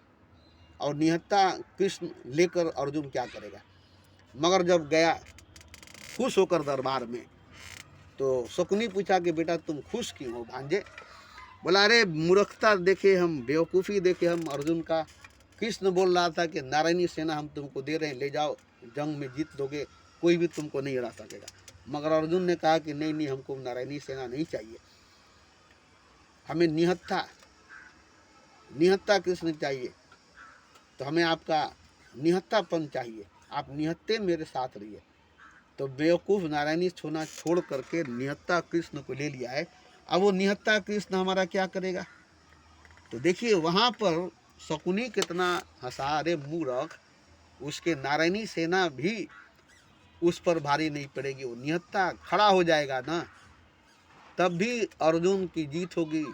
और निहत्था कृष्ण लेकर अर्जुन क्या करेगा। मगर जब गया खुश होकर दरबार में, तो शकुनी पूछा कि बेटा तुम खुश क्यों हो भांजे। बोला अरे मूर्खता देखे हम, बेवकूफ़ी देखे हम अर्जुन का, कृष्ण बोल रहा था कि नारायणी सेना हम तुमको दे रहे हैं, ले जाओ जंग में जीत दोगे, कोई भी तुमको नहीं हरा सकेगा। मगर अर्जुन ने कहा कि नहीं नहीं, हमको नारायणी सेना नहीं चाहिए, हमें निहत्था कृष्ण चाहिए, तो हमें आपका निहत्तापन चाहिए, आप निहत्ते मेरे साथ रहिए। तो बेवकूफ़ नारायणी सोना छोड़ करके निहत्ता कृष्ण को ले लिया है। अब वो निहत्ता कृष्ण हमारा क्या करेगा। तो देखिए वहाँ पर शकुनी कितना हंसा, अरे मूर्ख, उसके नारायणी सेना भी उस पर भारी नहीं पड़ेगी, वो निहत्ता खड़ा हो जाएगा ना, तब भी अर्जुन की जीत होगी,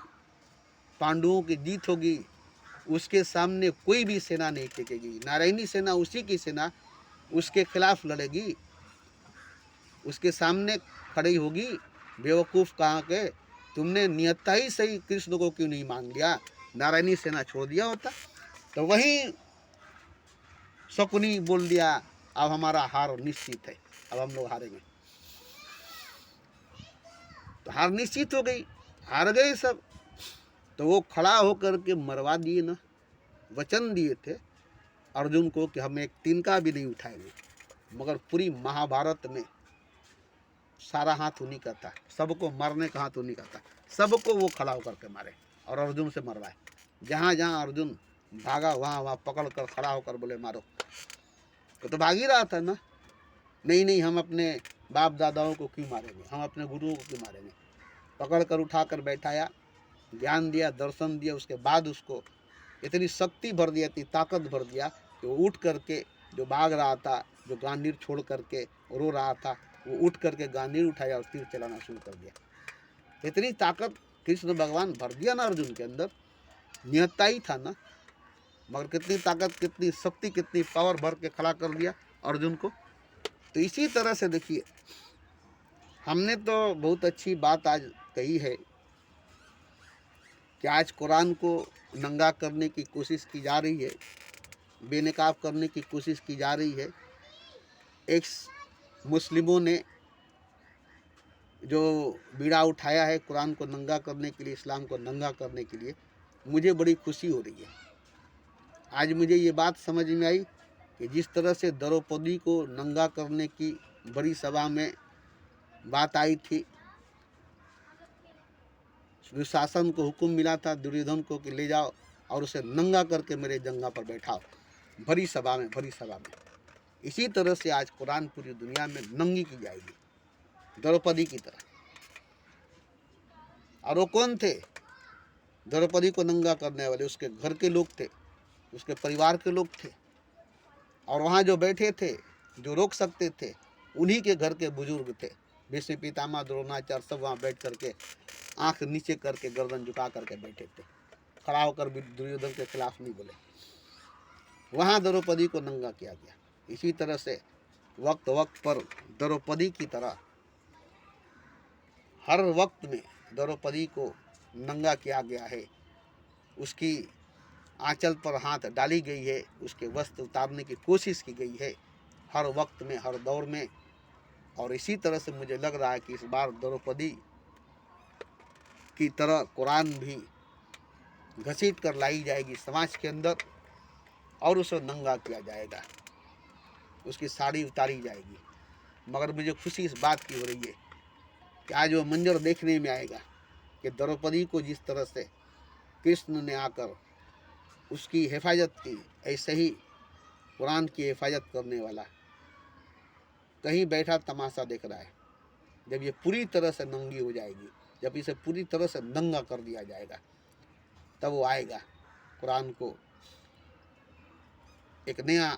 पांडवों की जीत होगी, उसके सामने कोई भी सेना नहीं टिकेगी। नारायणी सेना उसी की सेना उसके खिलाफ लड़ेगी, उसके सामने खड़ी होगी। बेवकूफ़ कहाँ के, तुमने नियत्ता ही सही कृष्ण को क्यों नहीं मान लिया, नारायणी सेना छोड़ दिया होता। तो वहीं शकुनी बोल दिया अब हमारा हार निश्चित है, अब हम लोग हारेंगे। तो हार निश्चित हो गई, हार गए सब। तो वो खड़ा होकर के मरवा दिए ना, वचन दिए थे अर्जुन को कि हम एक तिनका भी नहीं उठाएंगे। मगर पूरी महाभारत में सारा हाथ उन्हीं का था, सबको मारने का हाथ उन्हीं का था, सबको वो खड़ा होकर के मारे और अर्जुन से मरवाए। जहाँ जहाँ अर्जुन भागा वहाँ वहाँ पकड़ कर खड़ा होकर बोले मारो। तो भाग ही रहा था ना, नहीं नहीं हम अपने बाप दादाओं को क्यों मारेंगे, हम अपने गुरुओं को क्यों मारेंगे। पकड़ कर उठा कर बैठाया, ज्ञान दिया, दर्शन दिया, उसके बाद उसको इतनी शक्ति भर दिया, इतनी ताकत भर दिया कि वो उठ करके, जो भाग रहा था, जो गांडीर छोड़ करके रो रहा था, वो उठ करके गांडीर उठाया और तीर चलाना शुरू कर दिया। इतनी ताकत कृष्ण भगवान भर दिया ना अर्जुन के अंदर, निहत्ता ही था ना, मगर कितनी ताकत, कितनी शक्ति, कितनी पावर भर के खड़ा कर दिया अर्जुन को। तो तो इसी तरह से देखिए, हमने तो बहुत अच्छी बात आज कही है कि आज कुरान को नंगा करने की कोशिश की जा रही है, बेनकाब करने की कोशिश की जा रही है। एक मुस्लिमों ने जो बीड़ा उठाया है कुरान को नंगा करने के लिए, इस्लाम को नंगा करने के लिए, मुझे बड़ी खुशी हो रही है। आज मुझे ये बात समझ में आई कि जिस तरह से द्रौपदी को नंगा करने की बड़ी सभा में बात आई थी, दुशासन को हुक्म मिला था दुर्योधन को कि ले जाओ और उसे नंगा करके मेरे जंगा पर बैठाओ, भरी सभा में, भरी सभा में। इसी तरह से आज कुरान पूरी दुनिया में नंगी की जाएगी, द्रौपदी की तरह। और वो कौन थे द्रौपदी को नंगा करने वाले? उसके घर के लोग थे, उसके परिवार के लोग थे। और वहाँ जो बैठे थे, जो रोक सकते थे, उन्हीं के घर के बुजुर्ग थे। भीष्म पितामह, द्रोणाचार्य सब वहाँ बैठ करके आंख नीचे करके गर्दन झुका करके बैठे थे, खड़ा होकर भी दुर्योधन के खिलाफ नहीं बोले। वहाँ द्रौपदी को नंगा किया गया। इसी तरह से वक्त वक्त पर द्रौपदी की तरह हर वक्त में द्रौपदी को नंगा किया गया है। उसकी आंचल पर हाथ डाली गई है, उसके वस्त्र उतारने की कोशिश की गई है हर वक्त में, हर दौर में। और इसी तरह से मुझे लग रहा है कि इस बार द्रौपदी की तरह कुरान भी घसीट कर लाई जाएगी समाज के अंदर और उसे नंगा किया जाएगा, उसकी साड़ी उतारी जाएगी। मगर मुझे खुशी इस बात की हो रही है कि आज वो मंजर देखने में आएगा कि द्रौपदी को जिस तरह से कृष्ण ने आकर उसकी हिफाजत की, ऐसे ही कुरान की हिफाजत करने वाला कहीं बैठा तमाशा देख रहा है। जब ये पूरी तरह से नंगी हो जाएगी, जब इसे पूरी तरह से नंगा कर दिया जाएगा, तब वो आएगा, कुरान को एक नया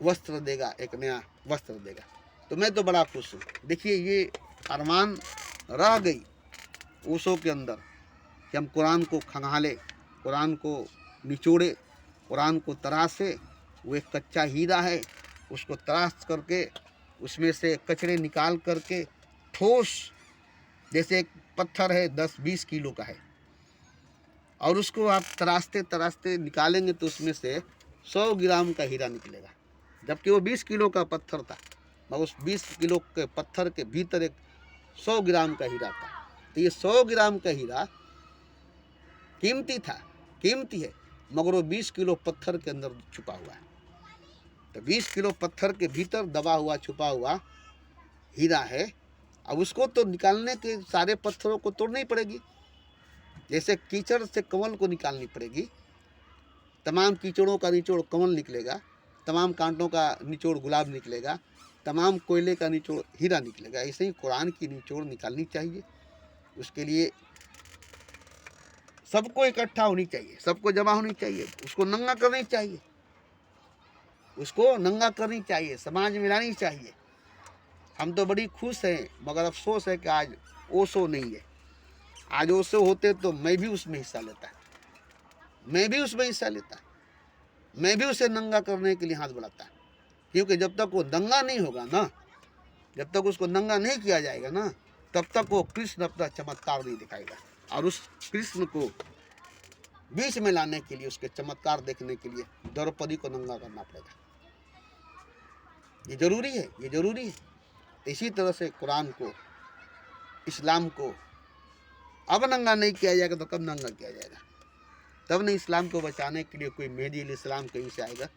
वस्त्र देगा, एक नया वस्त्र देगा। तो मैं तो बड़ा खुश हूँ। देखिए, ये अरमान रह गई ओशो के अंदर कि हम कुरान को खंगाले, कुरान को निचोड़े, कुरान को तराशे। वो एक कच्चा हीरा है, उसको तराश करके उसमें से कचरे निकाल करके ठोस, जैसे एक पत्थर है 10-20 किलो का है, और उसको आप तराशते तराशते निकालेंगे तो उसमें से 100 ग्राम का हीरा निकलेगा, जबकि वो 20 किलो का पत्थर था। मगर उस 20 किलो के पत्थर के भीतर एक 100 ग्राम का हीरा था। तो ये 100 ग्राम का हीरा कीमती था, कीमती है, मगर वो 20 किलो पत्थर के अंदर छुपा हुआ है। तो 20 किलो पत्थर के भीतर दबा हुआ, छुपा हुआ हीरा है। अब उसको तो निकालने के सारे पत्थरों को तोड़नी पड़ेगी, जैसे कीचड़ से कमल को निकालनी पड़ेगी। तमाम कीचड़ों का निचोड़ कमल निकलेगा, तमाम कांटों का निचोड़ गुलाब निकलेगा, तमाम कोयले का निचोड़ हीरा निकलेगा। ऐसे ही कुरान की निचोड़ निकालनी चाहिए। उसके लिए सबको इकट्ठा होनी चाहिए, सबको जमा होनी चाहिए, उसको नंगा करनी चाहिए, उसको नंगा करनी चाहिए, समाज में लानी चाहिए। हम तो बड़ी खुश हैं, मगर अफसोस है कि आज ओशो नहीं है। आज ओशो होते तो मैं भी उसमें हिस्सा लेता, मैं भी उसमें हिस्सा लेता, मैं भी उसे नंगा करने के लिए हाथ बढ़ाता। क्योंकि जब तक वो नंगा नहीं होगा ना, जब तक उसको नंगा नहीं किया जाएगा ना, तब तक वो कृष्ण अपना चमत्कार नहीं दिखाएगा। और उस कृष्ण को बीच में लाने के लिए, उसके चमत्कार देखने के लिए द्रौपदी को नंगा करना पड़ेगा। ये जरूरी है, ये जरूरी है। इसी तरह से कुरान को, इस्लाम को अब नंगा नहीं किया जाएगा तो कब नंगा किया जाएगा? तब नहीं इस्लाम को बचाने के लिए कोई मेहदी इस्लाम कहीं से आएगा,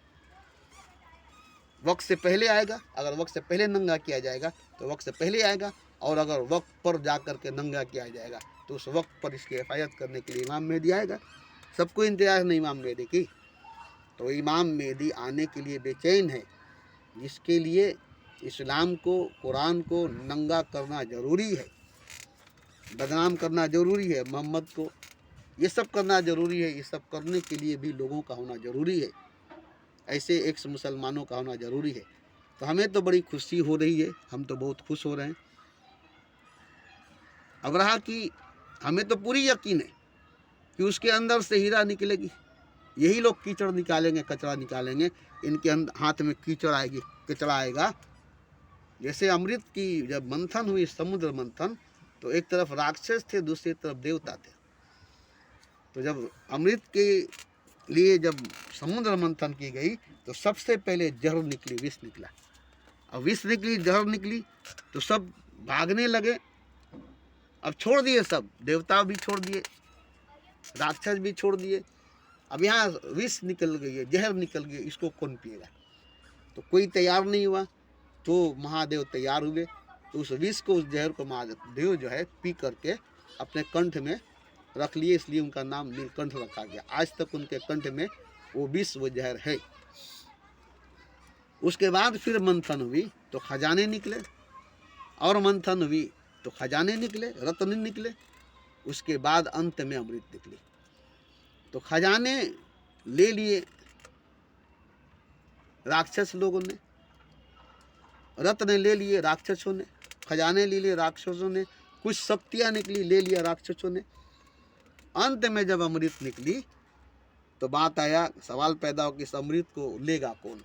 वक्त से पहले आएगा। अगर वक्त से पहले नंगा किया जाएगा तो वक्त से पहले आएगा, और अगर वक्त पर जा कर के नंगा किया जाएगा तो उस वक्त पर इसकी हिफाजत करने के लिए इमाम मेहदी आएगा। सबको इंतजार है इमाम मेहदी की, तो इमाम मेहदी आने के लिए बेचैन है, जिसके लिए इस्लाम को, कुरान को नंगा करना ज़रूरी है, बदनाम करना ज़रूरी है, मोहम्मद को, ये सब करना ज़रूरी है। ये सब करने के लिए भी लोगों का होना ज़रूरी है, ऐसे एक मुसलमानों का होना ज़रूरी है। तो हमें तो बड़ी खुशी हो रही है, हम तो बहुत खुश हो रहे हैं। अब रहा कि हमें तो पूरी यकीन है कि उसके अंदर से हीरा निकलेगी, यही लोग कीचड़ निकालेंगे, कचरा निकालेंगे, इनके हाथ में कीचड़ आएगी, कचरा आएगा। जैसे अमृत की जब मंथन हुई, समुद्र मंथन, तो एक तरफ राक्षस थे, दूसरी तरफ देवता थे। तो जब अमृत के लिए जब समुद्र मंथन की गई तो सबसे पहले जहर निकली, विष निकला। अब विष निकली, जहर निकली, तो सब भागने लगे। अब छोड़ दिए, सब देवता भी छोड़ दिए, राक्षस भी छोड़ दिए। अब यहाँ विष निकल गई है, जहर निकल गई, इसको कौन पिएगा? तो कोई तैयार नहीं हुआ। तो महादेव तैयार हुए, तो उस विष को, उस जहर को महादेव जो है पी करके अपने कंठ में रख लिए, इसलिए उनका नाम नीलकंठ रखा गया। आज तक उनके कंठ में वो विष, वो जहर है। उसके बाद फिर मंथन हुई तो खजाने निकले, और मंथन हुई तो खजाने निकले, रत्न निकले। उसके बाद अंत में अमृत निकली। तो खजाने ले लिए राक्षस लोगों ने, रत्न ले लिए राक्षसों ने, खजाने ले लिए राक्षसों ने, कुछ शक्तियाँ निकली, ले लिया राक्षसों ने। अंत में जब अमृत निकली तो बात आया, सवाल पैदा हो कि इस अमृत को लेगा कौन?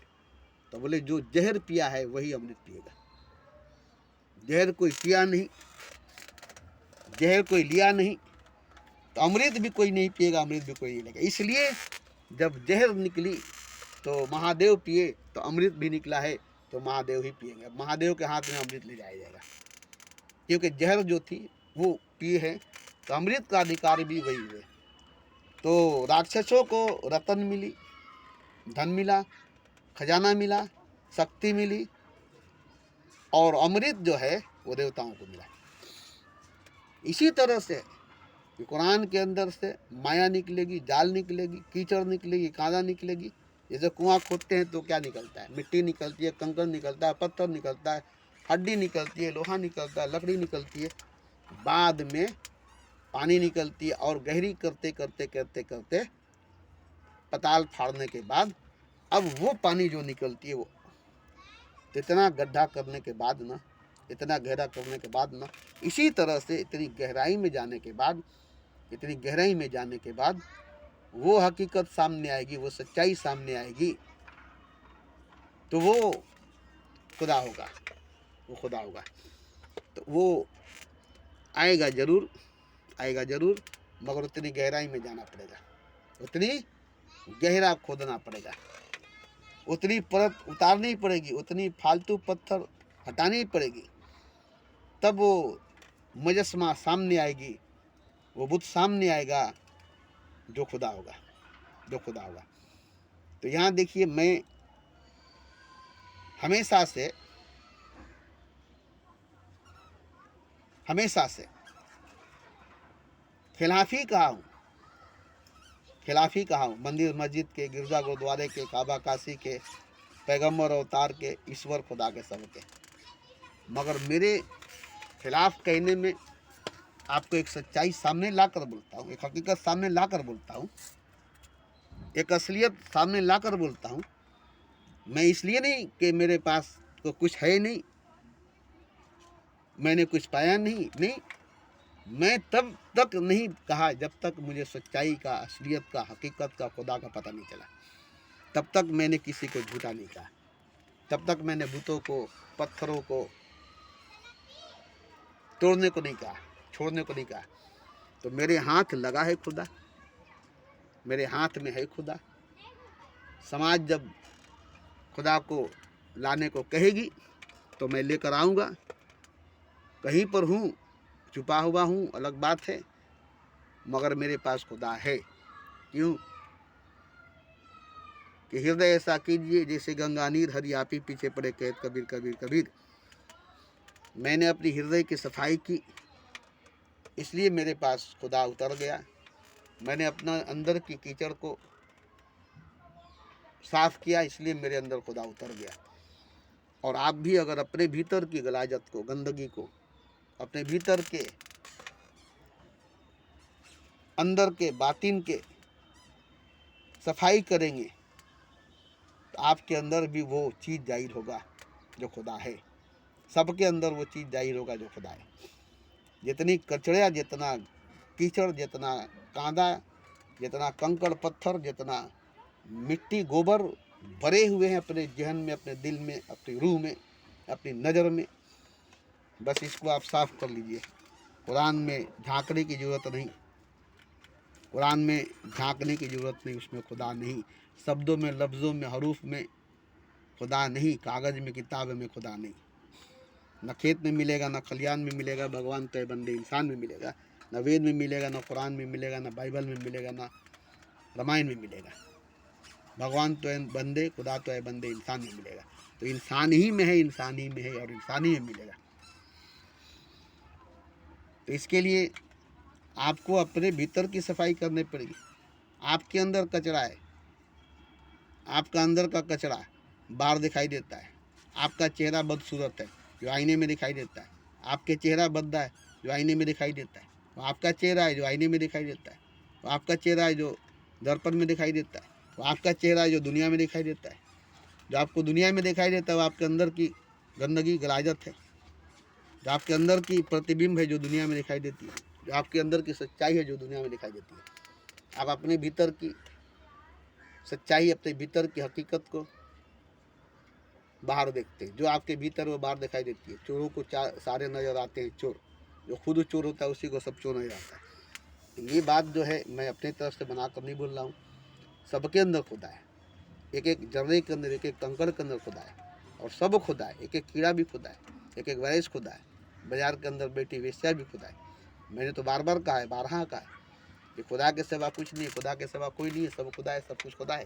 तो बोले जो जहर पिया है वही अमृत पिएगा। जहर कोई पिया नहीं, जहर कोई लिया नहीं, तो अमृत भी कोई नहीं पिएगा, अमृत भी कोई नहीं लेगा। इसलिए जब जहर निकली तो महादेव पिए, तो अमृत भी निकला है तो महादेव ही पिएंगे। महादेव के हाथ में अमृत ले जाया जाएगा, क्योंकि जहर जो थी वो पिए है, तो अमृत का अधिकारी भी वही हुए। तो राक्षसों को रतन मिली, धन मिला, खजाना मिला, शक्ति मिली, और अमृत जो है वो देवताओं को मिला। इसी तरह से कुरान के अंदर से माया निकलेगी, जाल निकलेगी, कीचड़ निकलेगी, कांदा निकलेगी। जैसे कुआं खोदते हैं तो क्या निकलता है? मिट्टी निकलती है, कंकड़ निकलता है, पत्थर निकलता है, हड्डी निकलती है, लोहा निकलता है, लकड़ी निकलती है, बाद में पानी निकलती है, और गहरी करते करते करते करते पताल फाड़ने के बाद अब वो पानी जो निकलती है, वो इतना गड्ढा करने के बाद ना, इतना गहरा करने के बाद ना, इसी तरह से इतनी गहराई में जाने के बाद, इतनी गहराई में जाने के बाद वो हकीकत सामने आएगी, वो सच्चाई सामने आएगी, तो वो खुदा होगा, वो खुदा होगा। तो वो आएगा जरूर, आएगा जरूर, मगर उतनी गहराई में जाना पड़ेगा, उतनी गहरा खोदना पड़ेगा, उतनी परत उतारनी पड़ेगी, उतनी फालतू पत्थर हटानी पड़ेगी, तब वो मुजस्समा सामने आएगी, वो बुत सामने आएगा, जो खुदा होगा, जो खुदा होगा। तो यहाँ देखिए, मैं हमेशा से खिलाफी कहा हूँ, खिलाफी कहा हूँ, मंदिर मस्जिद के, गिरजा गुरुद्वारे के, काबा काशी के, पैगंबर अवतार के, ईश्वर खुदा के, सब के। मगर मेरे खिलाफ कहने में आपको एक सच्चाई सामने लाकर बोलता हूँ, एक हकीकत सामने लाकर बोलता हूँ, एक असलियत सामने लाकर बोलता हूँ। मैं इसलिए नहीं कि मेरे पास तो कुछ है नहीं, मैंने कुछ पाया नहीं, नहीं, मैं तब तक नहीं कहा जब तक मुझे सच्चाई का, असलियत का, हकीकत का, खुदा का पता नहीं चला। तब तक मैंने किसी को झूठा नहीं कहा, तब तक मैंने बुतों को, पत्थरों को तोड़ने को नहीं कहा, छोड़ने को नहीं कहा। तो मेरे हाथ लगा है खुदा, मेरे हाथ में है खुदा। समाज जब खुदा को लाने को कहेगी तो मैं लेकर आऊँगा। कहीं पर हूँ, छुपा हुआ हूँ, अलग बात है, मगर मेरे पास खुदा है। क्यों? कि हृदय ऐसा कीजिए जैसे गंगा नीर, हरि आपी पीछे पड़े कहत कबीर कबीर कबीर। मैंने अपनी हृदय की सफाई की, इसलिए मेरे पास खुदा उतर गया। मैंने अपना अंदर की कीचड़ को साफ किया, इसलिए मेरे अंदर खुदा उतर गया। और आप भी अगर अपने भीतर की गलाजत को, गंदगी को, अपने भीतर के, अंदर के, बातिन के सफाई करेंगे तो आपके अंदर भी वो चीज़ जाहिर होगा जो खुदा है। सबके अंदर वो चीज़ जाहिर होगा जो खुदा है। जितनी कचड़ा, जितना कीचड़, जितना कांदा, जितना कंकड़ पत्थर, जितना मिट्टी गोबर भरे हुए हैं अपने जहन में, अपने दिल में, अपनी रूह में, अपनी नज़र में। बस इसको आप साफ कर लीजिए। कुरान में झांकने की ज़रूरत नहीं, कुरान में झांकने की ज़रूरत नहीं, उसमें खुदा नहीं। शब्दों में, लफ्ज़ों में, हरूफ में खुदा नहीं, कागज़ में, किताब में खुदा नहीं। न खेत में मिलेगा, न खलियान में मिलेगा, भगवान तो है बंदे इंसान में मिलेगा। न वेद में मिलेगा, न कुरान में मिलेगा, न बाइबल में मिलेगा, न रामायण में मिलेगा। भगवान तो है बंदे, खुदा तो है बंदे इंसान में मिलेगा। तो इंसान ही में है, इंसान ही में है और इंसान ही में मिलेगा। तो इसके लिए आपको अपने भीतर की सफाई करनी पड़ेगी। आपके अंदर कचरा है, आपका अंदर का कचरा बाहर दिखाई देता है। आपका चेहरा बदसूरत है जो आईने में दिखाई देता है। आपके चेहरा बद्दा है जो आईने में दिखाई देता है। वो आपका चेहरा है जो आईने में दिखाई देता है। वो आपका चेहरा है जो दर्पण में दिखाई देता है। वो आपका चेहरा है जो दुनिया में दिखाई देता है। जो आपको दुनिया में दिखाई देता है वो आपके अंदर की गंदगी, गलाजत है। जो आपके अंदर की प्रतिबिंब है जो दुनिया में दिखाई देती है। जो आपके अंदर की सच्चाई है जो दुनिया में दिखाई देती है। आप अपने भीतर की सच्चाई, अपने भीतर की हकीकत को बाहर देखते हैं। जो आपके भीतर वो बाहर दिखाई देती है। चोरों को सारे नज़र आते हैं चोर, जो खुद चोर होता है उसी को सब चोर नजर आता है। ये बात जो है मैं अपनी तरफ से बनाकर नहीं बोल रहा हूँ। सबके अंदर खुदा है। एक एक जर्रे के अंदर, एक एक कंकड़ के अंदर खुदा है और सब खुदा है। एक एक कीड़ा भी खुदा है, एक एक वायरस खुदा है। बाजार के अंदर बैठी वेश्या भी खुदा है। मैंने तो बार बार कहा है, बारहा कहा है कि खुदा के सिवा कुछ नहीं है, खुदा के सिवा कोई नहीं है, सब खुदा है, सब कुछ खुदा है।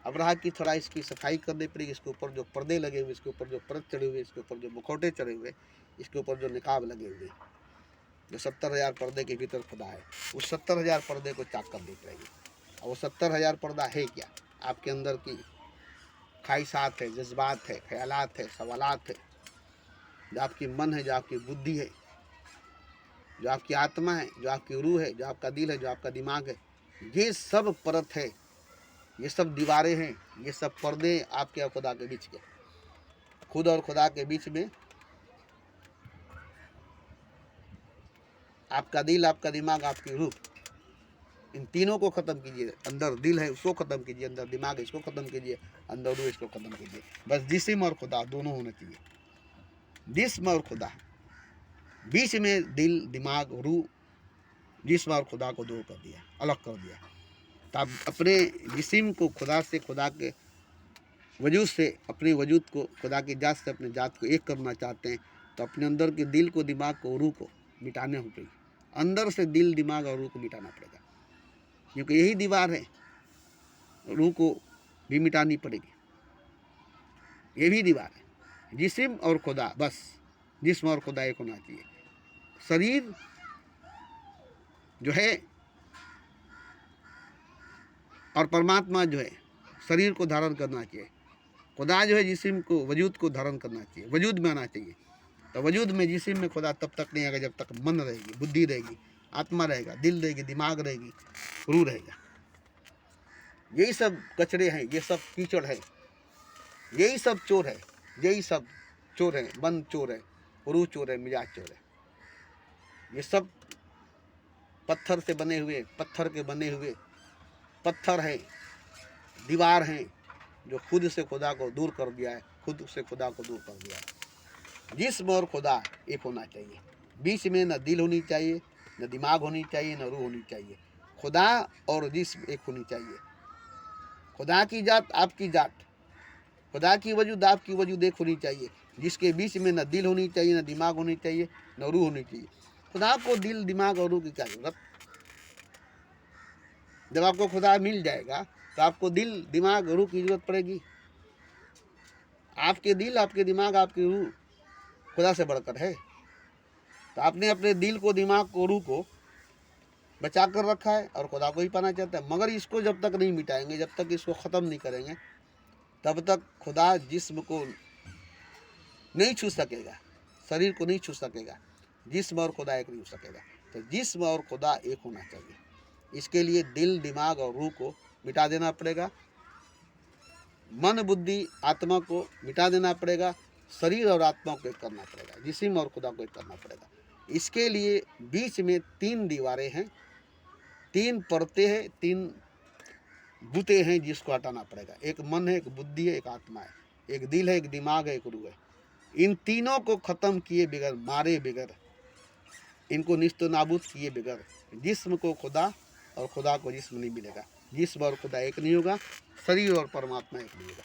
अब रहा कि थोड़ा इसकी सफाई करनी पड़ेगी। इसके ऊपर जो पर्दे लगे हुए, इसके ऊपर जो परत चढ़े हुए, इसके ऊपर जो मुखौटे चढ़े हुए, इसके ऊपर जो निकाब लगे हुए, जो 70,000 पर्दे के भीतर खुदा है, उस 70,000 पर्दे को चाक कर देख रहेगी। और वो 70,000 पर्दा है क्या? आपके अंदर की ख्वाहिशात है, जज्बात है, ख्यालात है, सवालात है, जो आपकी मन है, जो आपकी बुद्धि है, जो आपकी आत्मा है, जो आपकी रूह है, जो आपका दिल है, जो आपका दिमाग है। ये सब परत है, ये सब दीवारें हैं, ये सब पर्दे आपके और खुदा के बीच के। खुद और खुदा के बीच में आपका दिल, आपका दिमाग, आपकी रूह, इन तीनों को ख़त्म कीजिए। अंदर दिल है उसको ख़त्म कीजिए, अंदर दिमाग है इसको ख़त्म कीजिए, अंदर रूह इसको ख़त्म कीजिए। बस जिस्म और खुदा दोनों होना चाहिए। जिस्म और खुदा, बीच में दिल, दिमाग, रूह, जिस्म और खुदा को दूर कर दिया, अलग कर दिया। तो आप अपने जिस्म को खुदा से, खुदा के वजूद से, अपने वजूद को खुदा की जात से, अपने जात को एक करना चाहते हैं तो अपने अंदर के दिल को, दिमाग को, रूह को मिटाने हो पड़ेगी। अंदर से दिल, दिमाग और रूह को मिटाना पड़ेगा, क्योंकि यही दीवार है। रूह को भी मिटानी पड़ेगी, ये भी दीवार है। जिस्म और खुदा, बस जिस्म और खुदा एक होना चाहिए। शरीर जो है और परमात्मा जो है शरीर को धारण करना चाहिए। खुदा जो है जिस्म को, वजूद को धारण करना चाहिए, वजूद में आना चाहिए। तो वजूद में, जिस्म में खुदा तब तक नहीं आएगा जब तक मन रहेगी, बुद्धि रहेगी, आत्मा रहेगा, दिल रहेगी, दिमाग रहेगी, रूह रहेगा। यही सब कचरे हैं, ये सब कीचड़ है, यही सब चोर है, यही सब चोर है। मन चोर है, रूह चोर है, मिजाज चोर है। ये सब पत्थर से बने हुए, पत्थर के बने हुए पत्थर है, दीवार हैं, जो खुद से खुदा को दूर कर दिया है, खुद से खुदा को दूर कर दिया है। जिस्म और खुदा एक होना चाहिए। बीच में न दिल होनी चाहिए, न दिमाग होनी चाहिए, न रूह होनी चाहिए। खुदा और जिस्म एक होनी चाहिए। खुदा की जात, आपकी जात, खुदा की वजूद, आपकी वजूद एक होनी चाहिए, जिसके बीच में न दिल होनी चाहिए, न दिमाग होनी चाहिए, न रूह होनी चाहिए। खुदा को दिल, दिमाग और रूह की क्या जरूरत? जब आपको खुदा मिल जाएगा तो आपको दिल, दिमाग, रूह की जरूरत पड़ेगी? आपके दिल, आपके दिमाग, आपकी रूह खुदा से बढ़कर है। तो आपने अपने दिल को, दिमाग को, रूह को बचा कर रखा है और खुदा को ही पाना चाहता है। मगर इसको जब तक नहीं मिटाएंगे, जब तक इसको ख़त्म नहीं करेंगे, तब तक खुदा जिस्म को नहीं छू सकेगा, शरीर को नहीं छू सकेगा। जिस्म और खुदा एक नहीं हो सकेगा। तो जिस्म और खुदा एक होना चाहिए। इसके लिए दिल, दिमाग और रूह को मिटा देना पड़ेगा, मन, बुद्धि, आत्मा को मिटा देना पड़ेगा, शरीर और आत्मा को एक करना पड़ेगा, जिस्म और खुदा को एक करना पड़ेगा। इसके लिए बीच में 3 दीवारें हैं, 3 परतें हैं, 3 बूते हैं जिसको हटाना पड़ेगा। एक मन है, एक बुद्धि है, एक आत्मा है, एक दिल है, एक दिमाग है, एक रूह है। इन तीनों को ख़त्म किए बगैर, मारे बगैर, इनको निस्तो नाबूद किए बगैर जिस्म को खुदा और खुदा को जिस्म नहीं मिलेगा। जिस्म और खुदा एक नहीं होगा, शरीर और परमात्मा एक नहीं होगा।